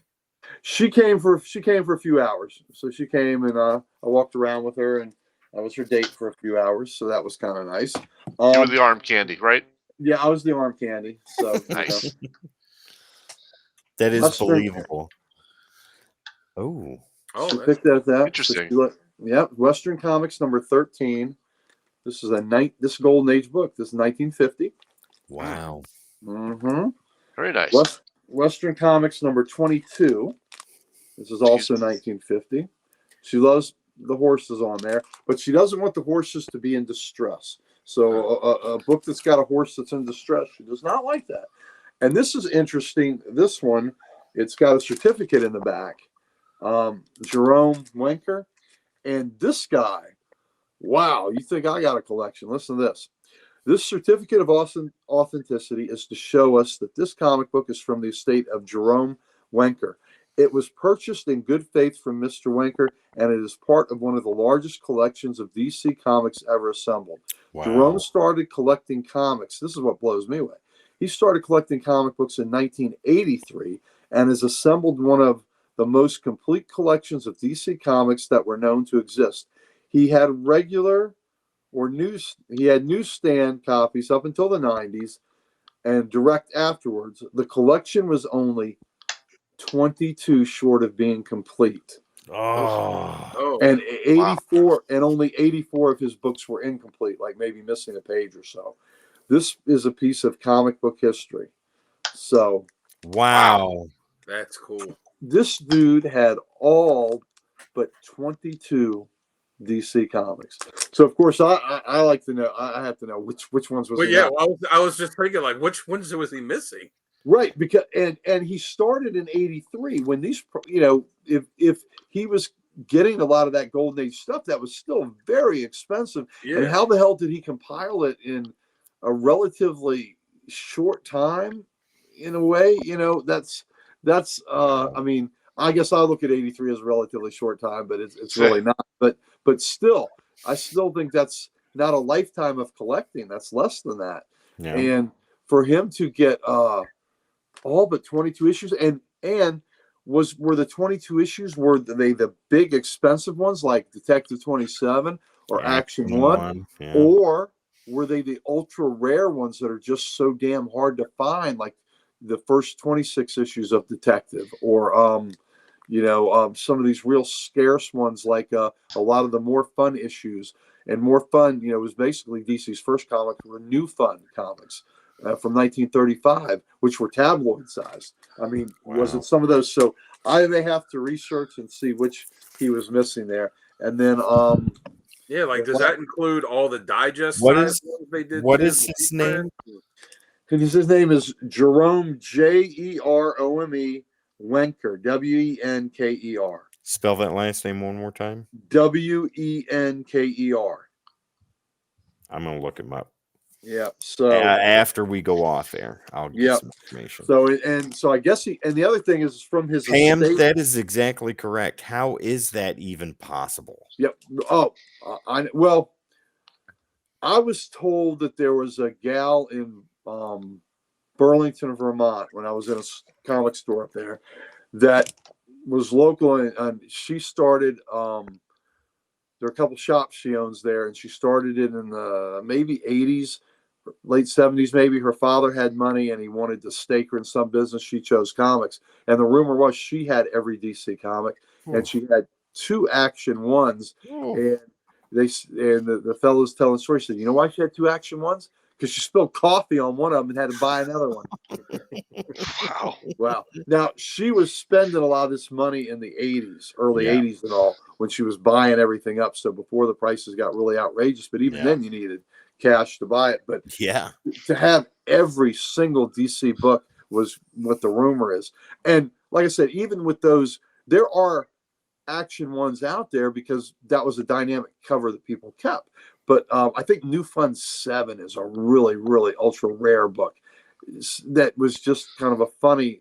Speaker 4: She came for a few hours. So she came and I walked around with her, and I was her date for a few hours. So that was kind of nice.
Speaker 3: You were the arm candy, right?
Speaker 4: Yeah, I was the arm candy. So
Speaker 3: Nice.
Speaker 1: That is
Speaker 4: Western-
Speaker 1: believable. Oh,
Speaker 2: Oh,
Speaker 4: she
Speaker 2: that's
Speaker 4: picked at that.
Speaker 3: Interesting.
Speaker 4: Western Comics #13. This is this Golden Age book. This is 1950.
Speaker 1: wow.
Speaker 4: Mm-hmm.
Speaker 3: Very nice.
Speaker 4: Western Comics #22. This is also 1950. She loves the horses on there, but she doesn't want the horses to be in distress. So a book that's got a horse that's in distress, she does not like that. And this is interesting. This one, it's got a certificate in the back. Jerome Wenker. And this guy, wow, you think I got a collection. Listen to this. This certificate of authenticity is to show us that this comic book is from the estate of Jerome Wenker. It was purchased in good faith from Mr. Wenker, and it is part of one of the largest collections of DC Comics ever assembled.
Speaker 1: Wow.
Speaker 4: Jerome started collecting comics. This is what blows me away. He started collecting comic books in 1983 and has assembled one of the most complete collections of DC Comics that were known to exist. He had newsstand copies up until the 90s, and direct afterwards. The collection was only 22 short of being complete.
Speaker 1: Oh.
Speaker 4: And 84 and only 84 of his books were incomplete, like maybe missing a page or so. This is a piece of comic book history. So
Speaker 1: Wow.
Speaker 2: That's cool.
Speaker 4: this dude had all but 22 DC Comics. So of course I like to know. I have to know which ones was.
Speaker 2: Well,
Speaker 4: he
Speaker 2: yeah,
Speaker 4: not.
Speaker 2: I was just thinking like which ones was he missing?
Speaker 4: Right, because and he started in '83 when these, if he was getting a lot of that Golden Age stuff, that was still very expensive.
Speaker 2: Yeah.
Speaker 4: And how the hell did he compile it in a relatively short time? In a way, that's I mean, I guess I look at '83 as a relatively short time, but it's really not. But still, I still think that's not a lifetime of collecting. That's less than that.
Speaker 1: Yeah.
Speaker 4: And for him to get all but 22 issues, and were the 22 issues, were they the big expensive ones like Detective 27 or Action 1,
Speaker 1: yeah.
Speaker 4: or were they the ultra rare ones that are just so damn hard to find, like the first 26 issues of Detective, or some of these real scarce ones, like a lot of the More Fun issues. And More Fun, was basically DC's first comic, were New Fun comics from 1935, which were tabloid sized. I mean, was it some of those? So I may have to research and see which he was missing there. And then,
Speaker 2: yeah, like does that include all the digest?
Speaker 1: What is
Speaker 2: they did?
Speaker 1: What is his name?
Speaker 4: His name is Jerome Jerome Wenker, Wenker.
Speaker 1: Spell that last name one more time.
Speaker 4: Wenker.
Speaker 1: I'm gonna look him up.
Speaker 4: Yeah. So
Speaker 1: after we go off air, I'll get some information.
Speaker 4: So I guess and the other thing is from his
Speaker 1: Pam,
Speaker 4: estate.
Speaker 1: that is exactly correct. How is that even possible?
Speaker 4: Yep. Oh, I was told that there was a gal in Burlington, Vermont, when I was in a comic store up there, that was local, and she started. There are a couple shops she owns there, and she started it in the maybe 80s, late 70s, maybe. Her father had money, and he wanted to stake her in some business. She chose comics, and the rumor was she had every DC comic, and she had 2 Action 1s, and the fellows telling the story said, you know why she had 2 Action 1s? Because she spilled coffee on one of them and had to buy another one. Wow. Now, she was spending a lot of this money in the 80s, early 80s and all, when she was buying everything up. So before the prices got really outrageous, but even then you needed cash to buy it. But to have every single DC book was what the rumor is. And like I said, even with those, there are Action 1s out there because that was a dynamic cover that people kept. But I think New Fun 7 is a really, really ultra rare book that was just kind of a funny,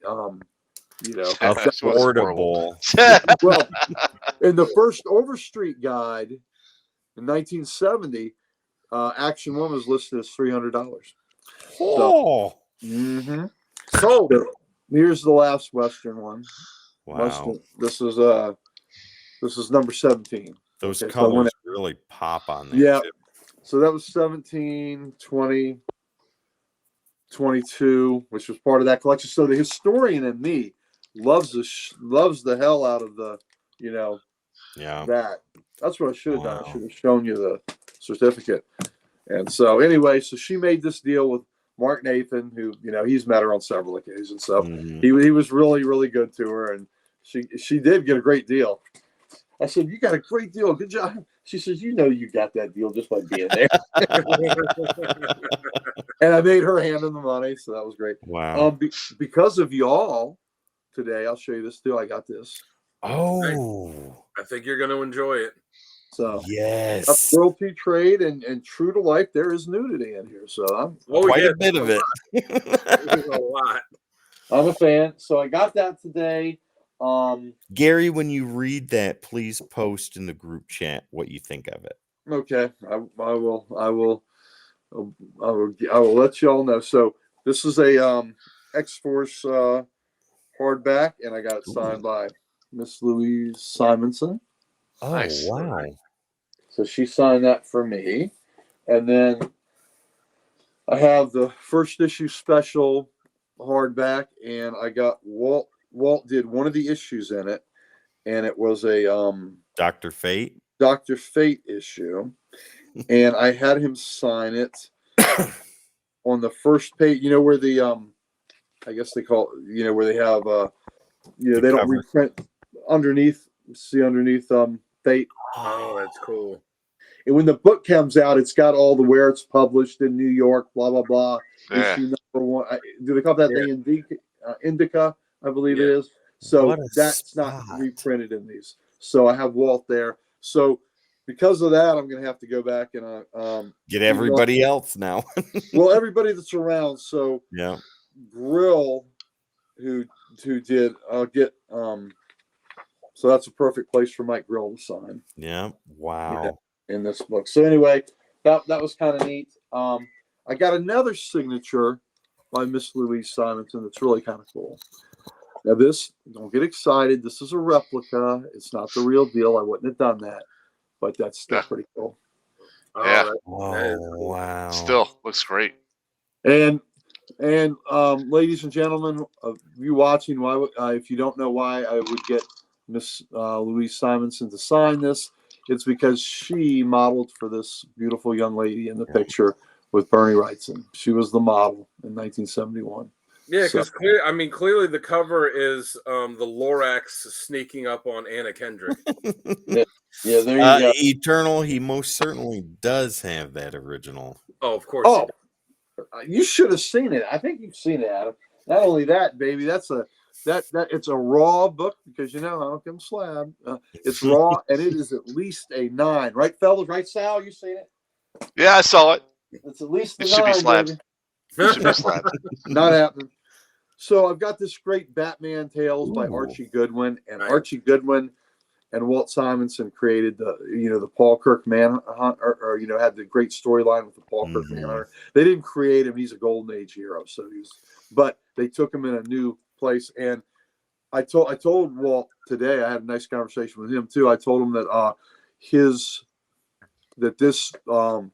Speaker 1: affordable.
Speaker 4: Well, in the first Overstreet guide in 1970, Action 1 was listed as $300.
Speaker 1: Oh.
Speaker 4: So here's the last Western one.
Speaker 1: Wow.
Speaker 4: This is number 17.
Speaker 1: Those colors really pop on there.
Speaker 4: Yeah.
Speaker 1: Too.
Speaker 4: So that was 17, 20, 22, which was part of that collection. So the historian in me loves the hell out of the, that. That's what I should have done. I should have shown you the certificate. And so anyway, so she made this deal with Mark Nathan, who, he's met her on several occasions. So he was really, really good to her, and she did get a great deal. I said, you got a great deal. Good job. She says, you got that deal just by being there. And I made her hand in the money, so that was great.
Speaker 1: Wow.
Speaker 4: Because of y'all today, I'll show you this too. I got this.
Speaker 1: Oh.
Speaker 2: I think you're going to enjoy it.
Speaker 4: So
Speaker 1: yes,
Speaker 4: royalty trade and true to life, there is nudity in here. So I'm
Speaker 1: quite a bit of it.
Speaker 2: There's a lot.
Speaker 4: I'm a fan. So I got that today.
Speaker 1: Gary, when you read that, please post in the group chat what you think of it.
Speaker 4: Okay, I will let you all know. So this is a X-Force hardback, and I got it signed by Miss Louise Simonson.
Speaker 1: Oh, nice. Wow.
Speaker 4: So she signed that for me. And then I have the first issue special hardback, and I got Walt did one of the issues in it, and it was a
Speaker 1: Dr. Fate
Speaker 4: issue. And I had him sign it on the first page, where the I guess they call it, where they have they don't reprint underneath. See underneath Fate.
Speaker 2: Oh, that's cool.
Speaker 4: And when the book comes out, it's got all the where it's published in New York, blah blah blah.
Speaker 3: Yeah.
Speaker 4: Issue number 1. Do they call that thing Indica? I believe it
Speaker 2: Yeah.
Speaker 4: is. So
Speaker 1: What a
Speaker 4: that's not
Speaker 1: spot.
Speaker 4: reprinted in these. So I have Walt there. So because of that, I'm going to have to go back and
Speaker 1: Get everybody else now.
Speaker 4: well, everybody that's around. So
Speaker 1: Yeah.
Speaker 4: Grill, who did get so that's a perfect place for Mike Grill to sign.
Speaker 1: Yeah. Wow.
Speaker 4: In this book. So anyway, that was kind of neat. I got another signature by Miss Louise Simonson that's really kind of cool. Now this, don't get excited. This is a replica. It's not the real deal. I wouldn't have done that, but that's still pretty cool.
Speaker 2: Oh,
Speaker 3: Yeah.
Speaker 2: that is cool.
Speaker 1: Wow.
Speaker 3: Still looks great.
Speaker 4: And ladies and gentlemen, you watching, why if you don't know why I would get Miss Louise Simonson to sign this, it's because she modeled for this beautiful young lady in the picture with Bernie Wrightson. She was the model in 1971.
Speaker 2: Yeah, because clearly the cover is the Lorax sneaking up on Anna Kendrick.
Speaker 4: Yeah, there you go.
Speaker 1: Eternal, he most certainly does have that original.
Speaker 2: Oh, of course.
Speaker 4: Oh, you should have seen it. I think you've seen it, Adam. Not only that, baby, it's a raw book because you know how I'm slab. It's raw and it is at least a 9, right, fellas? Right, Sal? You seen it?
Speaker 3: Yeah, I saw it.
Speaker 4: It's at least a 9.
Speaker 3: It should be slabbed.
Speaker 4: Baby.
Speaker 3: It should be slabbed.
Speaker 4: Not happening. So I've got this great Batman Tales by
Speaker 1: Ooh.
Speaker 4: Archie Goodwin, and
Speaker 2: Nice.
Speaker 4: Archie Goodwin and Walt Simonson created the Paul Kirk Manhunt, or had the great storyline with the Paul Kirk Manhunter. They didn't create him; he's a golden age hero. But they took him in a new place. And I told Walt today. I had a nice conversation with him too. I told him that this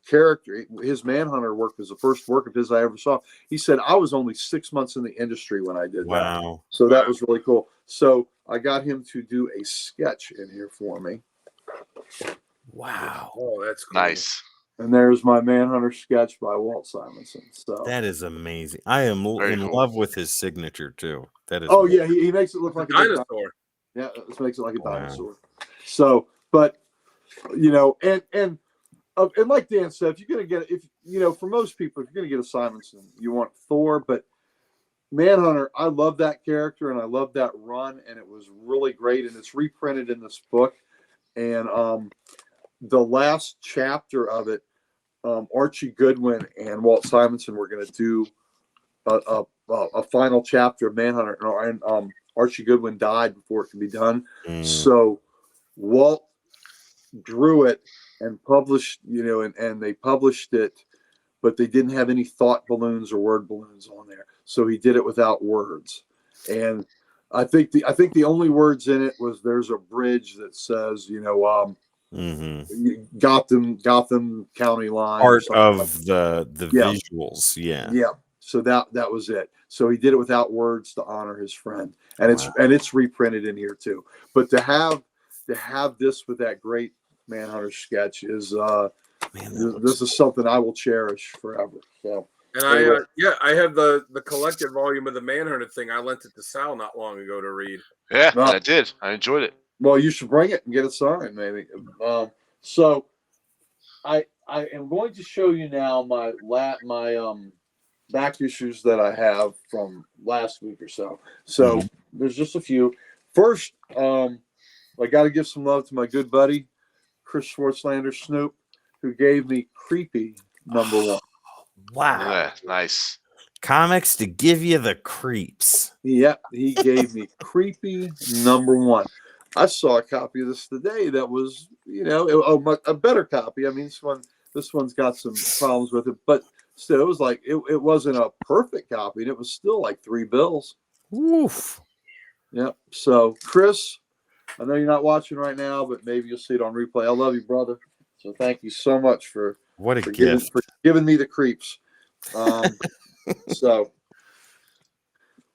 Speaker 4: character, his Manhunter work, was the first work of his I ever saw. He said, I was only 6 months in the industry when I did that.
Speaker 1: Wow.
Speaker 4: So that was really cool. So I got him to do a sketch in here for me.
Speaker 1: Wow.
Speaker 2: Oh, that's cool.
Speaker 3: Nice.
Speaker 4: And there's my Manhunter sketch by Walt Simonson. So
Speaker 1: That is amazing. I am
Speaker 3: Very
Speaker 1: in
Speaker 3: cool.
Speaker 1: love with his signature too. That is.
Speaker 4: oh yeah, he makes it look like a big
Speaker 2: Dinosaur.
Speaker 4: yeah, this makes it like a
Speaker 1: Wow.
Speaker 4: dinosaur. So, but and like Dan said, if you're gonna get for most people, if you're gonna get a Simonson, you want Thor, but Manhunter, I love that character and I love that run, and it was really great, and it's reprinted in this book. And the last chapter of it, Archie Goodwin and Walt Simonson were going to do a final chapter of Manhunter, and Archie Goodwin died before it could be done. So Walt drew it and published, and they published it, but they didn't have any thought balloons or word balloons on there. So he did it without words. And I think the only words in it was there's a bridge that says, Gotham County line.
Speaker 1: Part of the
Speaker 4: Yeah.
Speaker 1: visuals. Yeah.
Speaker 4: Yeah. So that was it. So he did it without words to honor his friend. And it's reprinted in here too. But to have this with that great Manhunter sketch is this is something I will cherish forever. So
Speaker 2: And I have the collected volume of the Manhunter thing. I lent it to Sal not long ago to read.
Speaker 3: Yeah,
Speaker 4: No.
Speaker 3: I did. I enjoyed it.
Speaker 4: well, you should bring it and get it signed, maybe. So I am going to show you now my back issues that I have from last week or so. So there's just a few. First, I got to give some love to my good buddy Chris Schwartzlander Snoop, who gave me Creepy #1.
Speaker 1: Wow.
Speaker 3: Yeah, nice.
Speaker 1: Comics to give you the creeps.
Speaker 4: Yep, he gave me Creepy #1. I saw a copy of this today that was, a better copy. I mean, this one's got some problems with it, but still, it was like it wasn't a perfect copy, and it was still like $3.
Speaker 1: Woof.
Speaker 4: Yep. So, Chris, I know you're not watching right now, but maybe you'll see it on replay. I love you, brother. So, thank you so much for
Speaker 1: What a gift.
Speaker 4: giving me the creeps. So,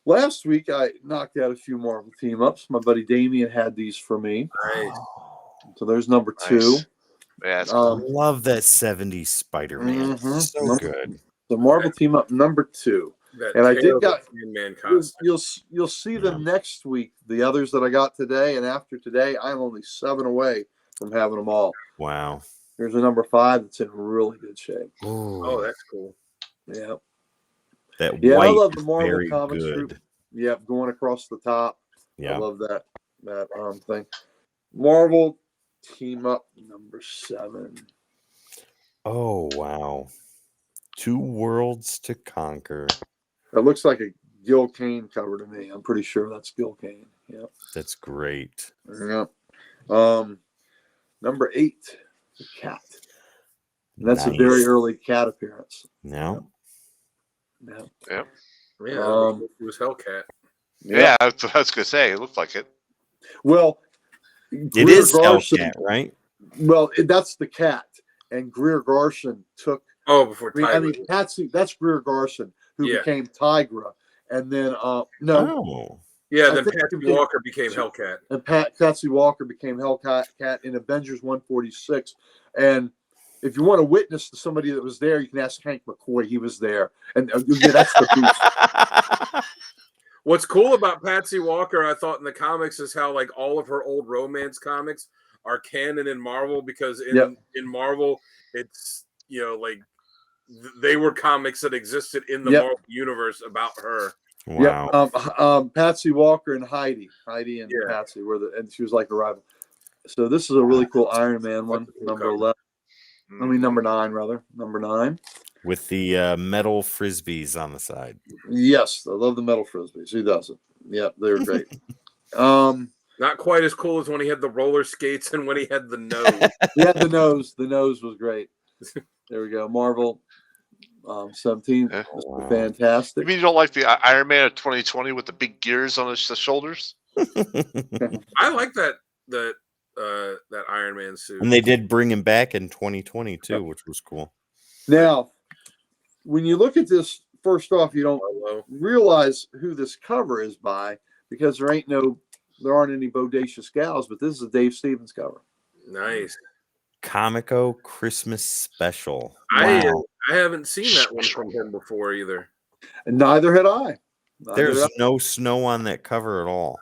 Speaker 4: last week I knocked out a few Marvel team ups. My buddy Damien had these for me.
Speaker 2: Right.
Speaker 4: So there's #2.
Speaker 3: Nice. Yeah, it's cool.
Speaker 1: Love that 70s Spider-Man. So good.
Speaker 4: The Marvel team up #2.
Speaker 2: That
Speaker 4: And I did
Speaker 2: terrible
Speaker 4: got-
Speaker 2: Man costume.
Speaker 4: You'll see them next week. The others that I got today, and after today, I'm only 7 away from having them all.
Speaker 1: Wow.
Speaker 4: Here's a number 5 that's in really good shape.
Speaker 1: Ooh,
Speaker 2: Oh, that's cool.
Speaker 4: Yeah.
Speaker 1: that
Speaker 4: Yeah,
Speaker 1: white
Speaker 4: I love the
Speaker 1: is
Speaker 4: Marvel
Speaker 1: very
Speaker 4: Comics
Speaker 1: good.
Speaker 4: group. Yep, going across the top.
Speaker 1: Yeah.
Speaker 4: I love that thing. Marvel Team Up number 7.
Speaker 1: Oh, wow. 2 Worlds to Conquer.
Speaker 4: It looks like a Gil Kane cover to me. I'm pretty sure that's Gil Kane. Yep.
Speaker 1: That's great.
Speaker 4: Yep. Number 8, the Cat. And that's a very early Cat appearance.
Speaker 1: No.
Speaker 4: Yep.
Speaker 3: Yeah.
Speaker 2: Yeah, it was Hellcat.
Speaker 3: Yeah, that's what I was gonna say. It looked like it.
Speaker 4: Well,
Speaker 1: It is Hellcat, right?
Speaker 4: Well, that's the Cat, and Greer Garson took.
Speaker 2: Before
Speaker 4: I
Speaker 2: Tigra.
Speaker 4: mean, Patsy. That's Greer Garson, who
Speaker 2: Yeah.
Speaker 4: became Tigra, and then no.
Speaker 1: Oh.
Speaker 2: Yeah,
Speaker 4: I
Speaker 2: then
Speaker 4: think
Speaker 2: Patsy
Speaker 4: it became-
Speaker 2: Walker became Hellcat.
Speaker 4: And Patsy Walker became Hellcat in Avengers 146. And if you want to witness to somebody that was there, you can ask Hank McCoy. He was there, and yeah, that's the boost.
Speaker 2: What's cool about Patsy Walker, I thought in the comics, is how like all of her old romance comics are canon in Marvel, because in Marvel it's like they were comics that existed in the Marvel universe about her.
Speaker 1: Wow.
Speaker 4: Yeah, Patsy Walker and Heidi and Patsy were and she was like a rival. So this is a really cool Iron Man one, number 11. I mean, number 9 rather, number 9.
Speaker 1: With the metal frisbees on the side.
Speaker 4: Yes, I love the metal frisbees. Who doesn't? Yeah, they're great.
Speaker 2: Not quite as cool as when he had the roller skates and when he had the nose.
Speaker 4: Yeah, the nose. The nose was great. There we go. Marvel 17.
Speaker 1: Wow.
Speaker 4: Fantastic.
Speaker 3: You mean you don't like the Iron Man of 2020 with the big gears on his shoulders?
Speaker 2: I like that Iron Man suit.
Speaker 1: And they did bring him back in 2020 too, which was cool.
Speaker 4: Now, when you look at this, first off, you don't realize who this cover is by, because there aren't any bodacious gals, but this is a Dave Stevens cover.
Speaker 2: Nice.
Speaker 1: Comico Christmas Special.
Speaker 2: Wow. I haven't seen that one from him before either.
Speaker 4: And neither had I.
Speaker 1: There's no snow on that cover at all.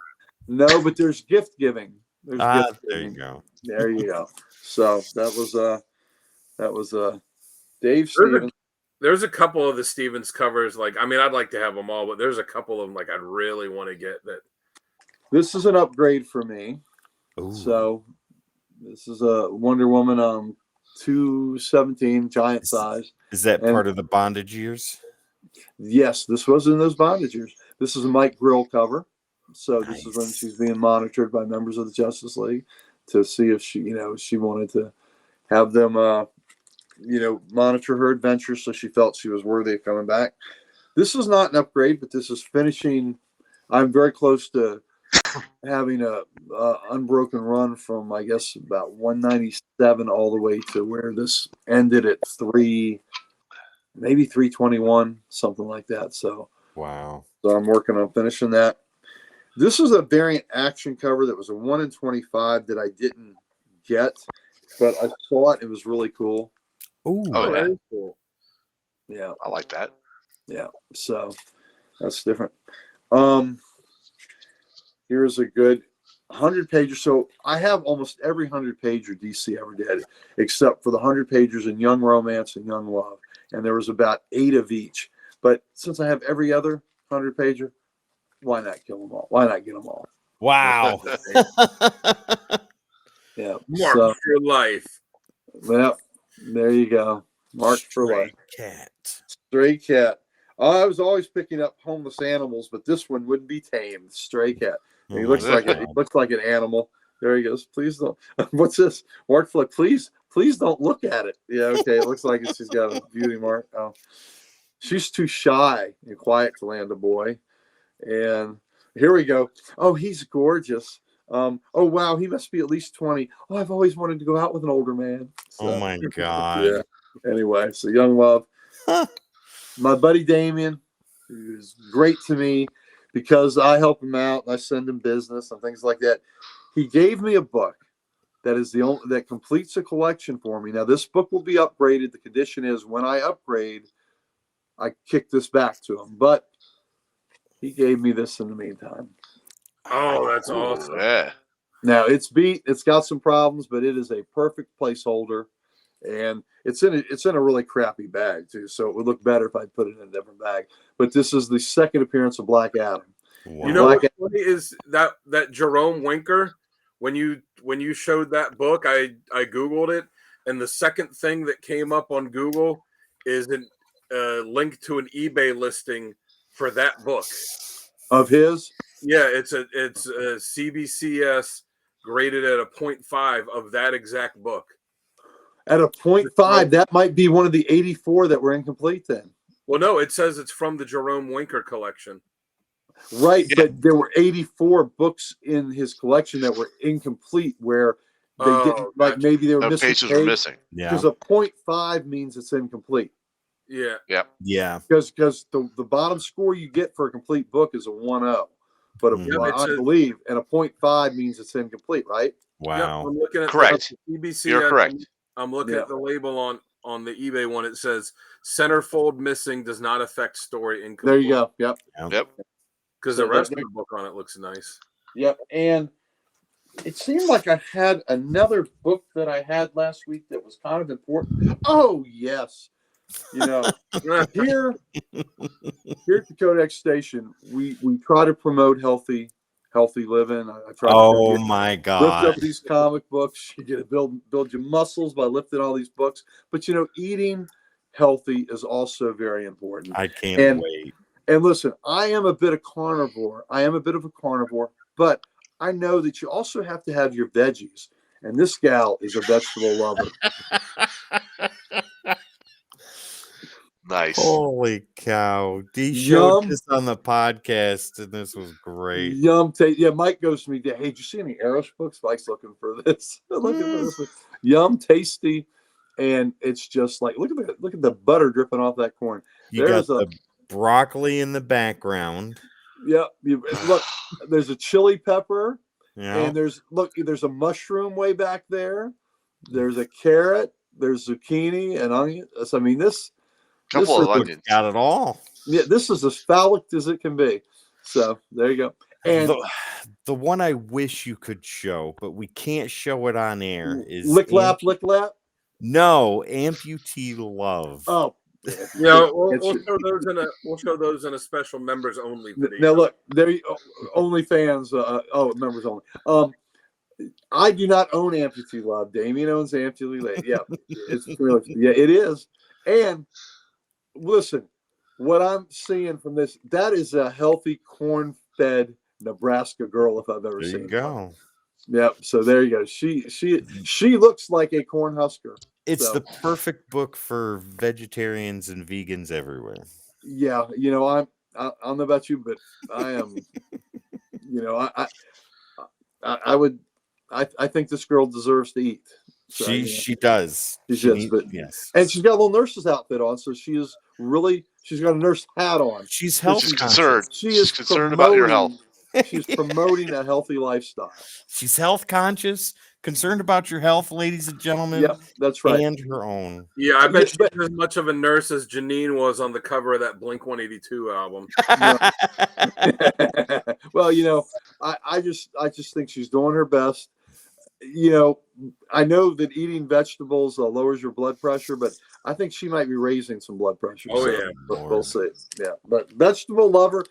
Speaker 4: No, but there's gift giving.
Speaker 1: There you go.
Speaker 4: There you go. So that was Dave Stevens.
Speaker 2: There's a couple of the Stevens covers. Like, I mean, I'd like to have them all, but there's a couple of them like I'd really want to get that.
Speaker 4: This is an upgrade for me.
Speaker 1: Ooh.
Speaker 4: So this is a Wonder Woman 217 giant size.
Speaker 1: Is that part of the bondage years?
Speaker 4: Yes, this was in those bondage years. This is a Mike Grill cover. So this is when she's being monitored by members of the Justice League to see if she wanted to have them, monitor her adventures. So she felt she was worthy of coming back. This is not an upgrade, but this is finishing. I'm very close to having a unbroken run from, I guess, about 197 all the way to where this ended at 321, something like that. So
Speaker 1: wow.
Speaker 4: So I'm working on finishing that. This is a variant action cover that was a 1 in 25 that I didn't get, but I saw it. It was really cool.
Speaker 1: Ooh.
Speaker 3: Oh, yeah.
Speaker 2: Cool.
Speaker 4: Yeah.
Speaker 3: I like that.
Speaker 4: Yeah. So that's different. Here's a good 100-pager. So I have almost every 100-pager DC ever did, except for the 100 pagers in Young Romance and Young Love. And there was about 8 of each. But since I have every other 100-pager, why not kill them all? Why not get them all?
Speaker 1: Wow.
Speaker 4: Yeah.
Speaker 2: Mark for life.
Speaker 4: Well, there you go. Mark for life.
Speaker 1: Cat.
Speaker 4: Stray cat. I was always picking up homeless animals, but this one wouldn't be tamed. Stray cat. He looks like he looks like an animal. There he goes. Please don't. What's this? Mark Flick. Please don't look at it. Yeah, okay. It looks like she's got a beauty mark. Oh, she's too shy and quiet to land a boy. And here we go. Oh, he's gorgeous. Oh wow, he must be at least 20. Oh, I've always wanted to go out with an older man. So,
Speaker 1: Oh my god.
Speaker 4: Yeah. Anyway, so Young Love. My buddy Damien, who's great to me because I help him out and I send him business and things like that. He gave me a book that is the only that completes a collection for me. Now this book will be upgraded. The condition is when I upgrade, I kick this back to him. But he gave me this in the meantime.
Speaker 2: Oh, that's awesome.
Speaker 3: Yeah.
Speaker 4: Now it's beat. It's got some problems, but it is a perfect placeholder, and it's in a really crappy bag too. So it would look better if I put it in a different bag. But this is the second appearance of Black Adam.
Speaker 1: Wow.
Speaker 2: You know what's funny is that Jerome Winker, when you showed that book, I Googled it, and the second thing that came up on Google is a link to an eBay listing for that book.
Speaker 4: Of his?
Speaker 2: Yeah, it's a CBCS graded at a 0.5 of that exact book.
Speaker 4: At a 0.5, that might be one of the 84 that were incomplete then.
Speaker 2: Well, no, it says it's from the Jerome Winker collection.
Speaker 4: Right, but there were 84 books in his collection that were incomplete where they didn't, like
Speaker 2: gotcha.
Speaker 4: maybe they were
Speaker 3: No
Speaker 4: missing
Speaker 3: pages were missing.
Speaker 1: Yeah.
Speaker 4: Because a 0.5 means it's incomplete.
Speaker 2: Yeah.
Speaker 1: Yeah.
Speaker 4: Because the bottom score you get for a complete book is a 1.0. But I believe, and a 0.5 means it's incomplete, right?
Speaker 1: Wow.
Speaker 2: Yep, I'm looking at
Speaker 3: Correct.
Speaker 2: CBCS.
Speaker 3: You're correct.
Speaker 2: I'm looking at the label on the eBay one. It says centerfold missing does not affect story incomplete.
Speaker 4: There you go.
Speaker 3: Yep.
Speaker 2: Because the rest of the book on it looks nice.
Speaker 4: Yep. And it seemed like I had another book that I had last week that was kind of important. Oh, yes. You know, here at the Codex station, we try to promote healthy living. I try to
Speaker 1: my
Speaker 4: lift
Speaker 1: God.
Speaker 4: up these comic books. You get to build your muscles by lifting all these books. But, you know, eating healthy is also very important.
Speaker 1: I can't wait.
Speaker 4: And listen, I am a bit of a carnivore, but I know that you also have to have your veggies. And this gal is a vegetable lover.
Speaker 3: Nice.
Speaker 1: Holy cow. D showed this on the podcast, and this was great.
Speaker 4: Yeah, Mike goes to me, hey, did you see any Eros books? Mike's looking for this. Looking for this one. Yum, tasty. And it's just like, look at the butter dripping off that corn.
Speaker 1: There's the broccoli in the background.
Speaker 4: Yep. Look, there's a chili pepper.
Speaker 1: Yeah.
Speaker 4: And there's a mushroom way back there. There's a carrot. There's zucchini and onion. I mean, this
Speaker 3: couple of onions.
Speaker 1: Got it all.
Speaker 4: Yeah, this is as phallic as it can be. So there you go. And
Speaker 1: the one I wish you could show, but we can't show it on air is
Speaker 4: lick lap.
Speaker 1: No, amputee love.
Speaker 4: Oh,
Speaker 2: yeah, we'll show those in a special members only video.
Speaker 4: Now look, there only fans. Members only. I do not own Amputee Love. Damien owns Amputee Love. Yeah, it is. And listen, what I'm seeing from this, that is a healthy corn-fed Nebraska girl if I've ever seen.
Speaker 1: There you go.
Speaker 4: Yep. So there you go. She looks like a corn husker.
Speaker 1: It's the perfect book for vegetarians and vegans everywhere.
Speaker 4: Yeah, you know, I don't know about you, but I am. You know, I think this girl deserves to eat. So,
Speaker 1: she does.
Speaker 4: Yes. And she's got a little nurse's outfit on, so she's got a nurse hat on.
Speaker 1: She's health
Speaker 3: concerned.
Speaker 4: She's
Speaker 3: concerned about your health.
Speaker 4: She's promoting a healthy lifestyle.
Speaker 1: She's health conscious, concerned about your health, ladies and gentlemen.
Speaker 4: Yep, that's right.
Speaker 1: And her own.
Speaker 2: Yeah, I bet she's as much of a nurse as Janine was on the cover of that Blink 182 album.
Speaker 4: Well, you know, I just think she's doing her best. You know, I know that eating vegetables lowers your blood pressure, but I think she might be raising some blood pressure.
Speaker 2: Oh,
Speaker 4: so
Speaker 2: yeah.
Speaker 4: We'll see. Yeah, but vegetable lover.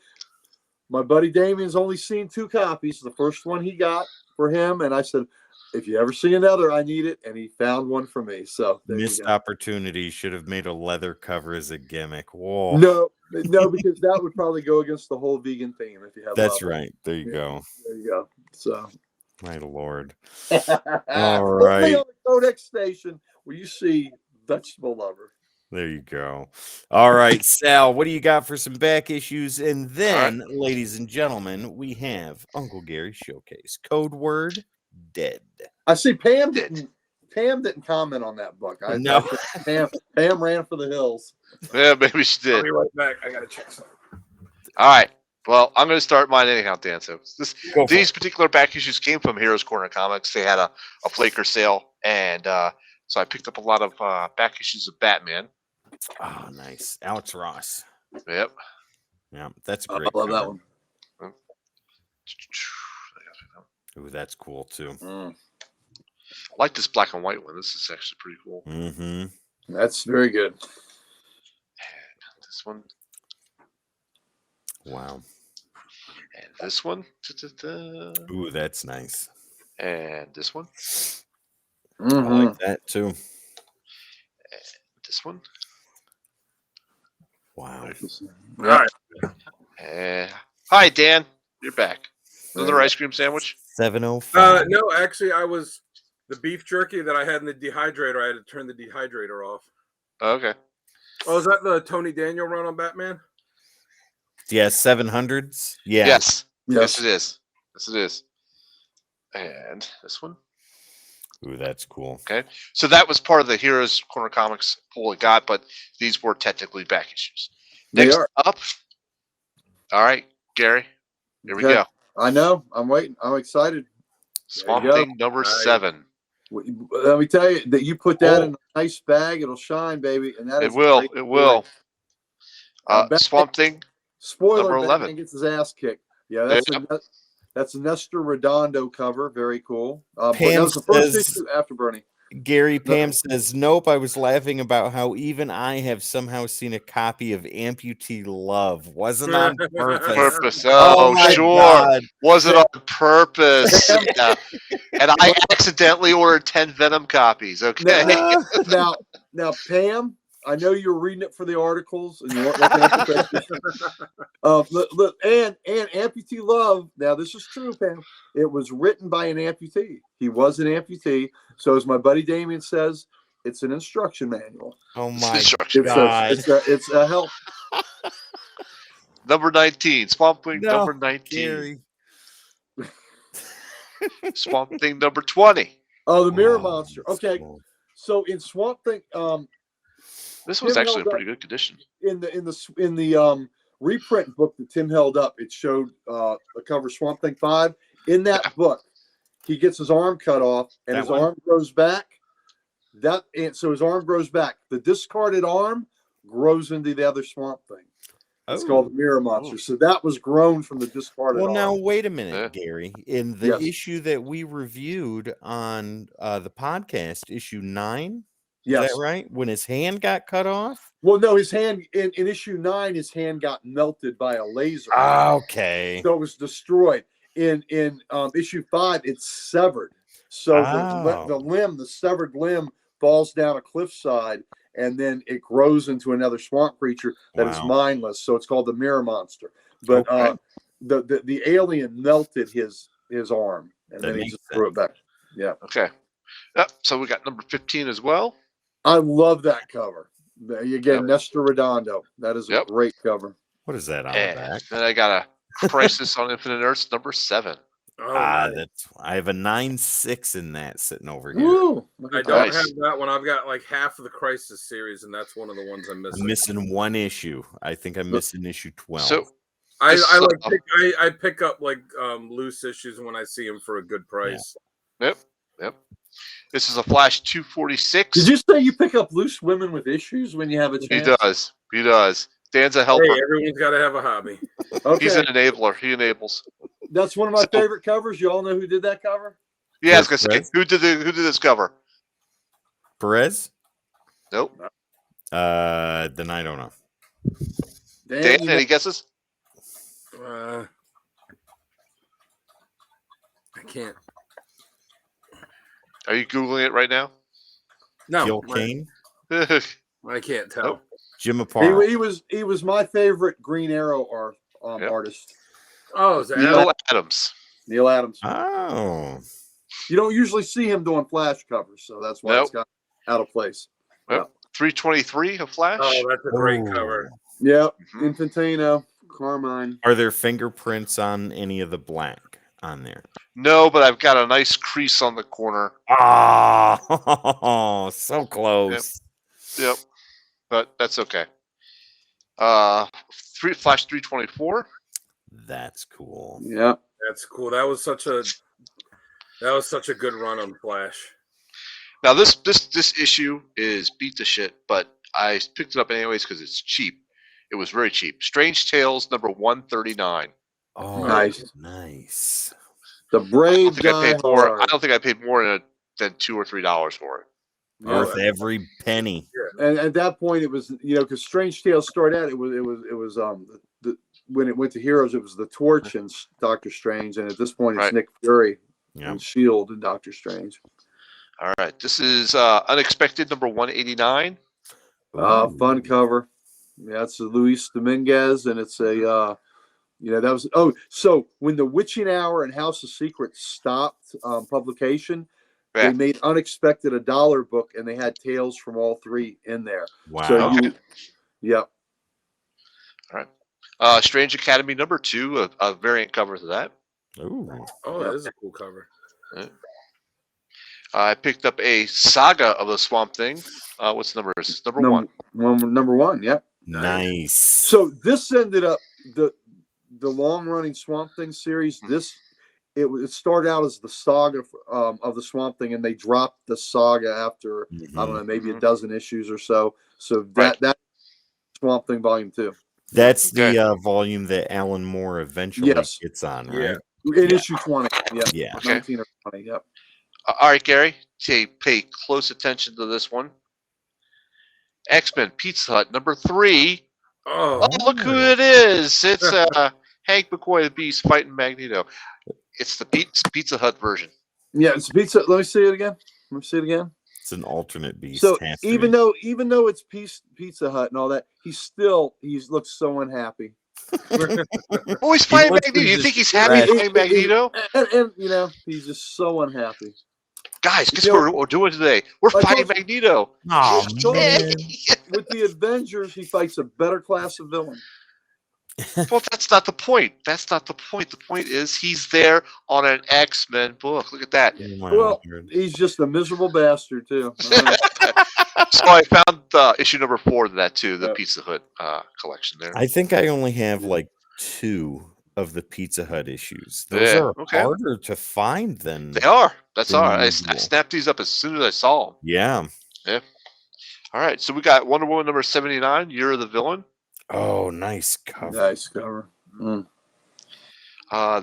Speaker 4: My buddy Damien's only seen 2 copies. The first one he got for him, and I said, if you ever see another, I need it. And he found one for me. So
Speaker 1: missed opportunity. Should have made a leather cover as a gimmick. Whoa.
Speaker 4: No, because that would probably go against the whole vegan theme. If you have
Speaker 1: that's right. There you go.
Speaker 4: There you go. So,
Speaker 1: my Lord.
Speaker 4: All right. Only on the Codex station where you see vegetable lover.
Speaker 1: There you go. All right, Sal, what do you got for some back issues? And then, ladies and gentlemen, we have Uncle Gary's showcase. Code word, dead.
Speaker 4: I see Pam didn't comment on that book.
Speaker 1: No.
Speaker 4: Pam ran for the hills.
Speaker 3: Yeah, maybe she did.
Speaker 2: I'll be right back. I got to check something.
Speaker 3: All right. Well, I'm going to start mine anyhow, Dan. So these particular back issues came from Heroes Corner Comics. They had a flaker sale, and so I picked up a lot of back issues of Batman.
Speaker 1: Oh, nice. Alex Ross.
Speaker 3: Yep.
Speaker 1: Yeah, that's great.
Speaker 4: I love that one.
Speaker 1: Ooh, that's cool too.
Speaker 4: Mm,
Speaker 3: I like this black and white one. This is actually pretty cool.
Speaker 1: Mm-hmm.
Speaker 4: that's very good.
Speaker 3: This one
Speaker 1: Wow.
Speaker 3: and this one. Da-da-da.
Speaker 1: Ooh, that's nice.
Speaker 3: And this one.
Speaker 1: I
Speaker 4: Mhm.
Speaker 1: like that too.
Speaker 3: This one.
Speaker 1: Wow.
Speaker 2: All right.
Speaker 3: Hi, Dan. You're back. Another ice cream sandwich?
Speaker 1: 705.
Speaker 2: No, actually, I was the beef jerky that I had in the dehydrator. I had to turn the dehydrator off.
Speaker 3: Okay.
Speaker 2: Oh, is that the Tony Daniel run on Batman?
Speaker 1: Yeah, 700s. Yeah.
Speaker 3: Yes.
Speaker 4: Yes.
Speaker 3: Yes, it is. Yes, it is. And this one.
Speaker 1: Ooh, that's cool.
Speaker 3: Okay. So that was part of the Heroes Corner Comics pool it got, but these were technically back issues.
Speaker 4: They
Speaker 3: Next
Speaker 4: are.
Speaker 3: up. All right, Gary. Here we
Speaker 4: Okay.
Speaker 3: go.
Speaker 4: I know. I'm waiting. I'm excited.
Speaker 3: Swamp
Speaker 4: go.
Speaker 3: Thing number
Speaker 2: Nice.
Speaker 3: 7.
Speaker 4: Let me tell you that you put that
Speaker 3: Oh.
Speaker 4: in a nice bag, it'll shine, baby. And that
Speaker 3: It
Speaker 4: is a
Speaker 3: will.
Speaker 4: great
Speaker 3: It will.
Speaker 4: Batman-
Speaker 3: Swamp Thing.
Speaker 4: Spoiler:
Speaker 3: number 11.
Speaker 4: Batman gets his ass kicked. Yeah, that's a Nestor Redondo cover. Very cool. But
Speaker 1: Pam
Speaker 4: that was the first
Speaker 1: says-
Speaker 4: issue after Bernie.
Speaker 1: Gary Pam says, nope, I was laughing about how even I have somehow seen a copy of Amputee Love. Wasn't on purpose.
Speaker 3: Purpose.
Speaker 1: Oh
Speaker 3: Oh,
Speaker 1: my
Speaker 3: sure.
Speaker 1: God.
Speaker 3: Was it on purpose?
Speaker 4: Sam-
Speaker 3: Yeah. And I accidentally ordered 10 Venom copies. Okay.
Speaker 4: Now, Pam, I know you were reading it for the articles and you weren't looking at the pictures. Look, and Amputee Love. Now, this is true, Pam. It was written by an amputee. He was an amputee. So, as my buddy Damien says, it's an instruction manual.
Speaker 1: Oh my
Speaker 3: Instruction.
Speaker 1: God.
Speaker 4: It's a help.
Speaker 3: Number 19. Swamp Thing
Speaker 1: No,
Speaker 3: number 19.
Speaker 1: Gary.
Speaker 3: Swamp Thing number 20.
Speaker 4: Oh, the Mirror
Speaker 1: Oh,
Speaker 4: Monster.
Speaker 1: that's
Speaker 4: Okay.
Speaker 1: cool.
Speaker 4: So in Swamp Thing,
Speaker 3: This was
Speaker 4: Tim
Speaker 3: actually in
Speaker 4: held
Speaker 3: pretty good condition.
Speaker 4: in the reprint book that Tim held up, it showed a cover Swamp Thing 5. In that book, he gets his arm cut off and
Speaker 1: That
Speaker 4: his
Speaker 1: one?
Speaker 4: arm grows back. So his arm grows back. The discarded arm grows into the other Swamp Thing. It's called the Mirror Monster. So that was grown from the discarded
Speaker 1: Well,
Speaker 4: arm.
Speaker 1: now wait a minute, Gary. In the
Speaker 4: Yes.
Speaker 1: issue that we reviewed on the podcast, issue 9, is
Speaker 4: Yes.
Speaker 1: that right? When his hand got cut off?
Speaker 4: Well, no, his hand in issue 9, his hand got melted by a laser.
Speaker 1: Okay.
Speaker 4: So it was destroyed. In issue 5, it's severed. So the severed limb falls down a cliffside, and then it grows into another swamp creature that is mindless. So it's called the Mirror Monster. But the alien melted his arm, and then he just threw it back. Yeah.
Speaker 3: Okay. Yep. So we got number 15 as well.
Speaker 4: I love that cover. Again, Nestor Redondo. That is a great cover.
Speaker 1: What is that on the back?
Speaker 3: Then I got a Crisis on Infinite Earths number 7.
Speaker 2: Oh,
Speaker 1: that's I have a 9.6 in that sitting over here.
Speaker 4: Woo,
Speaker 2: I don't have that one. I've got like half of the Crisis series, and that's one of the ones I'm missing.
Speaker 1: I'm missing one issue. I think I'm missing issue 12.
Speaker 3: So
Speaker 2: I pick up like loose issues when I see them for a good price.
Speaker 3: Yeah. Yep. This is a Flash 246.
Speaker 4: Did you say you pick up loose women with issues when you have a chance?
Speaker 3: He does. Dan's a helper.
Speaker 2: Hey, everyone's got to have a hobby.
Speaker 4: Okay.
Speaker 3: He's an enabler. He enables.
Speaker 4: That's one of my favorite covers. You all know who did that cover?
Speaker 3: Yeah, I was gonna say, who did this cover?
Speaker 1: Perez?
Speaker 3: Nope.
Speaker 1: Then I don't know.
Speaker 3: Dan, any guesses?
Speaker 2: I can't.
Speaker 3: Are you Googling it right now?
Speaker 2: No.
Speaker 1: Gil Kane?
Speaker 2: I can't tell.
Speaker 3: Nope.
Speaker 1: Jim Aparo.
Speaker 4: He was my favorite Green Arrow artist.
Speaker 2: Oh, is that
Speaker 3: Neil Adams.
Speaker 4: Neil Adams.
Speaker 1: Oh.
Speaker 4: You don't usually see him doing Flash covers, so that's why it's got out of place.
Speaker 3: Yep. 323 of Flash.
Speaker 2: Oh, that's a great cover.
Speaker 4: Yep. Infantino, Carmine.
Speaker 1: Are there fingerprints on any of the black on there?
Speaker 3: No, but I've got a nice crease on the corner.
Speaker 1: Oh, so close.
Speaker 3: Yep. But that's okay. Flash 324.
Speaker 1: That's cool.
Speaker 4: Yeah.
Speaker 2: That's cool. That was such a good run on Flash.
Speaker 3: Now this issue is beat to shit, but I picked it up anyways because it's cheap. It was very cheap. Strange Tales number 139.
Speaker 1: Oh,
Speaker 4: nice. The brave guy.
Speaker 3: I don't think I paid more than $2 or $3 for it.
Speaker 1: Worth every penny.
Speaker 4: And at that point, it was because Strange Tales started out. It was when it went to Heroes, it was the Torch and Doctor Strange, and at this point, it's Nick Fury and Shield and Doctor Strange.
Speaker 3: All right, this is Unexpected number 189.
Speaker 4: Fun cover. Yeah, it's Luis Dominguez, and it's a that was so when the Witching Hour and House of Secrets stopped publication. They made Unexpected a $1 book, and they had tales from all three in there.
Speaker 1: Wow.
Speaker 4: So
Speaker 3: All right. Strange Academy number 2, a variant cover to that.
Speaker 1: Ooh.
Speaker 2: Oh, that is a cool cover.
Speaker 3: Yeah. I picked up a Saga of the Swamp Thing. What's the number? Is this number 1?
Speaker 4: Number 1, yeah.
Speaker 1: Nice.
Speaker 4: So this ended up the long-running Swamp Thing series. It started out as the Saga of the Swamp Thing, and they dropped the Saga after I don't know, maybe a dozen issues or so. So that Swamp Thing Volume 2.
Speaker 1: That's the volume that Alan Moore eventually gets on, right?
Speaker 4: In issue 20.
Speaker 1: Yeah.
Speaker 4: 19 or 20. Yep.
Speaker 3: All right, Gary. Pay close attention to this one. X-Men Pizza Hut number 3. Oh, look who it is! It's Hank McCoy the Beast fighting Magneto. It's the Pizza Hut version.
Speaker 4: Yeah, it's pizza. Let me see it again.
Speaker 1: It's an alternate Beast.
Speaker 4: So even though it's Pizza Hut and all that, he looks so unhappy.
Speaker 3: Oh, he's fighting Magneto. You think he's happy fighting Magneto?
Speaker 4: And he's just so unhappy.
Speaker 3: Guys, guess what we're doing today? We're fighting Magneto.
Speaker 1: Oh, man.
Speaker 4: With the Avengers, he fights a better class of villain.
Speaker 3: Well, that's not the point. The point is he's there on an X-Men book. Look at that.
Speaker 4: Well, he's just a miserable bastard, too.
Speaker 3: So I found issue number 4 of that, too, the Pizza Hut collection there.
Speaker 1: I think I only have like 2 of the Pizza Hut issues. Those are harder to find than
Speaker 3: they are. That's all right. I snapped these up as soon as I saw them.
Speaker 1: Yeah.
Speaker 3: All right. So we got Wonder Woman number 79, Year of the Villain.
Speaker 1: Oh, nice cover.
Speaker 4: Nice cover.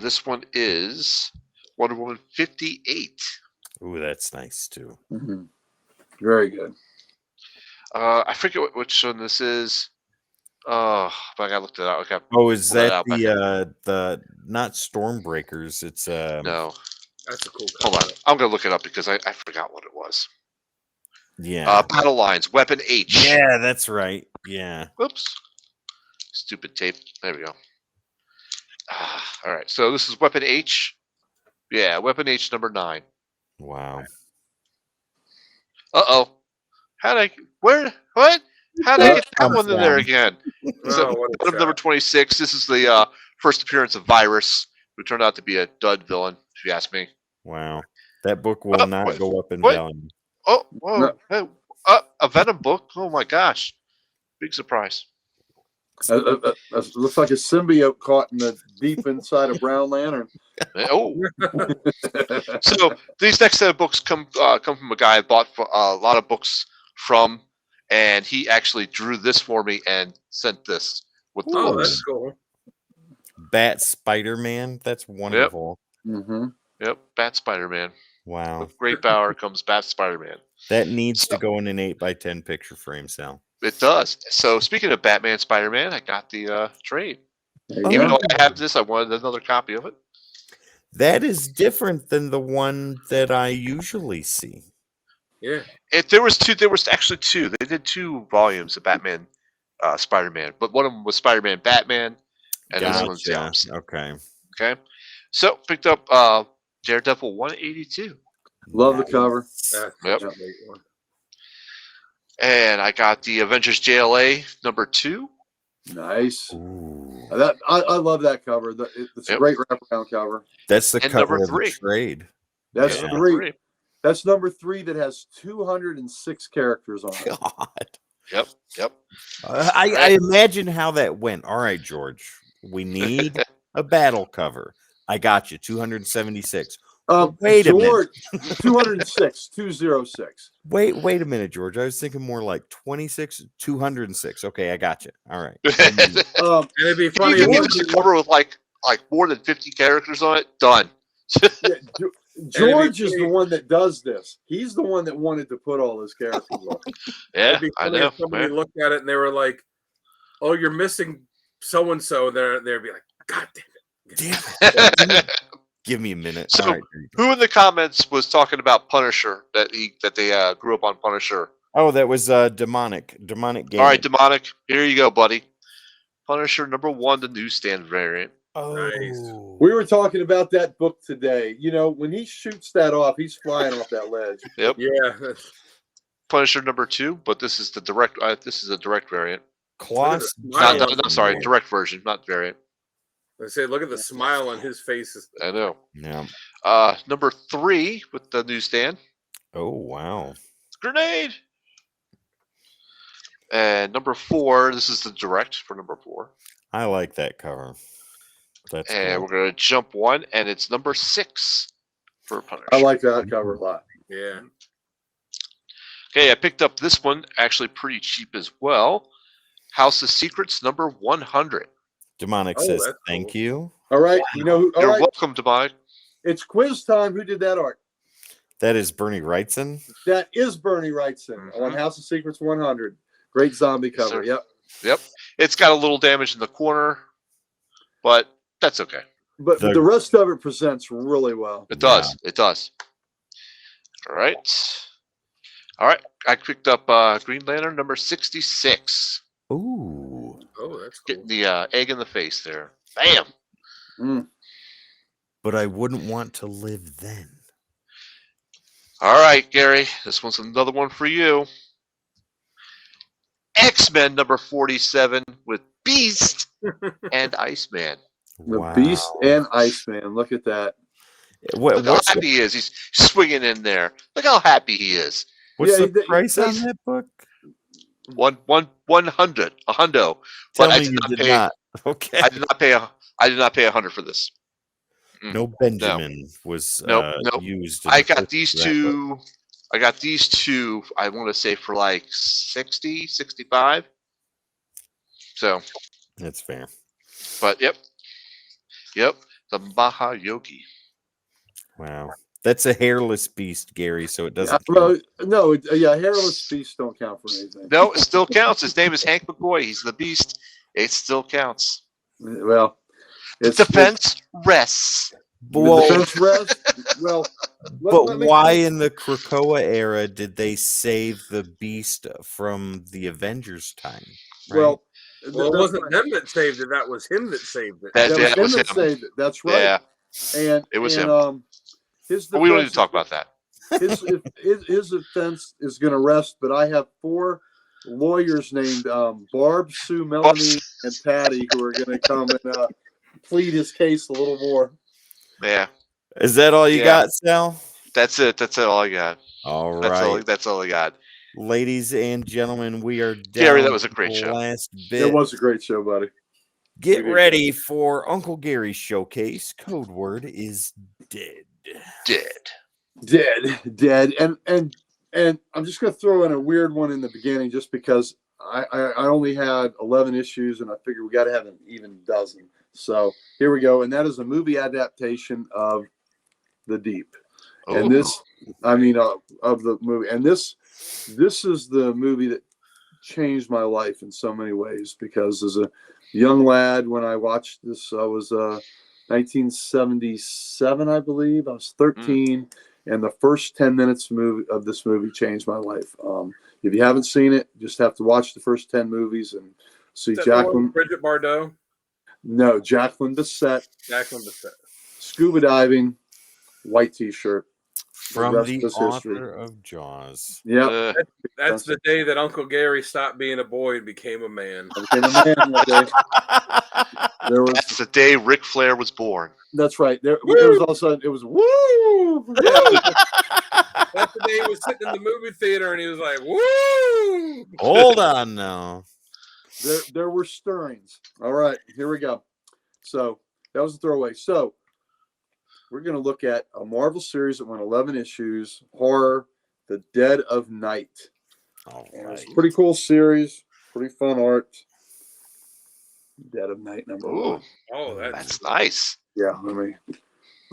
Speaker 3: This one is Wonder Woman 58.
Speaker 1: Ooh, that's nice too.
Speaker 4: Mm-hmm. Very good.
Speaker 3: I forget which one this is. Oh, but I gotta look that up.
Speaker 1: Is that the not Stormbreakers? It's
Speaker 3: no.
Speaker 2: That's a cool cover.
Speaker 3: Hold on, I'm gonna look it up because I forgot what it was.
Speaker 1: Yeah.
Speaker 3: Battle Lines, Weapon H.
Speaker 1: Yeah, that's right. Yeah.
Speaker 3: Whoops. Stupid tape. There we go. All right. So this is Weapon H. Yeah, Weapon H number 9.
Speaker 1: Wow.
Speaker 3: Uh-oh. How'd I get that one in there again? So number 26. This is the first appearance of Virus, who turned out to be a dud villain, if you ask me.
Speaker 1: Wow. That book will not go up in value.
Speaker 3: Oh, whoa. No. A Venom book? Oh my gosh. Big surprise.
Speaker 4: Looks like a symbiote caught in the deep inside of Brown Lantern.
Speaker 3: Oh, so these next set of books come from a guy I bought a lot of books from, and he actually drew this for me and sent this with the books.
Speaker 2: That's cool.
Speaker 1: Bat Spider-Man. That's wonderful.
Speaker 4: Yep. Mm-hmm.
Speaker 3: Yep, Bat Spider-Man.
Speaker 1: Wow.
Speaker 3: With great power comes Bat Spider-Man.
Speaker 1: That needs to go in an 8x10 picture frame, Sal.
Speaker 3: It does. So speaking of Batman Spider-Man, I got the trade. Even though I have this, I wanted another copy of it.
Speaker 1: That is different than the one that I usually see.
Speaker 2: Yeah.
Speaker 3: There was actually 2. They did 2 volumes of Batman Spider-Man, but one of them was Spider-Man Batman, and this one's the opposite. Okay. So picked up Daredevil 182.
Speaker 4: Love the cover.
Speaker 3: Yep. And I got the Avengers JLA number 2.
Speaker 4: Nice. I love that cover. It's a great wraparound cover.
Speaker 1: That's the cover
Speaker 3: number
Speaker 1: of
Speaker 3: 3.
Speaker 1: the trade.
Speaker 4: That's 3. That's number 3 that has 206 characters on it.
Speaker 1: God.
Speaker 3: Yep.
Speaker 1: I imagine how that went. All right, George. We need a battle cover. I got you. 276. Wait a minute.
Speaker 4: 206. 206.
Speaker 1: Wait a minute, George. I was thinking more like 206. Okay, I got you. All right.
Speaker 2: It'd be funny
Speaker 3: if you give me just a cover with like more than 50 characters on it. Done.
Speaker 4: Yeah, George is the one that does this. He's the one that wanted to put all his characters on.
Speaker 3: Yeah,
Speaker 2: It'd be
Speaker 3: I
Speaker 2: funny
Speaker 3: know.
Speaker 2: if somebody
Speaker 3: man.
Speaker 2: looked at it and they were like, "Oh, you're missing so and so." They'd be like, "God damn it!"
Speaker 1: Damn it. Give me a minute.
Speaker 3: So,
Speaker 1: All right. There you go.
Speaker 3: Who in the comments was talking about Punisher that they grew up on Punisher?
Speaker 1: Oh, that was demonic. Demonic game.
Speaker 3: All right, demonic. Here you go, buddy. Punisher #1, the newsstand variant.
Speaker 1: Oh.
Speaker 4: We were talking about that book today. You know, when he shoots that off, he's flying off that ledge.
Speaker 3: Yep.
Speaker 2: Yeah.
Speaker 3: Punisher #2, but this is the direct. This is a direct variant.
Speaker 1: Claws.
Speaker 2: Wow.
Speaker 3: No, sorry, direct version, not variant.
Speaker 2: I say, look at the smile on his face.
Speaker 3: I know.
Speaker 1: Yeah.
Speaker 3: #3 with the newsstand.
Speaker 1: Oh, wow.
Speaker 3: Grenade. And #4, this is the direct for #4.
Speaker 1: I like that cover. That's
Speaker 3: And
Speaker 1: cool.
Speaker 3: we're gonna jump one, and it's #6 for Punisher.
Speaker 4: I like that cover a lot.
Speaker 2: Yeah.
Speaker 3: Okay, I picked up this one actually pretty cheap as well. House of Secrets #100.
Speaker 1: Demonic
Speaker 2: Oh,
Speaker 1: says
Speaker 2: that's
Speaker 1: thank
Speaker 2: cool.
Speaker 1: you.
Speaker 4: All right, you know who? All
Speaker 3: You're
Speaker 4: right,
Speaker 3: welcome to buy.
Speaker 4: it's quiz time. Who did that art?
Speaker 1: That is Bernie Wrightson.
Speaker 4: That is Bernie Wrightson on House of Secrets 100. Great zombie
Speaker 3: Yes,
Speaker 4: cover.
Speaker 3: sir.
Speaker 4: Yep.
Speaker 3: It's got a little damage in the corner, but that's okay.
Speaker 4: But the rest of it presents really well.
Speaker 3: It does. It does. All right. I picked up Green Lantern #66.
Speaker 1: Ooh.
Speaker 2: Oh, that's cool.
Speaker 3: Getting the egg in the face there. Bam.
Speaker 4: Mm.
Speaker 1: But I wouldn't want to live then.
Speaker 3: All right, Gary. This one's another one for you. X-Men #47 with Beast and Iceman.
Speaker 4: The
Speaker 1: Wow.
Speaker 4: Beast and Iceman. Look at that.
Speaker 3: Look how happy he is. He's swinging in there. Look how happy he is.
Speaker 1: What's
Speaker 4: Yeah,
Speaker 1: the price on that book?
Speaker 3: 100, a hundo.
Speaker 1: Tell
Speaker 3: But I
Speaker 1: me
Speaker 3: did
Speaker 1: you
Speaker 3: not
Speaker 1: did
Speaker 3: pay.
Speaker 1: not. Okay.
Speaker 3: I did not pay 100 for this.
Speaker 1: No Benjamin was
Speaker 3: Nope.
Speaker 1: used.
Speaker 3: I got these two. I got these two. I want to say for like 60, 65. So,
Speaker 1: That's fair.
Speaker 3: but yep. The Maha Yogi.
Speaker 1: Wow. That's a hairless beast, Gary, so it doesn't.
Speaker 4: Hairless Beasts don't count for anything.
Speaker 3: No, it still counts. His name is Hank McCoy. He's the Beast. It still counts.
Speaker 4: Well,
Speaker 3: The defense rests.
Speaker 1: Well,
Speaker 4: the defense rest. Well,
Speaker 1: but why in the Krakoa era did they save the beast from the Avengers time? Right?
Speaker 4: Well,
Speaker 2: it wasn't them that saved it. That was him that saved it.
Speaker 3: That
Speaker 4: was
Speaker 3: was
Speaker 4: him that
Speaker 3: him.
Speaker 4: saved it. That's right.
Speaker 3: Yeah,
Speaker 4: And
Speaker 3: it was him.
Speaker 4: His
Speaker 3: But we don't need to
Speaker 4: defense-
Speaker 3: talk about that.
Speaker 4: his defense is going to rest, but I have 4 lawyers named Barb, Sue, Melanie, and Patty who are going to come and plead his case a little more.
Speaker 3: Yeah,
Speaker 1: Is that all you
Speaker 3: Yeah.
Speaker 1: got, Sal?
Speaker 3: that's it. That's all I got.
Speaker 1: All right.
Speaker 3: That's all I got.
Speaker 1: Ladies and gentlemen, we are down
Speaker 3: Gary, that was a
Speaker 1: to
Speaker 3: great
Speaker 1: the
Speaker 3: show.
Speaker 1: last bit.
Speaker 4: It was a great show, buddy.
Speaker 1: Get ready for Uncle Gary's showcase. Code word is dead.
Speaker 4: Dead. And I'm just going to throw in a weird one in the beginning, just because I only had 11 issues, and I figured we got to have an even dozen. So here we go, and that is a movie adaptation of The Deep.
Speaker 3: Oh.
Speaker 4: And this, of the movie, and this is the movie that changed my life in so many ways, because as a young lad, when I watched this, I was 1977, I believe. I was 13, and the first 10 minutes of this movie changed my life. If you haven't seen it, just have to watch the first 10 movies and see
Speaker 2: Is that the one
Speaker 4: Jacqueline.
Speaker 2: with Bridget Bardot.
Speaker 4: No, Jacqueline Bissett,
Speaker 2: Jacqueline Bissett.
Speaker 4: scuba diving, white T-shirt.
Speaker 1: From
Speaker 4: rest
Speaker 1: the
Speaker 4: is history.
Speaker 1: author of Jaws.
Speaker 4: Yeah,
Speaker 2: That's the day that Uncle Gary stopped being a boy and became a man.
Speaker 4: I became a man one day.
Speaker 3: That's the day Ric Flair was born.
Speaker 4: That's right. There was also, it was woo.
Speaker 2: That's the day he was sitting in the movie theater and he was like, woo!
Speaker 1: Hold on now.
Speaker 4: There were stirrings. All right, here we go. So that was a throwaway. So we're going to look at a Marvel series that went 11 issues, horror, The Dead of Night.
Speaker 1: All
Speaker 4: And
Speaker 1: right.
Speaker 4: it's a pretty cool series, pretty fun art. Dead of Night #1.
Speaker 3: Ooh,
Speaker 2: Oh,
Speaker 3: that's nice.
Speaker 4: Yeah, let me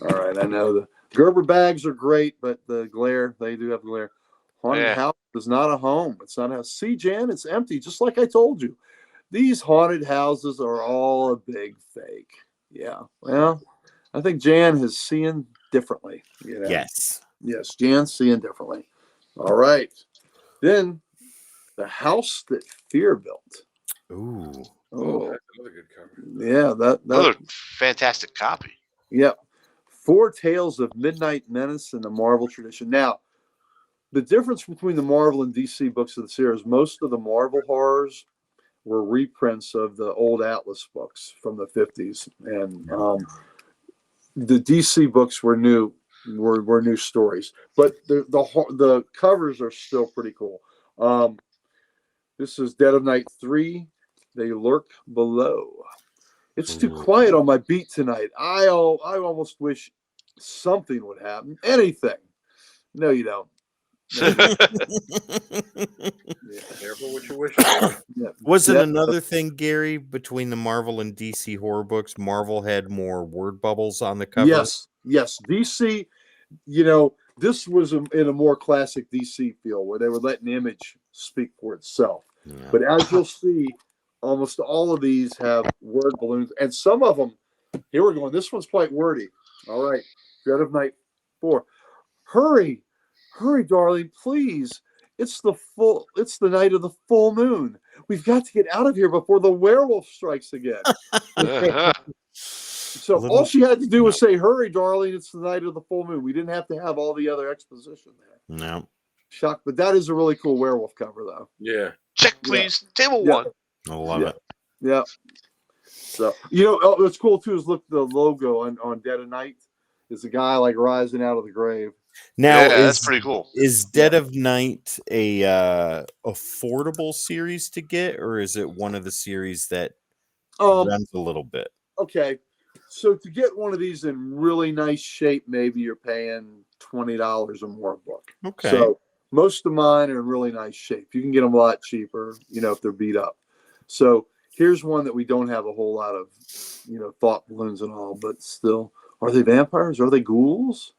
Speaker 4: All right, I know the Gerber bags are great, but the glare, they do have glare. Haunted house is not a home. It's not a see, Jan, it's empty, just like I told you. These haunted houses are all a big fake. Yeah. Well, I think Jan is seeing differently. You know?
Speaker 1: Yes.
Speaker 4: Yes, Jan's seeing differently. All right. Then the house that fear built.
Speaker 1: Ooh.
Speaker 2: Oh, that's another good cover.
Speaker 4: Yeah,
Speaker 3: Another fantastic copy.
Speaker 4: Yep. 4 Tales of Midnight Menace in the Marvel tradition. Now, the difference between the Marvel and DC books of the series, most of the Marvel horrors were reprints of the old Atlas books from the 50s. And the DC books were new stories. But the covers are still pretty cool. This is Dead of Night 3. They Lurk Below. It's too quiet on my beat tonight. I almost wish something would happen. Anything. No, you don't. No,
Speaker 2: Careful what you wish.
Speaker 1: Wasn't another thing, Gary, between the Marvel and DC horror books, Marvel had more word bubbles on the cover?
Speaker 4: Yes. DC, this was in a more classic DC feel where they were letting the image speak for itself. Yeah. But as you'll see, almost all of these have word balloons, and some of them, here we're going, this one's quite wordy. All right, Dead of Night 4. Hurry, darling, please. It's the night of the full moon. We've got to get out of here before the werewolf strikes again. So all she had to do was say, hurry, darling, it's the night of the full moon. We didn't have to have all the other exposition there.
Speaker 1: No.
Speaker 4: Shock, but that is a really cool werewolf cover, though.
Speaker 2: Yeah.
Speaker 3: Check, please. Yeah. Table 1.
Speaker 1: I love it.
Speaker 4: Yeah. So, what's cool, too, is look, the logo on Dead of Night is a guy, like, rising out of the grave.
Speaker 1: Now,
Speaker 3: that's pretty cool.
Speaker 1: Is Dead of Night a affordable series to get, or is it one of the series that runs a little bit?
Speaker 4: Okay. So to get one of these in really nice shape, maybe you're paying $20 or more a book.
Speaker 1: Okay.
Speaker 4: So most of mine are in really nice shape. You can get them a lot cheaper, if they're beat up. So here's one that we don't have a whole lot of, thought balloons and all, but still, are they vampires? Are they ghouls?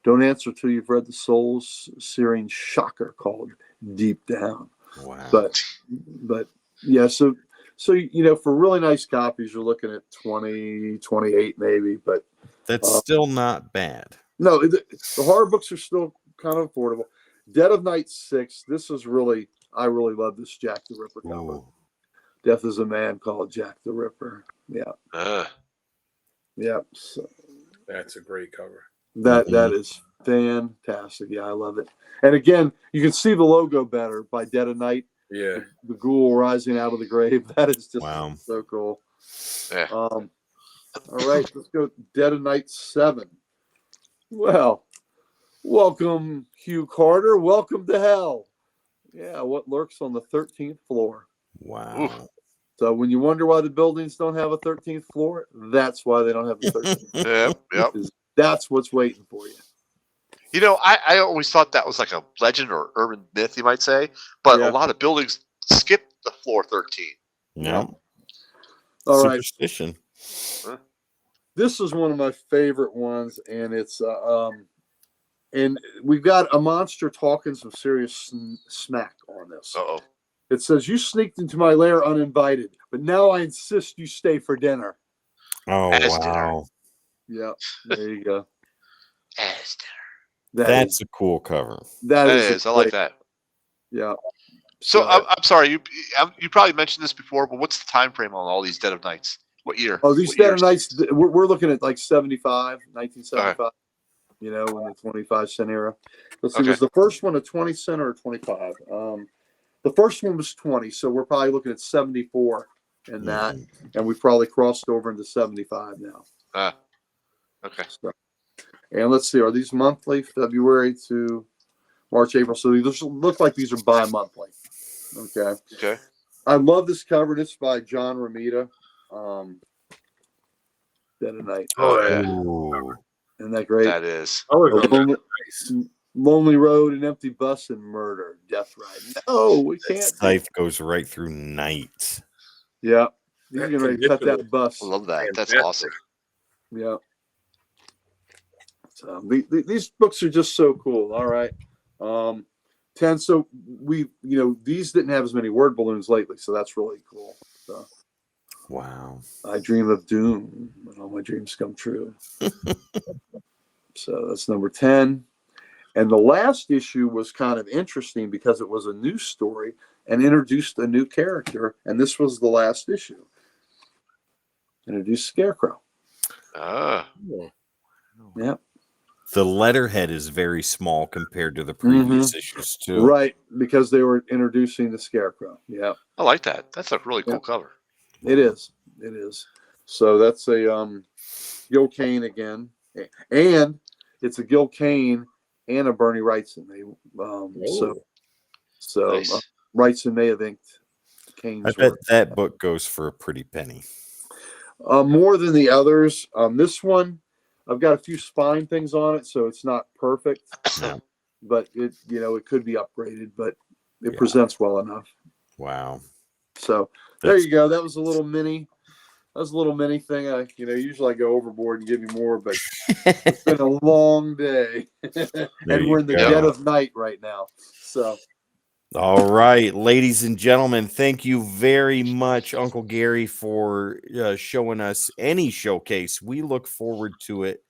Speaker 4: Don't answer till you've read the soul-searing shocker called Deep Down.
Speaker 1: Wow.
Speaker 4: But yeah, so for really nice copies, you're looking at 20, 28 maybe, but
Speaker 1: that's still not bad.
Speaker 4: No, the horror books are still kind of affordable. Dead of Night 6. This is I really love this Jack the Ripper cover. Death is a Man Called Jack the Ripper. Yeah. Yeah. So
Speaker 2: that's a great cover.
Speaker 4: That is fantastic. Yeah, I love it. And again, you can see the logo better by Dead of Night.
Speaker 2: Yeah.
Speaker 4: The ghoul rising out of the grave. That is just so cool.
Speaker 3: Yeah.
Speaker 4: All right, let's go Dead of Night 7. Well, welcome, Hugh Carter. Welcome to hell. Yeah, what lurks on the 13th floor.
Speaker 1: Wow.
Speaker 3: Oof.
Speaker 4: So when you wonder why the buildings don't have a 13th floor, that's why they don't have the 13th.
Speaker 3: Yep.
Speaker 4: That's what's waiting for you.
Speaker 3: I always thought that was like a legend or urban myth, you might say, but a lot of buildings skip the floor 13.
Speaker 1: No.
Speaker 4: All
Speaker 1: Superstition.
Speaker 4: Right. This is one of my favorite ones, and it's and we've got a monster talking some serious smack on this.
Speaker 3: Uh-oh.
Speaker 4: It says, "You sneaked into my lair uninvited, but now I insist you stay for dinner."
Speaker 1: Oh, wow.
Speaker 4: Yeah, there you go.
Speaker 3: As dinner.
Speaker 1: That's a cool cover.
Speaker 3: That is. I like that.
Speaker 4: Yeah.
Speaker 3: So I'm sorry, you probably mentioned this before, but what's the time frame on all these Dead of Nights? What year?
Speaker 4: Oh, these Dead of Nights, we're looking at like 1975, in the 25-cent era. Let's see, was the first one a 20-cent or a 25? The first one was 20, so we're probably looking at 74 in that, and we've probably crossed over into 75 now.
Speaker 3: Okay.
Speaker 4: So, and let's see, are these monthly, February to March, April? So these look like these are bi-monthly. Okay. I love this cover. It's by John Romita. Dead of Night.
Speaker 3: Oh, yeah.
Speaker 1: Ooh.
Speaker 4: Isn't that great?
Speaker 3: That is.
Speaker 4: Lonely Road, An Empty Bus, and Murder. Death Ride. No, we can't.
Speaker 1: Scythe goes right through night.
Speaker 4: Yeah. He's getting ready to cut that bus.
Speaker 3: I love that. That's awesome.
Speaker 4: Yeah. So these books are just so cool. All right. 10. So these didn't have as many word balloons lately, so that's really cool. So,
Speaker 1: Wow.
Speaker 4: I dream of doom when all my dreams come true. So that's number 10. And the last issue was kind of interesting because it was a new story and introduced a new character. And this was the last issue. Introduced Scarecrow.
Speaker 3: Ah.
Speaker 4: Yeah.
Speaker 1: The letterhead is very small compared to the previous issues, too.
Speaker 4: Right, because they were introducing the Scarecrow. Yeah.
Speaker 3: I like that. That's a really cool cover.
Speaker 4: It is. It is. So that's a Gil Kane again. And it's a Gil Kane and a Bernie Wrightson.
Speaker 3: Nice.
Speaker 4: Wrightson may have inked Kane's
Speaker 1: I bet
Speaker 4: work.
Speaker 1: that book goes for a pretty penny.
Speaker 4: More than the others. This one, I've got a few spine things on it, so it's not perfect.
Speaker 1: Yeah.
Speaker 4: But it could be upgraded, but it presents well enough.
Speaker 1: Wow.
Speaker 4: So there you go. That was a little mini. That was a little mini thing. Usually I go overboard and give you more, but it's been a long day, and we're in the dead of night right now. So.
Speaker 1: All right, ladies and gentlemen, thank you very much, Uncle Gary, for showing us any showcase. We look forward to it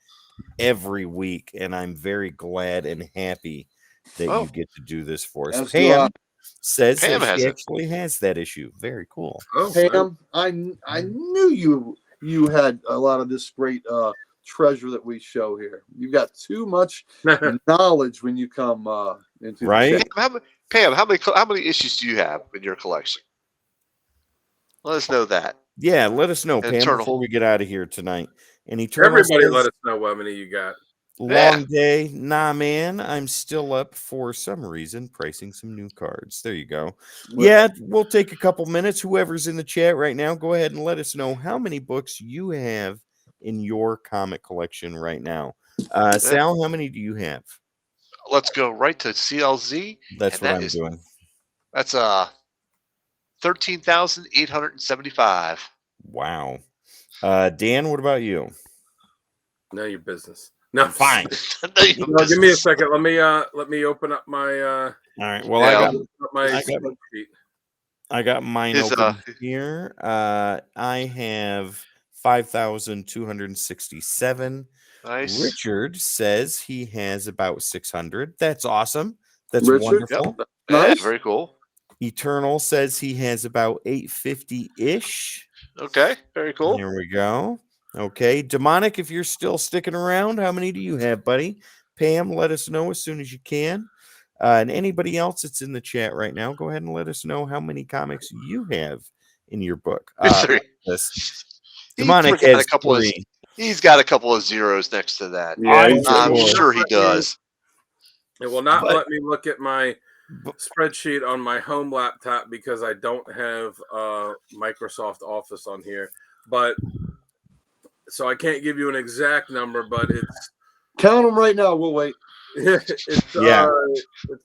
Speaker 1: every week, and I'm very glad and happy that you get to do this for us. Pam says that she actually has that issue. Very cool.
Speaker 4: Pam, I knew you had a lot of this great treasure that we show here. You got too much knowledge when you come into
Speaker 1: right.
Speaker 3: Pam, how many issues do you have in your collection? Let us know that.
Speaker 1: Yeah, let us know, Pam, before we get out of here tonight. And
Speaker 2: everybody let us know how many you got.
Speaker 1: Long day. Nah, man. I'm still up for some reason pricing some new cards. There you go. Yeah, we'll take a couple minutes. Whoever's in the chat right now, go ahead and let us know how many books you have in your comic collection right now. Sal, how many do you have?
Speaker 3: Let's go right to CLZ.
Speaker 1: That's what I'm doing.
Speaker 3: That's 13,875.
Speaker 1: Wow. Dan, what about you?
Speaker 2: Know your business. No,
Speaker 1: fine.
Speaker 2: Give me a second. Let me open up my.
Speaker 1: All right. Well, I got mine open here. I have 5,267.
Speaker 3: Nice.
Speaker 1: Richard says he has about 600. That's awesome. That's wonderful.
Speaker 3: Yep. Nice. Very cool.
Speaker 1: Eternal says he has about 850-ish.
Speaker 3: Okay. Very cool.
Speaker 1: Here we go. Okay. Demonic, if you're still sticking around, how many do you have, buddy? Pam, let us know as soon as you can. And anybody else that's in the chat right now, go ahead and let us know how many comics you have in your book. Demonic has
Speaker 3: he's got a couple of zeros next to that.
Speaker 2: Yeah,
Speaker 3: I'm sure he does.
Speaker 2: It will not let me look at my spreadsheet on my home laptop because I don't have Microsoft Office on here. But so I can't give you an exact number, but it's
Speaker 4: count them right now. We'll wait.
Speaker 2: It's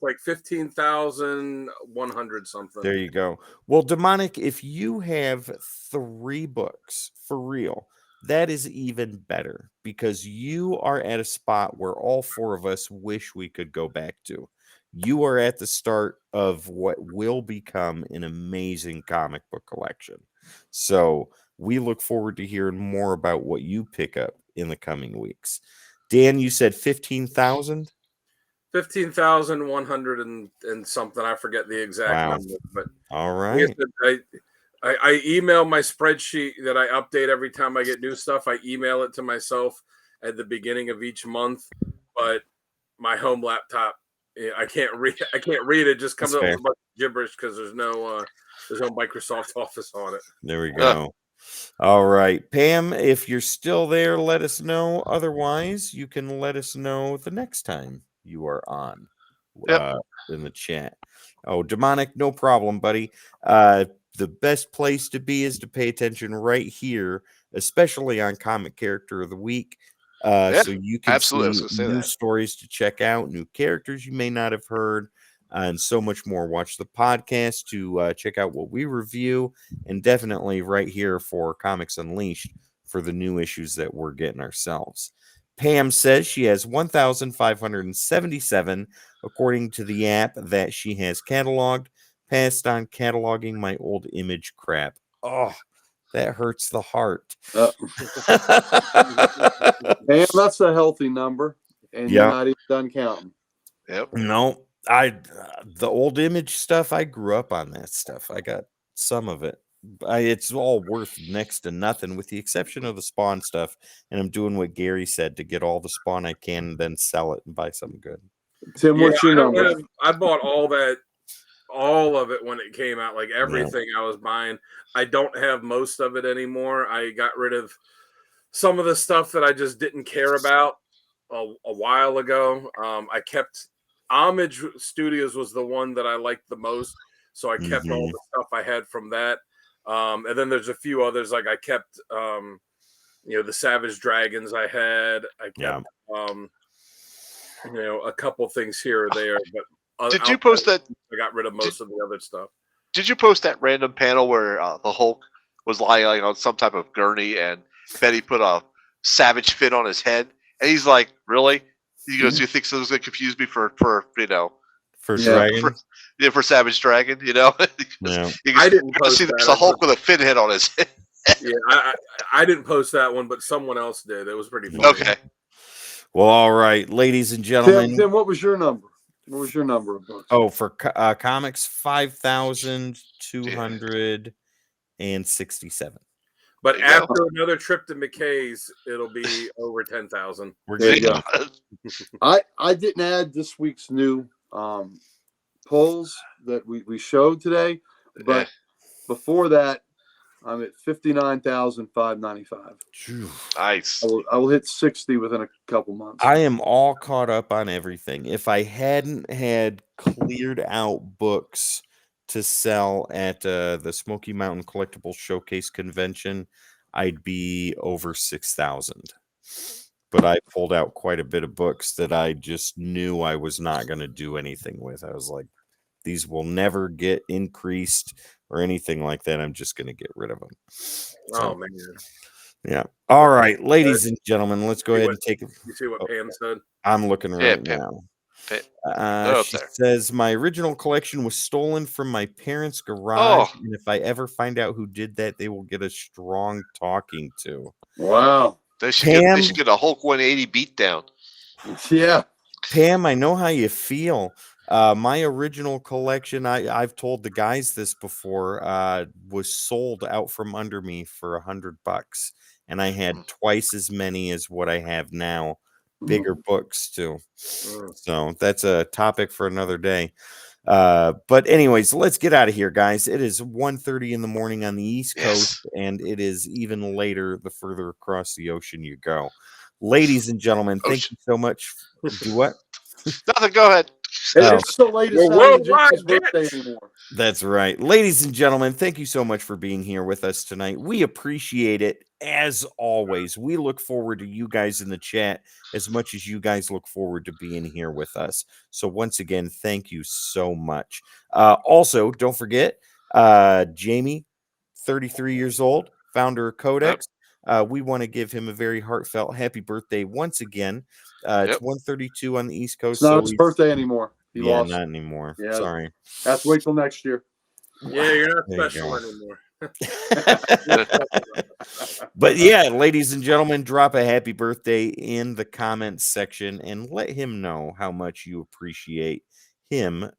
Speaker 2: like 15,100 something.
Speaker 1: There you go. Well, Demonic, if you have 3 books for real, that is even better because you are at a spot where all 4 of us wish we could go back to. You are at the start of what will become an amazing comic book collection. So we look forward to hearing more about what you pick up in the coming weeks. Dan, you said 15,000?
Speaker 2: 15,100 and something. I forget the exact number, but
Speaker 1: all right.
Speaker 2: I email my spreadsheet that I update every time I get new stuff. I email it to myself at the beginning of each month, but my home laptop, I can't read. I can't read it. It just comes up with a bunch of gibberish because there's no Microsoft Office on it.
Speaker 1: There we go. All right, Pam, if you're still there, let us know. Otherwise, you can let us know the next time you are on in the chat. Oh, Demonic, no problem, buddy. The best place to be is to pay attention right here, especially on Comic Character of the Week. So you can see new stories to check out, new characters you may not have heard, and so much more. Watch the podcast to check out what we review, and definitely right here for Comics Unleashed for the new issues that we're getting ourselves. Pam says she has 1,577 according to the app that she has cataloged. Passed on cataloging my old image crap. Oh, that hurts the heart.
Speaker 4: Damn, that's a healthy number, and you're
Speaker 1: Yeah.
Speaker 4: not even done counting.
Speaker 3: Yep.
Speaker 1: No, the old image stuff, I grew up on that stuff. I got some of it. It's all worth next to nothing with the exception of the Spawn stuff. And I'm doing what Gary said to get all the Spawn I can and then sell it and buy something good.
Speaker 4: Tim, what's your
Speaker 2: I don't
Speaker 4: number?
Speaker 2: I bought all of it when it came out, like everything I was buying. I don't have most of it anymore. I got rid of some of the stuff that I just didn't care about a while ago. I kept Homage Studios was the one that I liked the most, so I kept all the stuff I had from that. And then there's a few others, like I kept the Savage Dragons I had. I kept a couple things here or there, but
Speaker 3: Did you post that?
Speaker 2: I got rid of most of the other stuff.
Speaker 3: Did you post that random panel where the Hulk was lying on some type of gurney and Betty put a savage fin on his head? And he's like, really? He goes, you think someone's going to confuse me for
Speaker 1: Dragon?
Speaker 3: For Savage Dragon,
Speaker 2: I didn't post
Speaker 3: see
Speaker 2: that.
Speaker 3: there's a Hulk with a fin head on his head.
Speaker 2: Yeah, I didn't post that one, but someone else did. It was pretty funny.
Speaker 3: Okay.
Speaker 1: Well, all right, ladies and gentlemen.
Speaker 4: Tim, what was your number? What was your number of books?
Speaker 1: Oh, for comics, 5,267.
Speaker 2: But after another trip to McKay's, it'll be over 10,000.
Speaker 1: We're good.
Speaker 4: I didn't add this week's new polls that we showed today, but before that, I'm at 59,595.
Speaker 3: Nice.
Speaker 4: I will hit 60 within a couple months.
Speaker 1: I am all caught up on everything. If I hadn't had cleared out books to sell at the Smoky Mountain Collectible Showcase Convention, I'd be over 6,000. But I pulled out quite a bit of books that I just knew I was not going to do anything with. I was like, these will never get increased or anything like that. I'm just going to get rid of them.
Speaker 2: Oh, man.
Speaker 1: Yeah. All right, ladies and gentlemen, let's go ahead and take it.
Speaker 2: You see what Pam said?
Speaker 1: I'm looking right now. She says, my original collection was stolen from my parents' garage. And if I ever find out who did that, they will get a strong talking to.
Speaker 4: Wow.
Speaker 3: They should get a Hulk 180 beatdown.
Speaker 4: Yeah.
Speaker 1: Pam, I know how you feel. My original collection, I've told the guys this before, was sold out from under me for $100, and I had twice as many as what I have now. Bigger books too. So that's a topic for another day. But anyways, let's get out of here, guys. It is 1:30 in the morning on the East Coast, and it is even later the further across the ocean you go. Ladies and gentlemen, thank you so much. Do what?
Speaker 3: Nothing. Go ahead.
Speaker 4: It's the latest birthday anymore.
Speaker 1: That's right. Ladies and gentlemen, thank you so much for being here with us tonight. We appreciate it as always. We look forward to you guys in the chat as much as you guys look forward to being here with us. So once again, thank you so much. Also, don't forget, Jamie, 33 years old, founder of Codex. We want to give him a very heartfelt happy birthday once again. It's 1:32 on the East Coast.
Speaker 4: It's not his birthday anymore. He lost.
Speaker 1: Not anymore.
Speaker 4: Yeah.
Speaker 1: Sorry.
Speaker 4: Have to wait till next year.
Speaker 2: Yeah, you're not special anymore.
Speaker 1: But yeah, ladies and gentlemen, drop a happy birthday in the comments section and let him know how much you appreciate him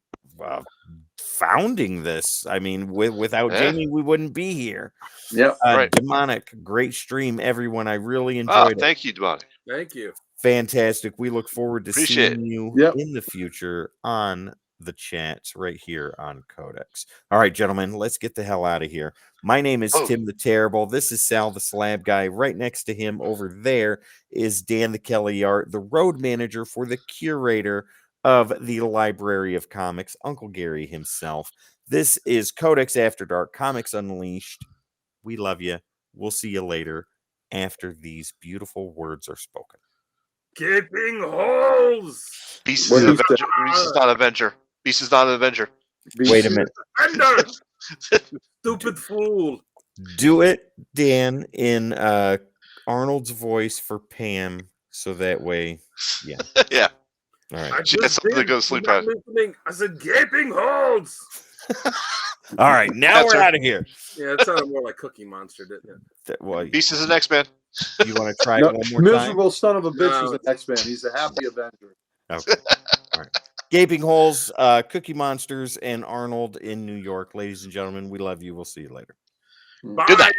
Speaker 1: founding this. I mean, without Jamie, we wouldn't be here.
Speaker 4: Yep.
Speaker 1: Demonic, great stream, everyone. I really enjoyed it.
Speaker 3: Thank you, Demonic.
Speaker 2: Thank you.
Speaker 1: Fantastic. We look forward to seeing you in the future on the chats right here on Codex. All right, gentlemen, let's get the hell out of here. My name is Tim the Terrible. This is Sal the Slab Guy. Right next to him over there is Dan the Kelly Art, the road manager for the curator of the Library of Comics, Uncle Gary himself. This is Codex After Dark, Comics Unleashed. We love you. We'll see you later after these beautiful words are spoken.
Speaker 2: Gaping holes.
Speaker 3: Beast is an Avenger. Beast is not an Avenger. Beast is not an Avenger.
Speaker 1: Wait a minute.
Speaker 2: Stupid fool.
Speaker 1: Do it, Dan, in Arnold's voice for Pam So that way, yeah.
Speaker 3: Yeah.
Speaker 1: All right.
Speaker 2: I
Speaker 3: She has
Speaker 2: just
Speaker 3: something to
Speaker 2: did.
Speaker 3: go to sleep
Speaker 2: You're not
Speaker 3: at.
Speaker 2: listening. I said gaping holes.
Speaker 1: All right. Now
Speaker 3: That's
Speaker 1: we're
Speaker 3: her.
Speaker 1: out of here.
Speaker 2: Yeah, it sounded more like Cookie Monster, didn't it?
Speaker 1: Well,
Speaker 3: Beast is the next man.
Speaker 1: you want to try
Speaker 4: No,
Speaker 1: it one more
Speaker 4: miserable son of a bitch
Speaker 2: No,
Speaker 4: is an X-Man. He's a happy Avenger.
Speaker 1: time? Okay. All right. Gaping Holes, Cookie Monsters, and Arnold in New York. Ladies and gentlemen, we love you. We'll see you later.
Speaker 2: Bye.
Speaker 3: Good night.